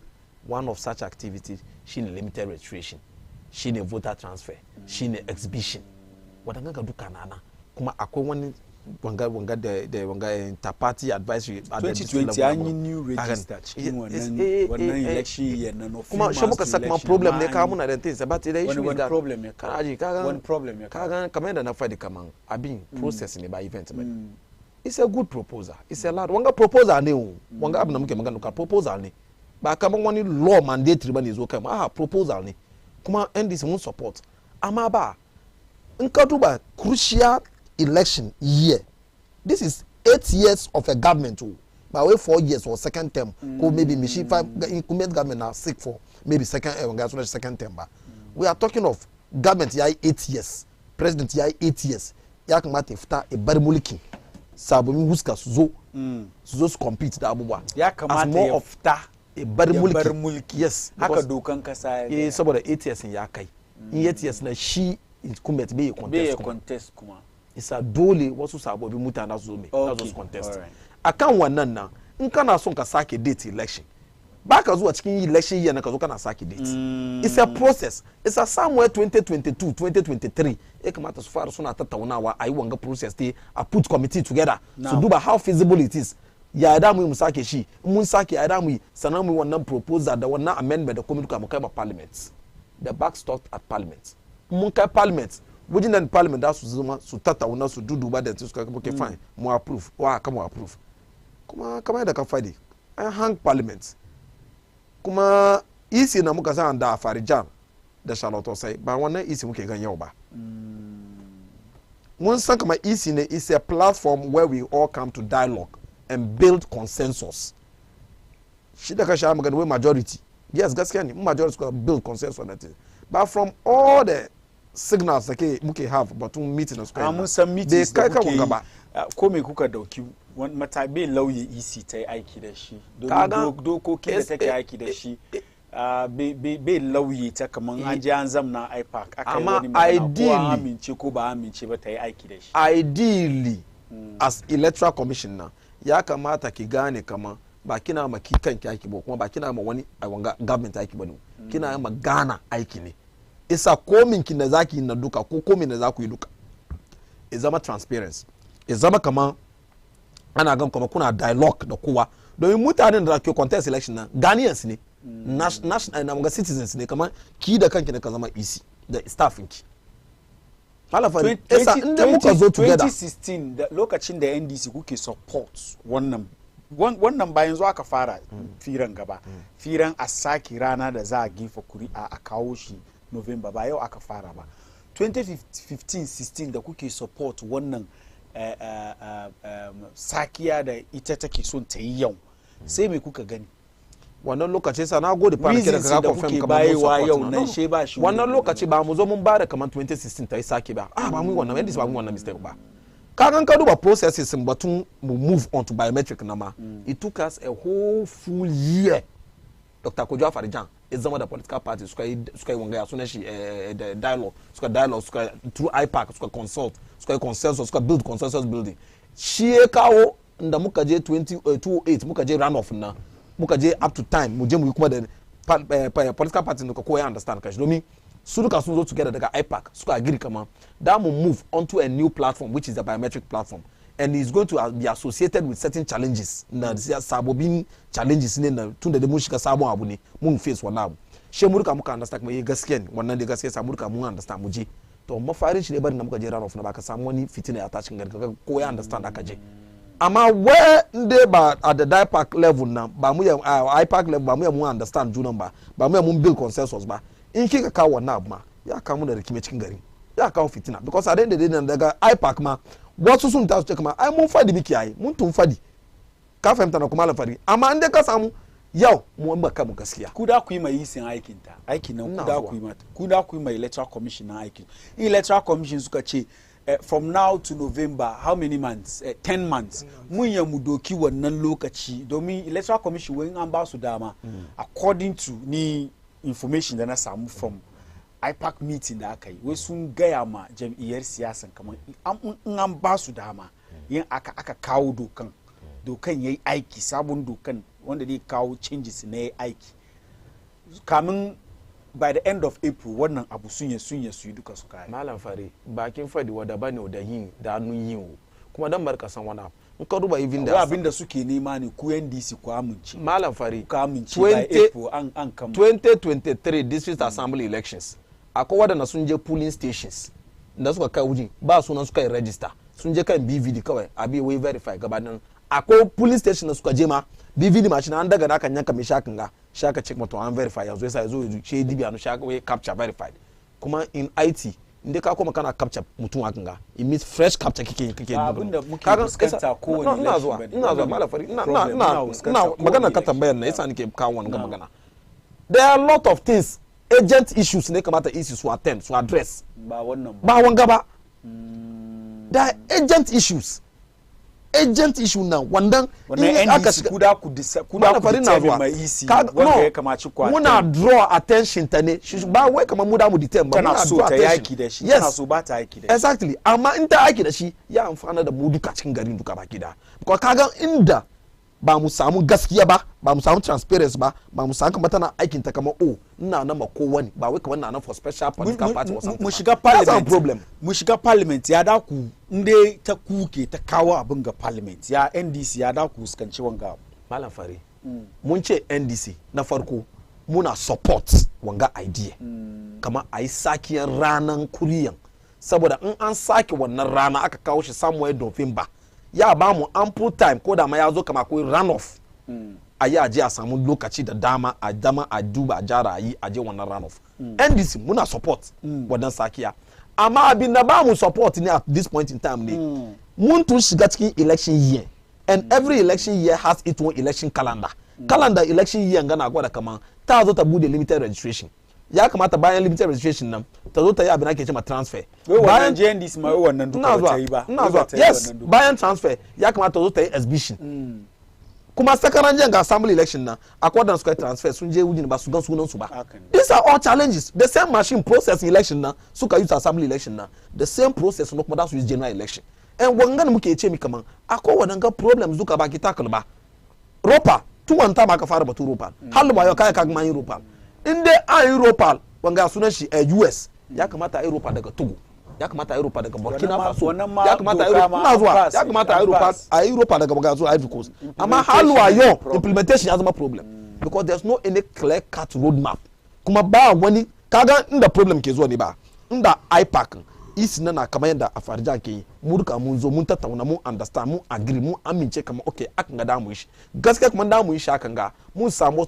One of such activities shine limited registration, shine voter transfer, shine exhibition wadanga duka nana kuma akwai wani wanga da interparty advisory 2020 an yi new register cikin wannan election year na no kuma shi muka saka problem ne ka muna da things but the issue is that problem ya kaga kamar yadda na fadi kaman abin process ne ba event ba it's a good proposal, it's a lot wanga proposal ne wanga abin da muke magana ka proposal ne ba kaman wani law mandatory ba ne zo kai proposal ne kuma NDC mun support amma ba in ka duba crucial election year. This is 8 years of a government by way 4 years or second term or maybe mission 5 incumbent government are sick for maybe second term. We are talking of government 8 years, president 8 years. Ya kamata fita e bar mulki sabon huska su zo compete da abubuwa. Ya kamata ya fita e bar mulki. Yes, haka dokan kasa ya saboda 8 years ya kai. In 8 years na shi incumbent bai contest kuma. Isa dole wasu sababbin mutane su zo mai za su contest akan wannan nan in kana son ka sake date election baka zuwa cikin election year na ka zo kana sake date it's a process. It's a somewhere 2022 2023 ya kamata su fara suna tattaunawa a yi wanga process a put committee together su duba how feasible it is ya da mu sake shi mun sake ya da mu sanan mu wannan proposal da wannan amendment da komai duka mu kai ma parliament the back stopped at parliament mun kai parliament within the parliament da su zama su tattauna su duduba da su suka okay fine mu approve wa ka mu approve kuma kamar da ka fadi an hang parliament kuma isi na muka san da Farijan da Charlotte sai ba wannan isi muke gan yau ba mun san kamar isi ne is a platform where we all come to dialogue and build consensus shi da ka sha magana wai majority yes gaskiya ne majority ko build consensus on that but from all the signals da muke have batun meeting na suka mun san meetings da kuke ko me kuka dauki matabe lauye EC ta yi aiki da shi dokokin da take aiki da shi bai lauye ta kaman an ji an zamna IPAC aka yi wani magana ko amince ko ba amince ba ta yi aiki da shi ideally as electoral commissioner ya kamata ki gane kaman ba kina ma ki kanki aiki ba kuma ba kina ma wani government aiki ba ne kina ma Ghana aiki ne isa komin ki da zaki na duka ko komin da zaku yi duka ya zama transparency ya zama kaman ana gan kuma kuna dialogue da kowa domin mutanen da ke contest election na Ghanaians ne national citizens ne kaman ki da kanki ne ka zama EC da staffin ki halafari esa inda muka zo together 2016 da lokacin da NDC kuke support wannan bayan zuwa aka fara firan gaba firan a saki rana da za a gifa kuri'a a kawo shi November ba yau aka fara ba 2015-16 da kuke support wannan sakiya da ita take son ta yi yau sai me kuka gani wannan lokaci sa na gode fara kira ka confirm kamar yau nan she ba shi wannan lokaci ba mu zo mun ba da kamar 2016 ta yi sake ba ba mu wannan yadda ba mu wannan mistake ba kagan ka duba processes batun mu move on to biometric na ma it took us a whole full year Dr. Kojo Farijan ya zama da political party suka yi wangaya sunan shi da dialogue suka through IPAC suka consult suka yi consensus suka build consensus building shi ya kawo da muka je 2008 muka je run off na muka je up to time mu je mu yi kuma da political party da ko ya understand kashi domin su duka sun zo together daga IPAC suka agree kama that will move onto a new platform which is a biometric platform and it's going to be associated with certain challenges na sabobin challenges ne na tunda da mun shiga sabon abu ne mun face wannan abu she mu duka muka understand kuma gaskiya ne wannan da gaskiya sa mu duka mun understand mu je to mafarin shi ne bari na muka je run off na baka samu wani fitina ya tashin gari ko ya understand aka je amma where nde ba at the IPAC level na ba mu ya IPAC level ba mu ya mun understand junan ba mu ya mun build consensus ba in kika kawo wannan abu ma ya kawo da rikime cikin gari ya kawo fitina because at the end of the day daga IPAC ma wasu sun ta su ce kuma ai mun fadi biki ai mun tun fadi ka fahimta na kuma lafari amma an dai ka samu yau mu ba ka mu gaskiya ku da ku yi mai yin aikin ta aikin nan ku da ku yi mata ku da ku yi mai electoral commission na aikin electoral commission suka ce from now to November how many months 10 months mun ya mu doki wannan lokaci domin electoral commission wani an ba su dama according to ni information da na samu from IPAC meeting da aka yi wai sun gaya ma jam'iyyar siyasan kamar in an ba su dama yin aka kawo dokan yayi aiki sabon dokan wanda zai kawo changes na yayi aiki kamin by the end of April wannan abu sun yi duka su kai malam fare bakin fadi wada bane da yin da hannun yin kuma dan barka san wani abu in ka duba even da abin da suke nema ne ku NDC ku amince malam fare ku amince by April an kama 2023 district assembly elections akwai wadanda sun je polling stations da suka kai wujin ba sunan suka yi register sun je kan BVD kawai abi wai verify gabanin akwai polling station da suka je ma BVD machine an daga kan yanka mai shakin ga shaka check moto an verify yanzu sai yazo ce DB anu shaka wai capture verified kuma in IT inda ka koma kana capture mutum hakan ga it means fresh capture kike abinda muke fuskanta kowane ina zuwa malafari ina magana ka tambayar na yasa nake kawo wannan magana there are a lot of things agent issues ne kamata issues to attend to address ba wannan ba wanga ba there are agent issue na wannan aka kuda ku determine mai EC wanda ya kamaci ku muna draw attention ta ne shi ba wai kamar mu da mu determine ba muna so ta yaki da shi tana so ba ta yaki da shi exactly amma in ta yaki da shi ya amfana da mu duka cikin garin duka baki da because kaga inda ba mu samu gaskiya ba mu samu transparency ba mu samu kamar tana aikin ta kamar ina na mako wani ba wai kamar na for special political party or something. Mu shiga parliament. Mu shiga parliament ya da ku inde ta kuke ta kawo abin ga parliament ya NDC ya da ku skanci wanga. Malam Fari. Mun ce NDC na farko muna support wanga idea. Kamar ai sakiyar ranan kuriyan saboda in an sake wannan rana aka kawo shi somewhere November ya ba mu ample time ko da ma ya zo kama akwai runoff a yi aje a samu lokaci da dama a duba a jara a yi aje wannan runoff. NDC muna support wannan sakiya amma abin da ba mu support ne at this point in time ne mun tun shiga cikin election year and every election year has its own election calendar. Calendar election year gana gwada kaman ta zo ta bude limited registration. Ya kamata bayan limited registration nan ta zo ta yi abin ake cewa transfer. Bayan JNDC ma wannan duka ba ta yi ba. Yes, bayan transfer ya kamata ta zo ta yi exhibition. Kuma sakaran jan ga assembly election nan akwai da suka transfer sun je wujin ba su gan sunan su ba. These are all challenges. The same machine process election nan suka use assembly election nan. The same process no kuma da su use general election. And wangan muke ce mi kaman akwai wadanga problems duka ba ki tackle ba. Ropa tuwan ta ma ka fara batu ropa. Halu ba yau kai ka gman ropa. In dai a Europa wanga sunan shi US ya kamata a Europa daga Togo ya kamata a Europa daga Burkina Faso ya kamata ya kamata a Europa daga Bagazo Ivory Coast amma halwa yo implementation ya zama problem because there's no any clear cut road map kuma ba wani kaga inda problem ke zuwa ne ba inda IPAC isi na kamar yadda a farja ke yi mu duka mun zo mun tattauna mun understand mun agree mun amince kamar okay akan ga damu shi gaskiya kuma damu shi akan ga mun samu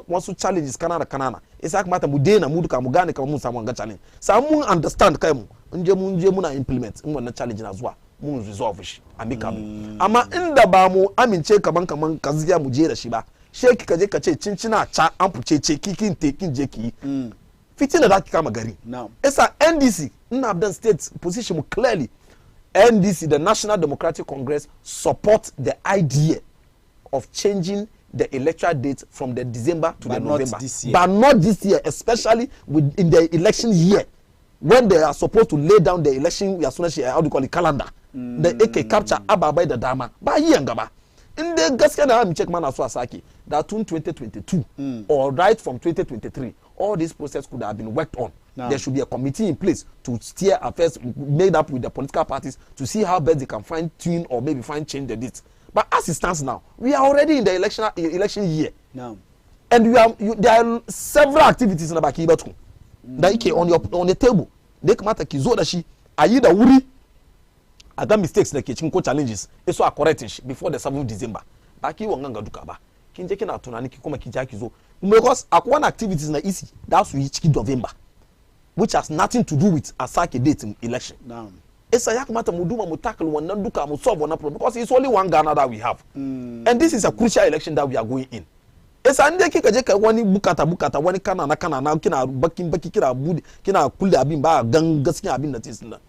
wasu challenges kanana isa kamata mu daina mu duka mu gane kamar mun samu wanga challenge samu mun understand kai mu mun je muna implement in wannan challenge na zuwa mun resolve shi amicably amma inda ba mu amince kaman gaskiya mu je da shi ba sheki ka je ka ce cincina ca an fuce ce kikin tekin je ki fitina da kama gari isa NDC Abdan State position clearly NDC the National Democratic Congress support the idea of changing the electoral date from the December to the November but not this year especially in the election year when they are supposed to lay down the election as soon as how do you call it calendar the AK capture ababai da dama ba yi gaba in the gaskiya da mu check mana so asaki that 2022 or right from 2023 all this process could have been worked on. There should be a committee in place to steer affairs made up with the political parties to see how best they can fine tune or maybe change the date. But as it stands now, we are already in the election year. And there are several activities in the Bakibatu that on the table. They come out kizo da shi ayi da wuri other mistakes da ke cikin challenges so are corrected before the 7th December. Baki wanga duka ba. Kin je kina tunani ki kuma ki ja ki zo because akwan activities na easy that's we chicken November which has nothing to do with asake date in election esa ya kamata mu duma mu tackle wannan duka mu solve wannan problem because it's only one Ghana that we have and this is a crucial election that we are going in esa inde kika je kai wani bukata wani kana kina baki kira budi kina kulle abin ba gan gaskiya abin da tsin nan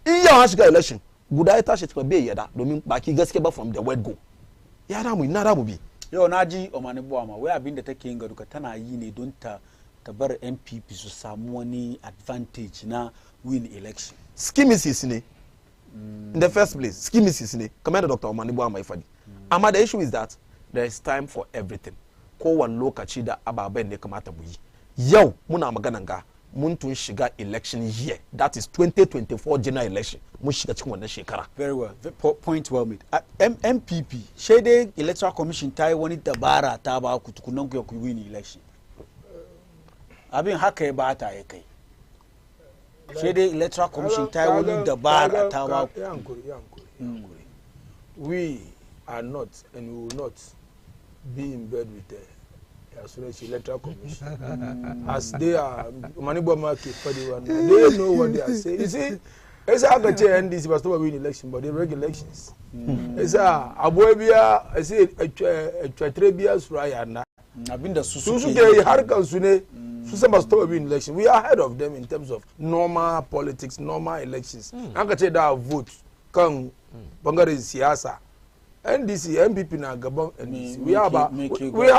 in yawa shiga election guda ya tashi ta bai yada domin baki gaskiya ba from the word go ya ramu ina ramu bi yau na ji Omani Buama wai abin da take yin gaduka tana yi ne don ta bar MPP su samu wani advantage na win election. Schematics ne. In the first place, schematics ne. Kamar da Dr. Omani Buama ifadi. Amma the issue is that there is time for everything. Kowane lokaci da ababen ne kamata mu yi. Yau muna maganan ga mun tun shiga election year. That is 2024 general election. Mun shiga cikin wannan shekara. Very well. Point well made. MPP, shede Electoral Commission ta yi wani dabara ta ba ku tukunan ku win election. Abin haka ya ba ta ya kai. Shede Electoral Commission ta yi wani dabara ta ba ku. We are not and we will not be in bed with the Electoral Commission. As they are, Maniboma they know what they are saying. You see, it's how the NDC was to win election, but they break elections. It's Abuebia, I say, a Trebias Rayana. Abinda Susuke, Harkan Sune, Susan was to win election. We are ahead of them in terms of normal politics, normal elections. I can say that vote, Kang, Bangari Siasa. NDC, MPP na Gabon, NDC. We are about we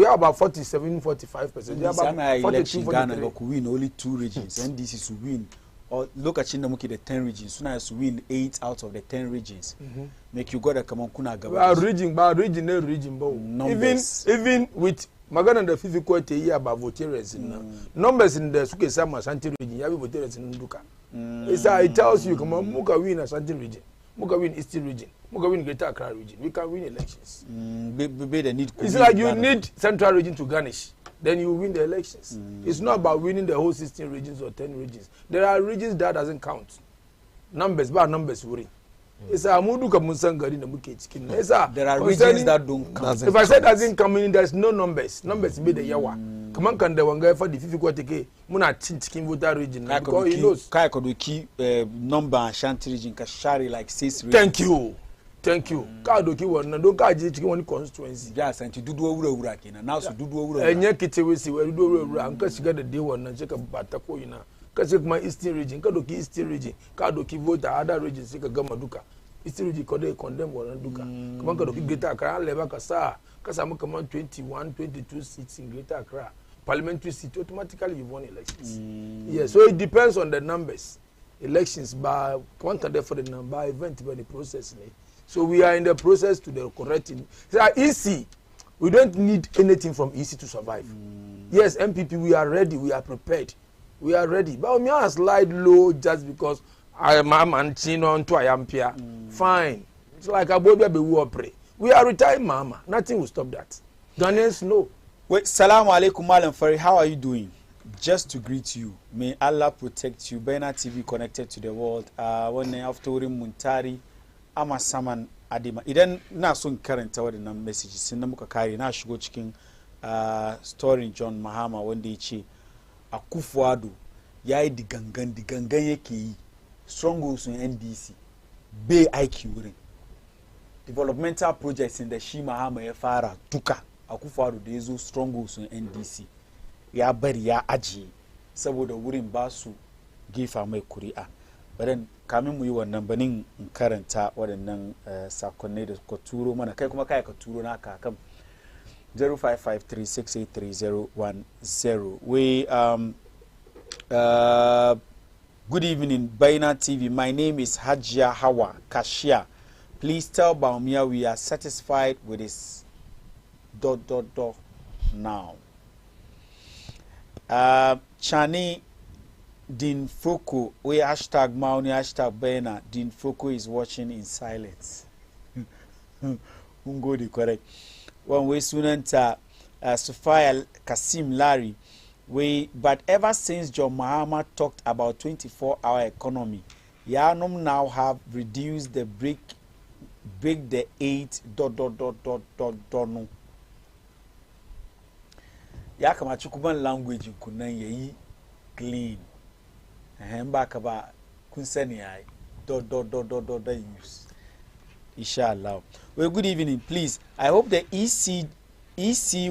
are about 47-45%. We are about 42-43. Ghana win only 2 regions. NDC to win or lokacin da muke da 10 regions suna su win 8 out of the 10 regions make you gwada kaman kuna gaba ba region ba even with magana da fifi ko te yi about voters na numbers in the suke samu Ashanti region ya bi voters in duka it tells you kaman muka win Ashanti region muka win Eastern region muka win Greater Accra region we can win elections it's like you need Central region to garnish then you win the elections. It's not about winning the whole 16 regions or 10 regions. There are regions that doesn't count. Numbers, but numbers worry. There are regions that don't count. If I say doesn't come in, there's no numbers. Numbers be the yawa. Come on, can the one guy for the 50 kwateke muna chicken voter region because he knows. Kai kodoki number Ashanti region ka share like 6 regions. Thank you. Ka doki wannan don ka je cikin wani constituency. Ya santi dudu wura kenan. Na su dudu wura. Enye kitewe si we dudu wura an ka shiga da dai wannan sai ka bata ko ina. Ka sai kuma Eastern region ka doki Eastern region ka doki voter other region sai ka gama duka. Eastern region ko dai condemn wannan duka. Kuma ka doki Greater Accra leba ka samu kaman 21 22 seats in Greater Accra. Parliamentary seat automatically you won elections. Yeah, so it depends on the numbers. Elections by counted for the number event by the process. So we are in the process to the correcting. EC, we don't need anything from EC to survive. Yes, MPP, we are ready, we are prepared, we are ready. But we are slide low just because I am Antino onto I am here. Fine. It's like a boy baby will pray. We are retired, mama. Nothing will stop that. Ghanaians know. Wait, Salaam alaikum, Malam Fari. How are you doing? Just to greet you. May Allah protect you. Bena TV connected to the world. One after Muntari. Ama saman adima idan na son karanta waɗannan messages sun da muka kare na shigo cikin story John Mahama wanda ya ce Akufo-Addo ya yi digangan yake yi strongholds in NDC bai aiki wurin developmental projects in da shi Mahama ya fara duka Akufo-Addo da ya zo strongholds in NDC ya bari ya ajiye saboda wurin ba su gefa mai kuri'a bayan kamin mu yi wannan banin in karanta waɗannan sakonnai da suka turo mana kai kuma kai ka turo naka kan 0553683010 we good evening Baina TV, my name is Hajia Hawa Kashia. Please tell Baumia we are satisfied with his ... now. Chani Dean Foko, we hashtag Mauni, hashtag Bena. Dean Foko is watching in silence. Ungodi correct. One way Sunanta Sophia Kasim Larry. But ever since John Mahama talked about 24-hour economy, Yanum now have reduced the break the 8 ... no. Ya kama chukuban language kunan yayi clean. Back about Kunseni use. Inshallah. Well, good evening, please. I hope the EC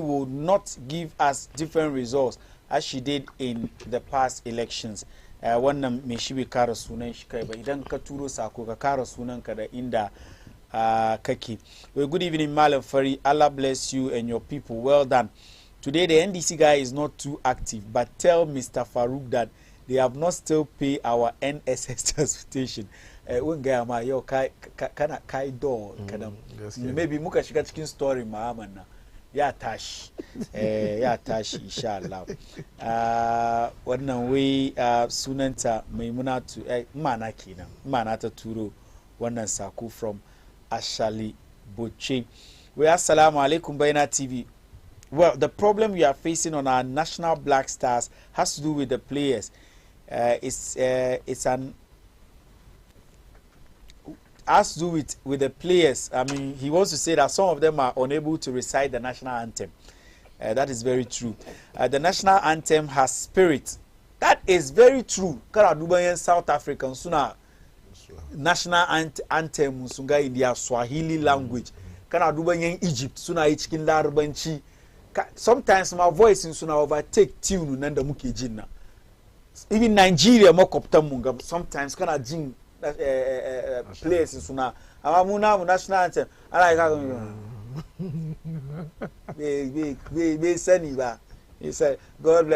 will not give us different results as she did in the past elections. Wannan me shi bai kara sunan shi kai ba idan ka turo sako ka kara sunan ka da inda kake. Well, good evening, Malam Fari. Allah bless you and your people. Well done. Today the NDC guy is not too active, but tell Mr. Farouk that they have not still paid our NSS transportation. When guy ma yo kana kai door kadam. Maybe muka shiga cikin story Muhammad na. Ya tashi. Ya tashi inshallah. Wannan wai sunanta Maimunatu mana kenan. Mana ta turo wannan sako from Ashali Boche. We assalamu alaikum Baina TV. Well, the problem we are facing on our national Black Stars has to do with the players. Has to do with the players. I mean, he wants to say that some of them are unable to recite the national anthem. That is very true. The national anthem has spirit. That is very true. Kara Dubayan South African suna national anthem sunga in their Swahili language. Kara Dubayan Egypt suna yi cikin Larabanci. Sometimes my voice in suna overtake tune nanda muke jinna. Even Nigeria mo kopta munga sometimes kana jin place in suna ama muna national anthem ala ka be sani ba He said, God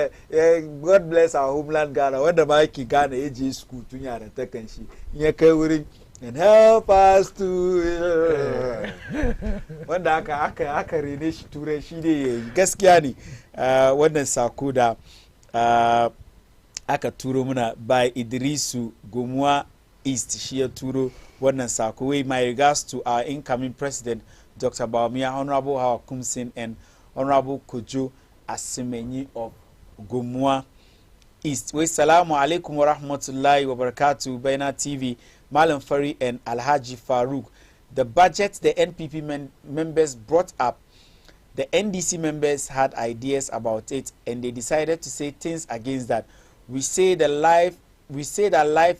bless our homeland Ghana. When the Mikey Ghana AG school to you and taken she and help us to wanda aka rene shi turai shi ne gaskiya ne wannan sako da aka turo muna by Idrisu Gomua East shi ya turo wannan sako. With my regards to our incoming president Dr. Bawumia, Honorable Hawa Kumsin and Honorable Kojo Asimenyi of Gomua East. We salamu alaikum wa rahmatullahi wa barakatuh. Baina TV, Malam Fari and Alhaji Farouk. The budget the NPP members brought up, the NDC members had ideas about it and they decided to say things against that. We say that life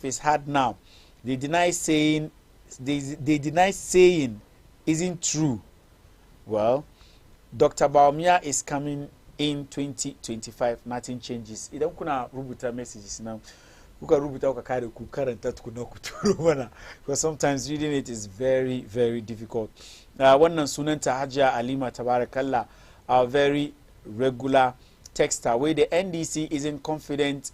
is hard now. They deny saying isn't true. Well, Dr. Bawumia is coming in 2025. Nothing changes. Idan kuna rubuta messages now, kuka rubuta kuka kare ku karanta tukuna ku turo mana, because sometimes reading it is very, very difficult. Wannan sunanta Hajiya Alima Tabarakallah, our very regular texter, where the NDC isn't confident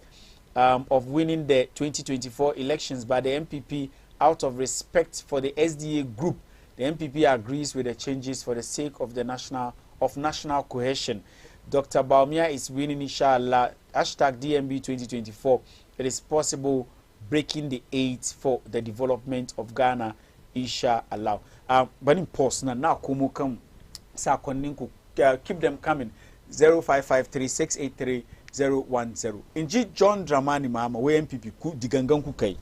of winning the 2024 elections, but the MPP, out of respect for the SDA group, the MPP agrees with the changes for the sake of the national cohesion. Dr. Bawumia is winning, inshallah. Hashtag DMB 2024. It is possible breaking the 8 for the development of Ghana, inshallah. But in post now kumu come keep them coming. 0553-683-010. Inji John Dramani Mahama, we MPP ku digangan ku kai.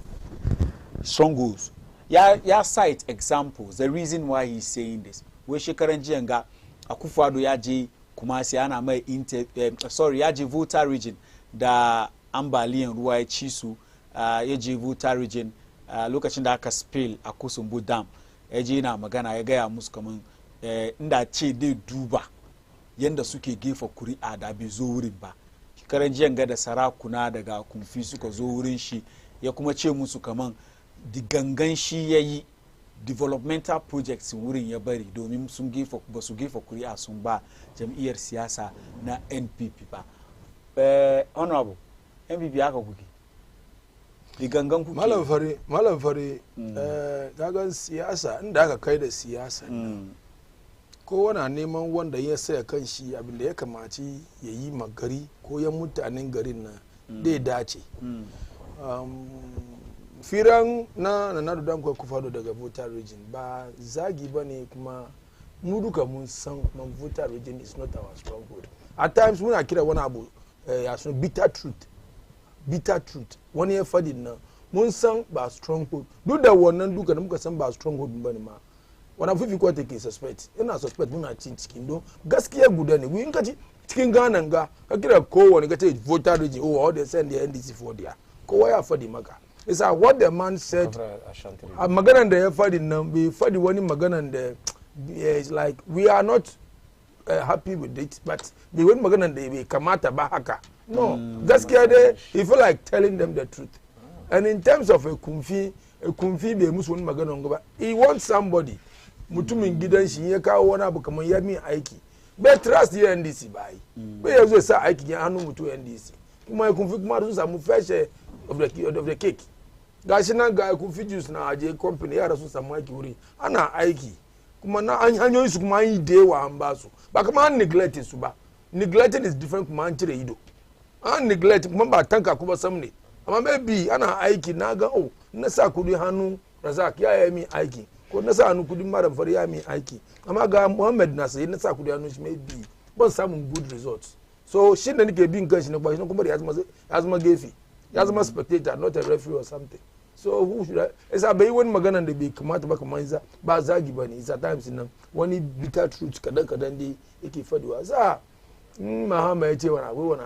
Strong goals. Ya cite examples, the reason why he's saying this. We shekaranji nga Akufo-Addo yaji Kumasi ana mai yaji Volta region da Ambali and Ruwai Chisu yaji Volta region lokacin da aka spill a Kusumbu Dam. Yaji na magana ya gaya musu kaman inda ce dai duba yanda suke gefa kuri'a da bai zo wurin ba. Shekaran jiyan ga da sarakuna daga kumfi suka zo wurin shi ya kuma ce musu kaman digangan shi yayi developmental projects wurin ya bari domin sun gefa ba su gefa kuri'a sun ba jam'iyyar siyasa na NPP ba. Honorable NPP haka kuke digangan kuke malam fari kagan siyasa inda aka kai da siyasa ko wana neman wanda ya saya kan shi abinda ya kamaci ya yi magari ko ya mutanen garin na dai dace. Firan na Nana Addo Akufo-Addo daga Volta region ba zagi ba ne, kuma mu duka mun san kuma Volta region is not our stronghold. At times muna kira wani abu ya sun bitter truth wani ya fadi na mun san ba stronghold, duk da wannan duka da muka san ba stronghold ba ne ma wani fifi ko take suspect ina suspect muna cin cikin don gaskiya guda ne in ka ci cikin Ghana ga ka kira kowane ka ce Volta region all they send the NDC for there kowa ya fadi maka. It's what the man said. Maganan da ya fadi nan bai fadi wani maganan da is like we are not happy with it, but bai wani maganan da bai kamata ba haka. No, gaskiya dai he feel like telling them the truth. And in terms of a kumfi bai musu wani maganan ba. He wants somebody mutumin gidan shi ya kawo wani abu kamar ya min aiki. Bai trust the NDC bai. Bai yazo sa aiki ya hannu mutu NDC. Kuma ya kumfi kuma su samu fair share of the cake. Gashi nan ga Kofi Juice na aje company yara su samu aiki wuri ana aiki kuma na hanyoyin su kuma yi da yawa an ba su ba kuma an neglect su ba. Neglected is different kuma an cire ido. An neglect kuma ba tanka kuma sam ne, amma maybe ana aiki na ga na sa kudi hannu Razak ya yi min aiki ko na sa hannu kudi Malam Fari ya min aiki, amma ga Muhammad na sai na sa kudi hannu shi maybe ban samun good results. So shi da nake bin kanshi na ba shi kuma ya zama gefe, ya zama spectator, not a referee or something. So who should I? Esa bai wani magana da bai kamata ba kamar isa ba zagi ba ne. Isa times nan wani bitter truth kadan dai yake fadiwa. Sa Mahama ya ce wani abu.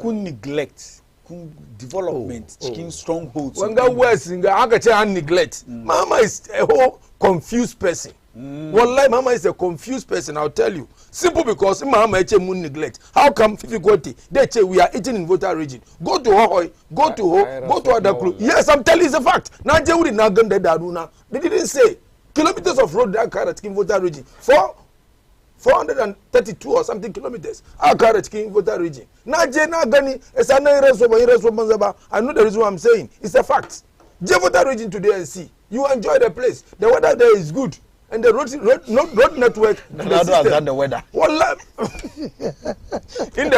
Kun neglect kun development cikin strongholds. Wanga West nga aka ce an neglect. Mahama is a whole confused person. Wallahi Mahama is a confused person, I'll tell you. Simple because Mahama eche mun neglect. How come Fifi-Kote they say we are eating in Volta region? Go to Hohoi, go to Adaklu. Yes, I'm telling you it's a fact. Na Jewuri na ganda daruna. They didn't say kilometers of road that carry in Volta region. 432 or something kilometers aka kare cikin voter region na je na gani esa na ireso banza ba. I know the reason why I'm saying it's a fact. Je voter region today and see you enjoy the place, the weather there is good and the road network has done the weather. Wallah. In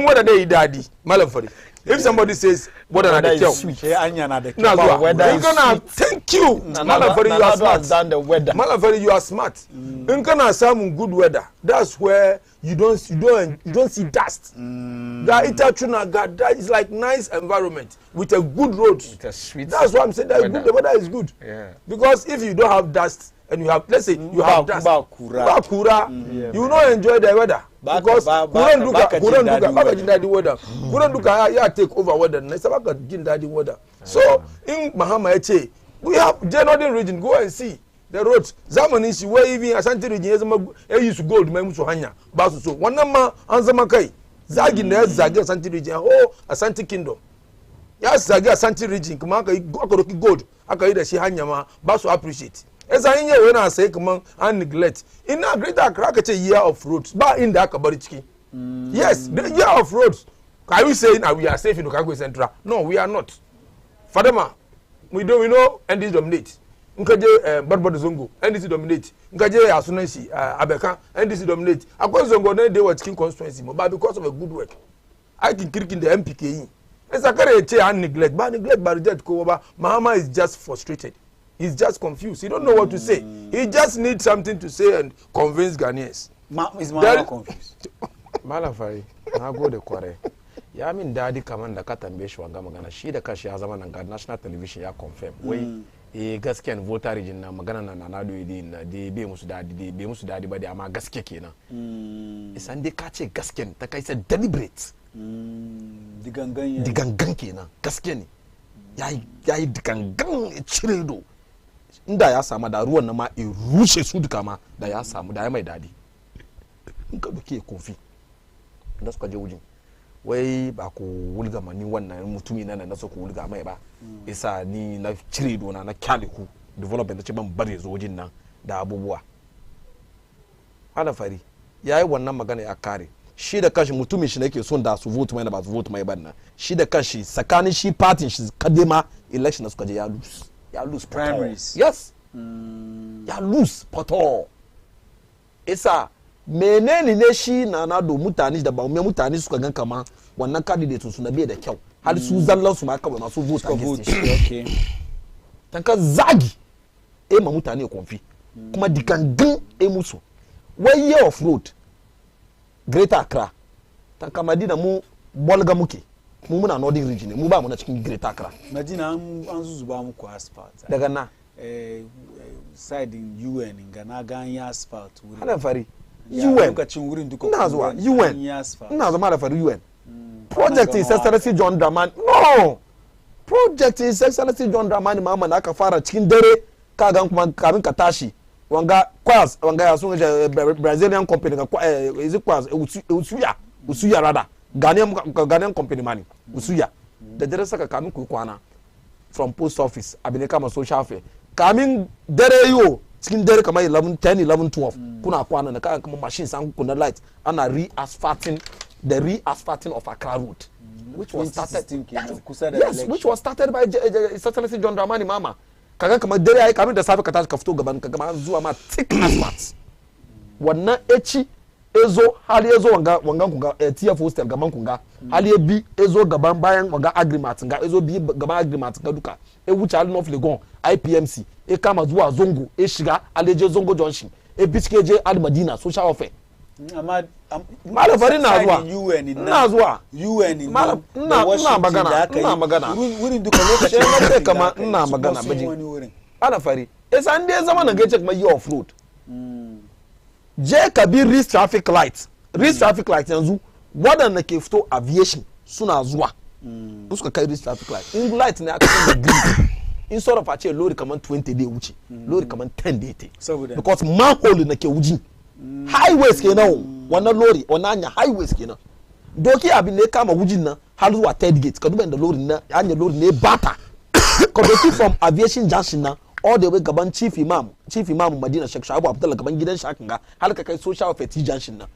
weather there daddy Malafari. If somebody says weather na the sweet weather is gonna thank you Malafari, you are smart. Done the weather. Malafari, you are smart. In kana some good weather, that's where you don't see dust. That Itachuna God, that is like nice environment with a good road. That's why I'm saying that the weather is good. Yeah. Because if you don't have dust and you have, let's say you have dust, Bakura, you will not enjoy the weather. Because Kuranduka ya take over weather. Weather. So in Mahama Eche, we have Northern region. Go and see the roads. Zamani si where even Ashanti region use gold memuso hanya. Basu so wanama anzamakai. Zagi na Zagi Ashanti region. Oh, Ashanti kingdom. Ya Zagi Ashanti region. Kuma aka akoroki gold. Aka ida shi hanya ma basu appreciate. Esa inye when I say come and neglect. In a greater Accra a year of roads. But in the Akabarichiki. Yes, the year of roads. Are we saying we are safe in Okagwe Central? No, we are not. Fadama, we know NDC dominate. Nkaje Barbado Zongo, NDC dominate. Nkaje Asunensi, Abeka, NDC dominate. Akwa Zongo they were chicken constituency, but because of a good work. I can click in the MPKE. Esa kare eche and neglect. But neglect by reject ko over. Mahama is just frustrated. He's just confused. He don't know what to say. He just needs something to say and convince Ghanaians. Is Mahama confused? Malafari, na gode kware. Ya min dadi kaman da ka tambaye shi wanga magana shi da kashi ya zama nan ga national television ya confirm. Wai gaskiyan voter region na magana na Nado yi na da bai musu dadi ba da amma gaskiya kenan. Isan dai ka ce gaskiyan ta kai sai deliberate. Digangan kenan gaskiya ne. Yayi digangan cire do. Inda ya samu da ruwan na ma rushe su duka ma da ya samu da ya mai dadi. In ka duke kofi da suka je wujin wai ba ku wulga mani wannan mutumi na so ku wulga mai ba isa ni na cire dona na kyale ku development ce ban bare zo wujin nan da abubuwa ana fari yayi wannan magana ya kare shi da kanshi mutumin shi nake son da su vote mai da ba su vote mai ban nan shi da kanshi tsakanin shi party shi kadema election da suka je ya lose primaries. Yes. Ya lose poto isa menene ne shi na do mutane da ba mutane suka gan kama wannan candidate su na bai da kyau har su zallan su ma kawai masu vote okay tanka zagi ma mutane konfi kuma dikangan musu wai year of road Greater Accra tanka Madina mu bolga muke mu muna northern region mu ba mu na cikin Greater Accra Madina an zuzuba muku asphalt daga na side in UN ngana ganya asphalt wuri hana fari UN lokacin wurin duka ina zuwa UN ina zama da fari UN project is Excellency John Dramani no project is Excellency John Dramani mama na aka fara cikin dare ka ga kuma kamin ka tashi wanga Quas wanga ya sun Brazilian company ka is it Quas Usuya rada Ghanaian company mani Usuya da dare saka kamin ku kwana from post office abineka ma social fair kamin dare yo cikin dare kamar 11 10 11 12 kuna kwana na kan kuma machines an kuna light ana re-asphalting of Accra road which was started by Excellency John Dramani mama kaga kamar dare ai kamin da safe ka tashi ka fito gaban ka gama zuwa ma thick asphalt wannan eci ezo hali ezo wanga kunga TF hostel gaban kunga hali bi ezo gaban bayan wanga agreement nga ezo bi gaban agreement ga duka wuce hali North Legon IPMC kama zuwa Zongo shiga aleje Zongo Junction biske je Al Madina social welfare amma malafari na zuwa na zuwa UN ina magana wurin duka lokacin da kama ina magana baji malafari san dai zama na gaje kuma year of road je ka bi risk traffic light yanzu wadanda ke fito aviation suna zuwa suka kai risk traffic light in light ne aka da green in sort of a ce lori kaman 20 day wuce lori kaman 10 day te because manhole na ke wuji highways kenan wannan lori wannan anya highways kenan doki abin ne kama wujin nan har zuwa third gate ka duba inda lori na anya lori ne bata ka doki from aviation junction na all the way gaban chief imam Madina Sheikh Shabu Abdullah gaban gidan shakin ga har ka kai social welfare junction nan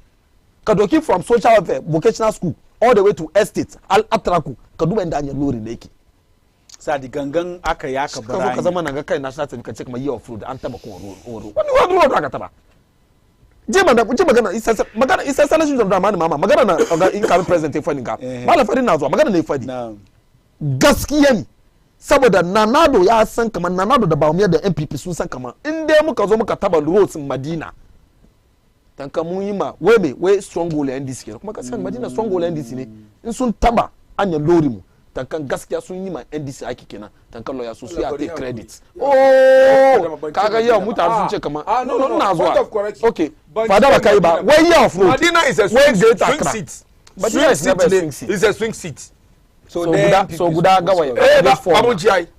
ka doki from social welfare vocational school all the way to estate al atraku ka duba inda hanyar lori da yake sadi gangan aka yaka bara ka zama nan ga kai national certificate kuma year of road an taba kuma road wani road aka taba je magana isa sanation da mama magana na ga in kamin president fa ni ga malam fadi na zuwa magana ne fadi gaskiya ne saboda nanado ya san kamar nanado da bawumiyar da NPP sun san kamar in dai muka zo muka taba roads Madina tanka mun yi ma wai stronghold NDC kenan kuma ka san Madina stronghold NDC ne in sun taba anya lori mu tankan gaskiya sun yi ma NDC aiki kenan tankan lawyer su ya take credit kaga yau mutane sun ce kamar no na zuwa okay fada ba kai ba wai year of road Madina is a swing seat. Is a swing seat. So guda gawa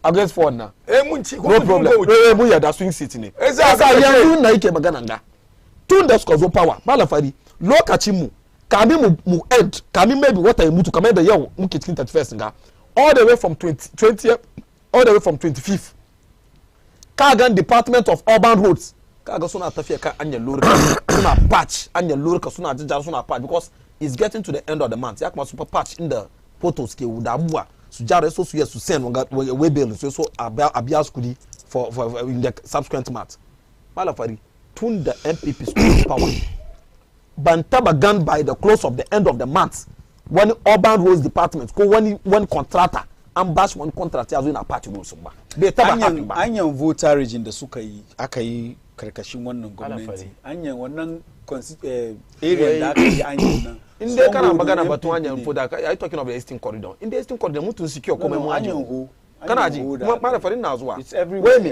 against four na no problem mun ya da swing seat ne sasa yanzu na yake magana ga tun da suka zo power malam fari lokacin mu kamin mu end kamin maybe wata ya mutu kamar da yau muke cikin 31st ga all the way from 20th all the way from 25th kagan department of urban roads kaga suna tafiya kan anyar lurka suna patch anyar lurka suna jijjar suna patch because it's getting to the end of the month ya kuma super patch in the photos ke damuwa su jara so su yes su send way bill so abiya skuli for in the subsequent month malafari tun the MPP school power ban taba gun by the close of the end of the month wani urban roads department ko wani contractor an bashi wani contract ya zo yana party rules ba bai taba happen ba anyan voter region da suka yi aka yi karkashin wannan gwamnati anyan wannan area da aka yi anyan nan in dai kana magana batun anyan for that I talking of the eastern corridor in the eastern corridor mutun secure kuma mu anyan ho kana ji malafarin na zuwa it's everybody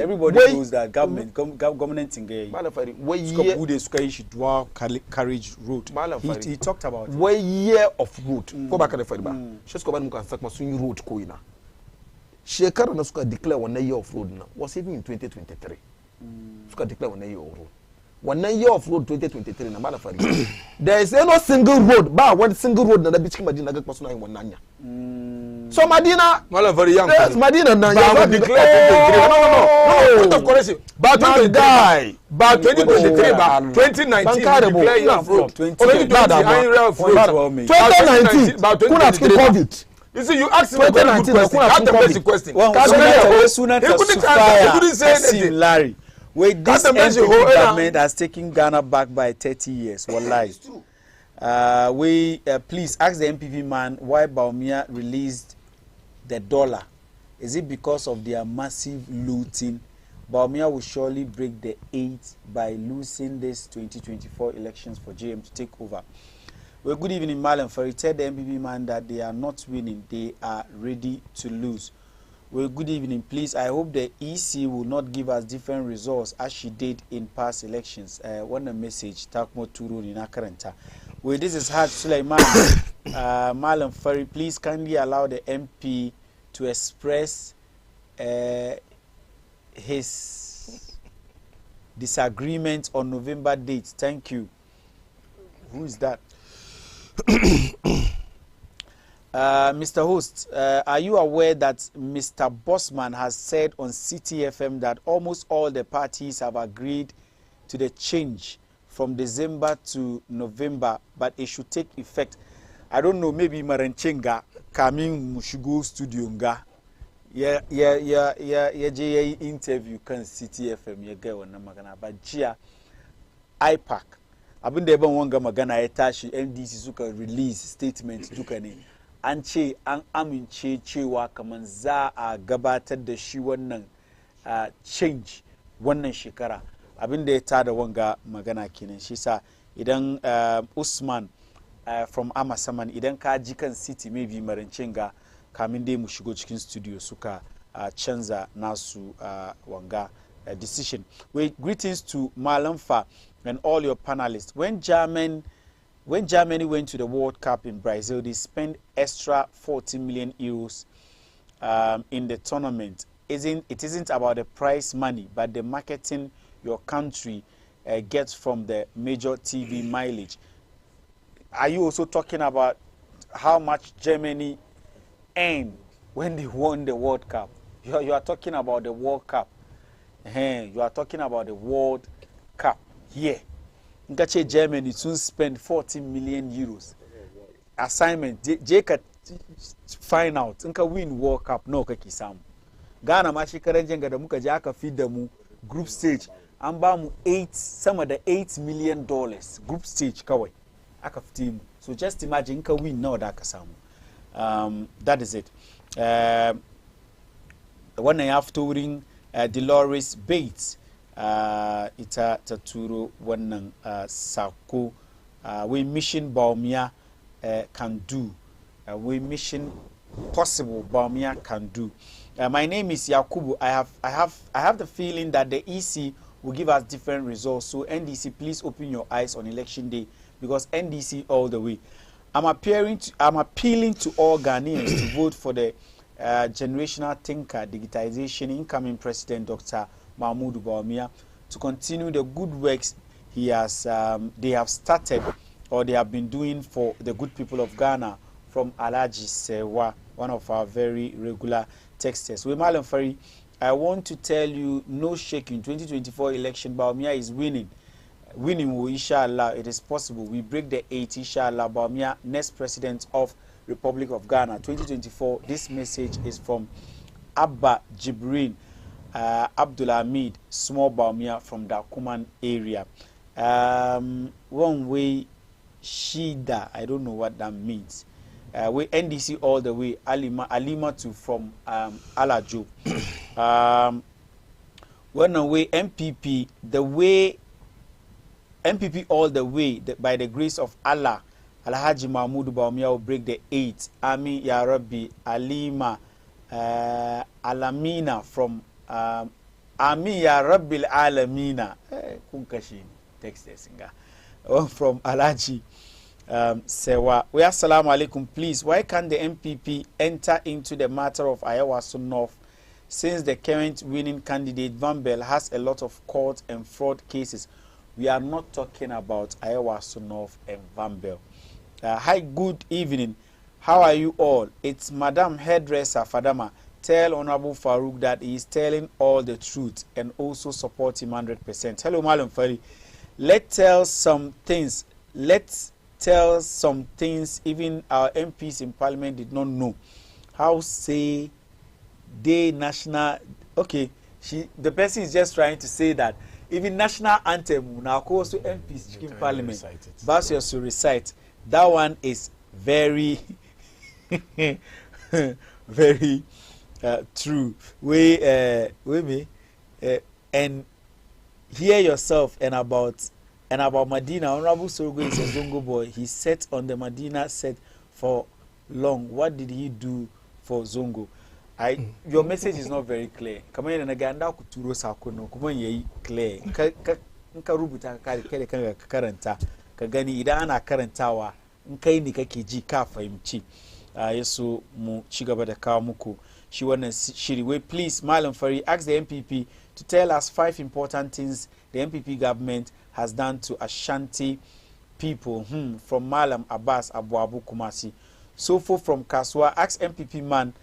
knows that government in gai malafari suka bude suka yi shi dual carriage road he talked about it wai year of road ko ba ka da fari ba shi suka bani muka saka sun yi road ko ina shekara na suka declare wannan year of road na was even in 2023 suka declare wannan year of road wannan year of road 2023 na malafari there is no single road ba one single road na da cikin Madina ga kuma suna yin wannan nya so Madina malafari yan yes Madina na ya declare no of course ba 2023 ba 2023 ba 2019 declare year of road 2019 kuna cikin covid. You see, you asked me a very good question. That's the basic question. He couldn't say anything. Larry, wait, this NPP government has taken Ghana back by 30 years. Wallahi. It's true. Please ask the NPP man why Bawumia released the dollar. Is it because of their massive looting? Bawumia will surely break the 8 by losing this 2024 elections for JM to take over. Well, good evening, Malam Fari. Tell the MPP man that they are not winning. They are ready to lose. Well, good evening. Please, I hope the EC will not give us different results as she did in past elections. What a message. Takmo Turu Nina Karanta. Well, this is Haj Sulaiman. Malam Fari, please kindly allow the MP to express his disagreement on November date. Thank you. Who is that? Mr. Host, are you aware that Mr. Bossman has said on CTFM that almost all the parties have agreed to the change from December to November, but it should take effect? I don't know, maybe Maranchenga coming Mushigo studio nga. Yeah, interview kan CTFM ya ga wannan magana ba jiya IPAC abin da ya ban wanga magana ya tashi NDC suka release statement duka ne an ce an amince cewa kaman za a gabatar da shi wannan change wannan shekara abin da ya tada wanga magana kenan shi sa idan Usman from Amasaman idan ka ji kan city maybe Maranchenga kamin dai mu shigo cikin studio suka canza nasu wanga decision. Greetings to Malamfa and all your panelists. When Germany went to the World Cup in Brazil, they spent extra 40 million euros in the tournament. It isn't about the prize money, but the marketing your country gets from the major TV mileage. Are you also talking about how much Germany earned when they won the World Cup? You are talking about the World Cup. You are talking about the World Cup here. Nkache Germany soon spend 40 million euros. Assignment, Jake find out, nka win World Cup, no kaki samu. Ghana ma shekaran jenga da muka je aka feed da mu group stage. An ba mu sama da $8 million group stage kawai. Aka fiti mu. So just imagine nka win nawa da aka samu. That is it. Wannan ya fito wurin Dolores Bates. Ita ta turo wannan sako. We mission Baumia can do. We mission possible Baumia can do. My name is Yakubu. I have the feeling that the EC will give us different results. So NDC, please open your eyes on election day, because NDC all the way. I'm appealing to all Ghanaians to vote for the generational thinker, digitization, incoming President Dr. Mahmoud Bawumia, to continue the good works they have started or they have been doing for the good people of Ghana, from Alhaji Sewa, one of our very regular texters. With Malam Fari, I want to tell you, no shaking. 2024 election, Bawumia is winning. Winning, inshallah, it is possible. We break the 8, inshallah. Bawumia, next president of Republic of Ghana, 2024. This message is from Abba Jibrin Abdulhamid, small Bawumia from the Kuman area. One way, Shida, I don't know what that means. We NDC all the way, Alima to from Alajo. One way, MPP, the way MPP all the way, by the grace of Allah, Alhaji Mahmoud Bawumia will break the 8. Ami Ya Rabbi, Alima, Alamina from Ami Ya Rabbi Alamina. Kunkashi, text singer. From Alhaji Sewa. We assalamu alaikum. Please, why can't the MPP enter into the matter of Ayawaso North, since the current winning candidate Van Bell has a lot of court and fraud cases? We are not talking about Ayawaso North and Van Bell. Hi, good evening. How are you all? It's Madam Hairdresser Fadama. Tell Honorable Farouk that he is telling all the truth and also support him 100%. Hello, Malam Fari. Let's tell some things even our MPs in Parliament did not know. How say they national? Okay, the person is just trying to say that even national anthem now also MPs in Parliament. Basius to recite. That one is very, very true. And hear yourself and about Medina. Honorable Sorogo is a Zongo boy. He sat on the Medina set for long. What did he do for Zongo? Your message is not very clear. Come on, and again, that kuturo sakono. Come on, ye clear. Nka rubuta kare karanta. Ka gani idan ana karantawa in kai ne kake ji ka fahimci. Yeso mu ci gaba da kawo muku shi wannan shiri. Wait, please, Malam Fari, ask the MPP to tell us 5 important things the MPP government has done to Ashanti people. From Malam Abbas Abu Kumasi. Sofo from Kaswa, ask MPP man,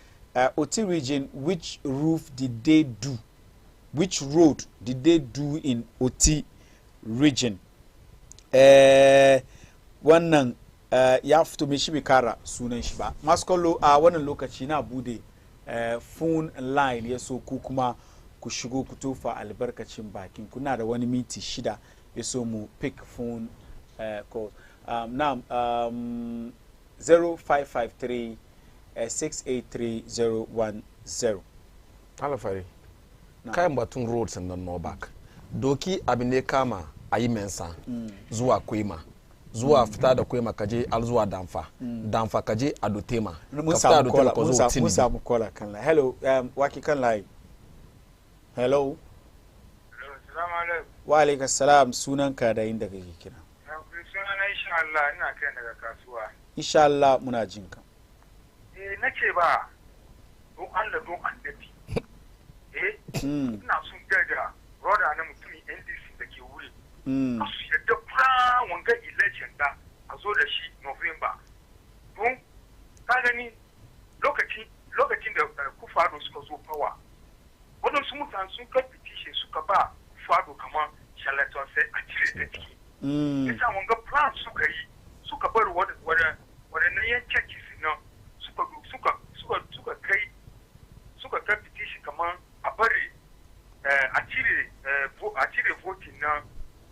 Oti region, which roof did they do? Which road did they do in Oti region? Wannan ya fito mai shi kara sunan shi ba. Maskolo a wannan lokaci na bude phone line ya so ku kuma ku shigo ku tofa albarkacin bakin. Kuna da wani minti 6 ya so mu pick phone call. Now 0553 683-010. Alafari, kayan batun roads and no back. Doki abine kama ayi mensa zuwa Kwema. Zuwa fita da Kwema kaje al zuwa Damfa. Damfa kaje Adotema. Musa mukola kan la. Hello, waki kan la. Hello. Assalamu alaikum. Wa alaikum assalam, sunanka da inda kake kira. Sunana insha Allah ina kai daga kasuwa. Insha Allah muna jinka. Na ce ba don Allah don annabi ina sun gaga roda na mutumin NDC da ke wuri a su yadda kura wanga election da a zo da shi November don ka gani lokacin da Kufado suka zo fawa waɗansu mutane sun kai petition suka suka ba fado kamar shalaton sai a cire ta ciki yasa wanga plan suka yi suka bar wadannan yan churches nan suka kai petition kamar a bari a cire voting na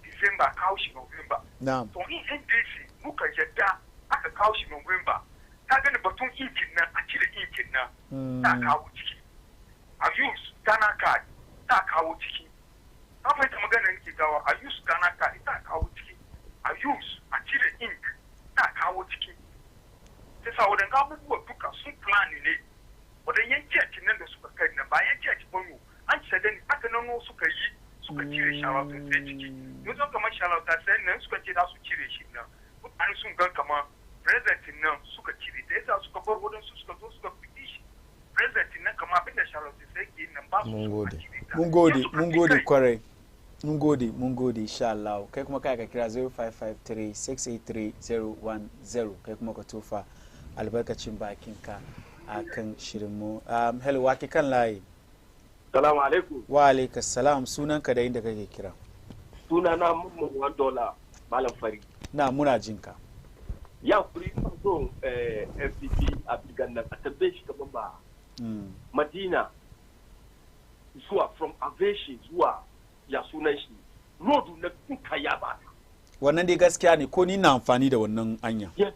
December kawo shi November. To in NDC muka yadda aka kawo shi November ta gani batun inkin nan a cire inkin nan ta kawo ciki. A use Ghana card ta kawo ciki. Ta fahimta magana nake gawa a use Ghana card ta kawo ciki. A use a cire ink ta kawo ciki. Sai sa waɗanda abubuwa duka sun plan ne waɗanda yan church nan da suka kai na ba yan church ba an ci gani aka nan suka cire shawartar sai ciki yanzu kamar shawartar sai nan suka ce za su cire shi nan mutane sun gan kamar president nan suka cire da yasa suka bar wadansu suka zo suka fiti shi president nan kamar abinda shawartar sai ke nan ba su mun gode kwarai mun gode insha Allah kai kuma kai ka kira 0553-683-010 kai kuma ka tofa albarkacin bakinka akan shirinmu hello wake kan layi. Salamu alaikum. Wa alaikum salam, sunanka da inda kake kira. Sunana Mamman $1 Malam Fari. Na muna jinka. Ya kuri so FPP a bigan nan a tabbe shi gaban ba. Madina zuwa from Aveshi zuwa ya sunan shi. Road na kuka ya ba. Wannan dai gaskiya ne ko ni na amfani da wannan anya. Yes.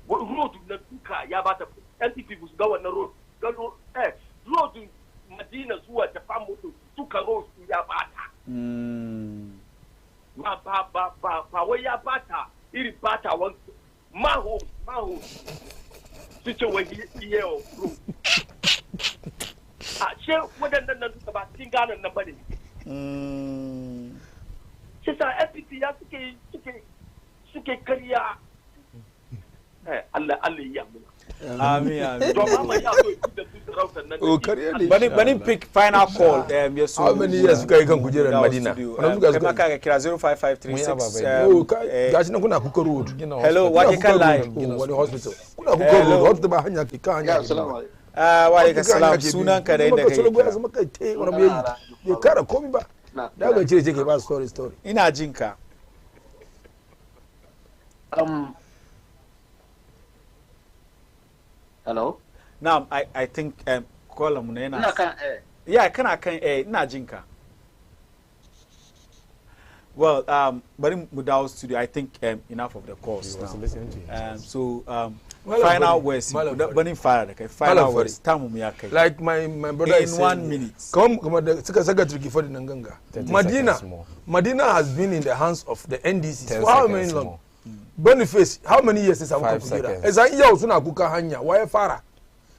Road na kuka ya ba ta NPP bus ga wannan road. Road Madina zuwa Japan moto suka road ya bata. Ba wai ya bata iri bata wani maho su ce wani iya road. A ce waɗannan nan suka ba cikin ganan nan bane. Shi sa FPP ya suke karya. Allah ya muna. Amin. Bani pick final call. Yes. How many years suka yi kan kujerar Madina? Kuma ka kira 0553. Gashi nan kuna kuka road. Hello, wake kan line. Wani hospital. Kuna kuka road. Hospital ba hanya ke kan hanya. Assalamu alaikum. Wa alaikum salam. Sunan ka da inda kake. Ya zama kai te wani mai ya kara komai ba. Da ga cire ke ba story. Ina jin ka. Hello? Now, I think caller mu yana. Ina kan Yeah, kana kan ina jin ka. Well, bari mu dawo studio. I think enough of the calls now. So final words. Bani fara da kai. Final words. Tamu mu ya kai. Like my brother in 1 minute. Come da suka saka turki for nan ganga. Madina has been in the hands of the NDC for how many long? Boniface, how many years is Abu Kudira? As I hear suna kuka hanya, why fara?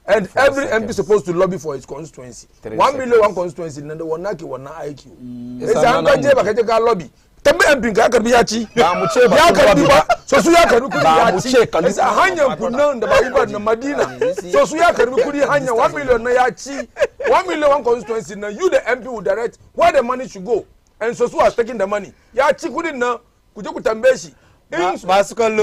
And every MP is supposed to lobby for his constituency. 1 million one constituency, and the one naki one IQ. As I'm going to lobby. Tambe MP ka karbi ya ci. Ba mu ce ba. Ya karbi ba. So su ya karbi kudi ya ci. As a hanya kunnan da ba iba na Madina. So su ya karbi kudi hanya 1 million na ya ci. 1 million one constituency na you the MP will direct where the money should go. And so has taking the money. Ya ci kudin na kuje ku tambaye shi. Masu kallo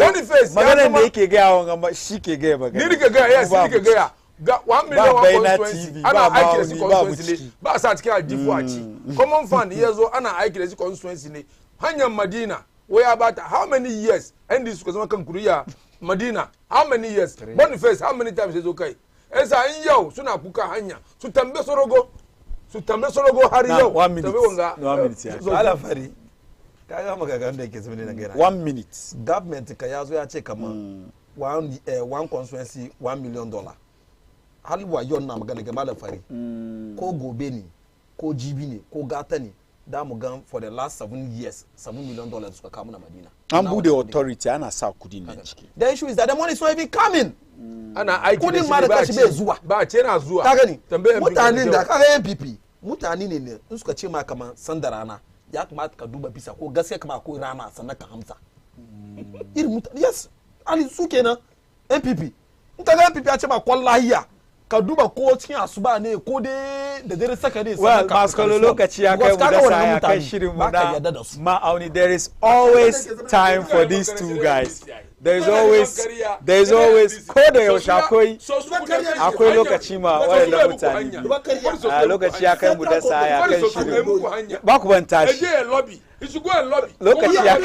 maganar da yake gaya wa shi ke gaya magana. Ni ke gaya, yes, ni ke gaya. Ga 1 million one constituency. Ana aiki da shi constituency ne. Ba sa cikin aljifu a ci. Common fund ya zo ana aiki da shi constituency ne. Hanyar Madina, waya bata how many years? NDC suka zama kan kuriya Madina, how many years? Boniface, how many times ya zo kai? Esa in yau suna kuka hanya. Su tambe Sorogo har yau. 1 minute. 1 minute ya. Alafari. Kaga magagan da yake zama ne na gaira. 1 minute. Government ka yazo ya ce kaman one constituency $1 million. Halwa yon na magana ga Malam Fari. Ko gobe ne, ko jibi ne, ko gata ne. Da mu gan for the last 7 years $7 million suka kawo na Madina. An bude authority ana sa kudi ne ciki. The issue is that the money is not even coming. Ana aiki kudin ma da kashi bai zuwa. Ba ce na zuwa. Ka gani? Tambayan mutanen da kaga MPP. Mutane ne in suka ce ma kaman sanda rana. Ya kamata ka duba bisa ko gaskiya kama akwai rana sannan ka hamsa. Irin mutane yes. Ali su kenan MPP. In ka ga MPP ya ce ma kwallahiya. Ka duba ko cikin asuba ne ko dai da dare saka ne well masu kallo lokaci ya kai mu da sa ya kai shirin mu da ma'auni there is always time for these two guys there's always ko da yaushe akwai lokaci ma waɗanda mutane a lokaci ya kai mu da sa ya kai shirin ba ku ban tashi lokaci ya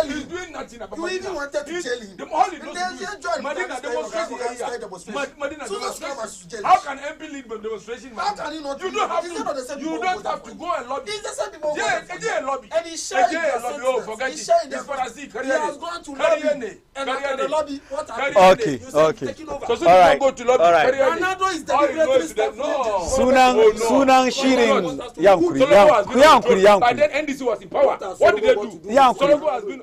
he's doing nothing about you even wanted to tell him. All he does is Madina demonstration. How can MP lead demonstration? How can he not? You don't have to go and lobby. He's the same people. Yeah, lobby. And he's sharing their sentiments. He's sharing their he has gone to lobby. And the lobby, what happened? Okay. So don't go to lobby. Ronaldo is deliberately stepping Sunan shirin yankuri. By then NDC was in power. What did they do? Yankuri. Has been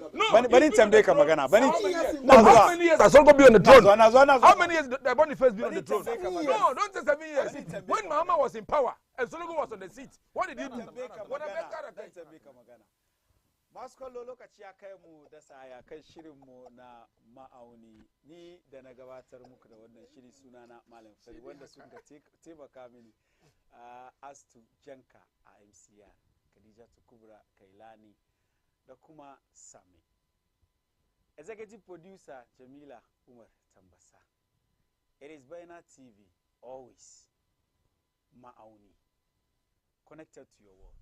Bani tambaye ka magana. How many years has Sonko been on the throne? How many years has Boniface been on the throne? No, don't say 7 years. When Mahama was in power and Sonko was on the seat, what did he do? Masu kallo lokaci ya kai mu da saya kan shirinmu na ma'auni ni da na gabatar muku da wannan shiri sunana Malam Fari wanda suka taimaka mini Astu Janka a MCR Khadijatu Kubra Kailani da kuma Sami Executive Producer Jamila Umar Tambasa. It is Baina TV, always ma'auni, connected to your world.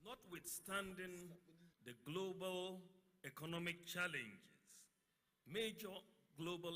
Notwithstanding the global economic challenges, major global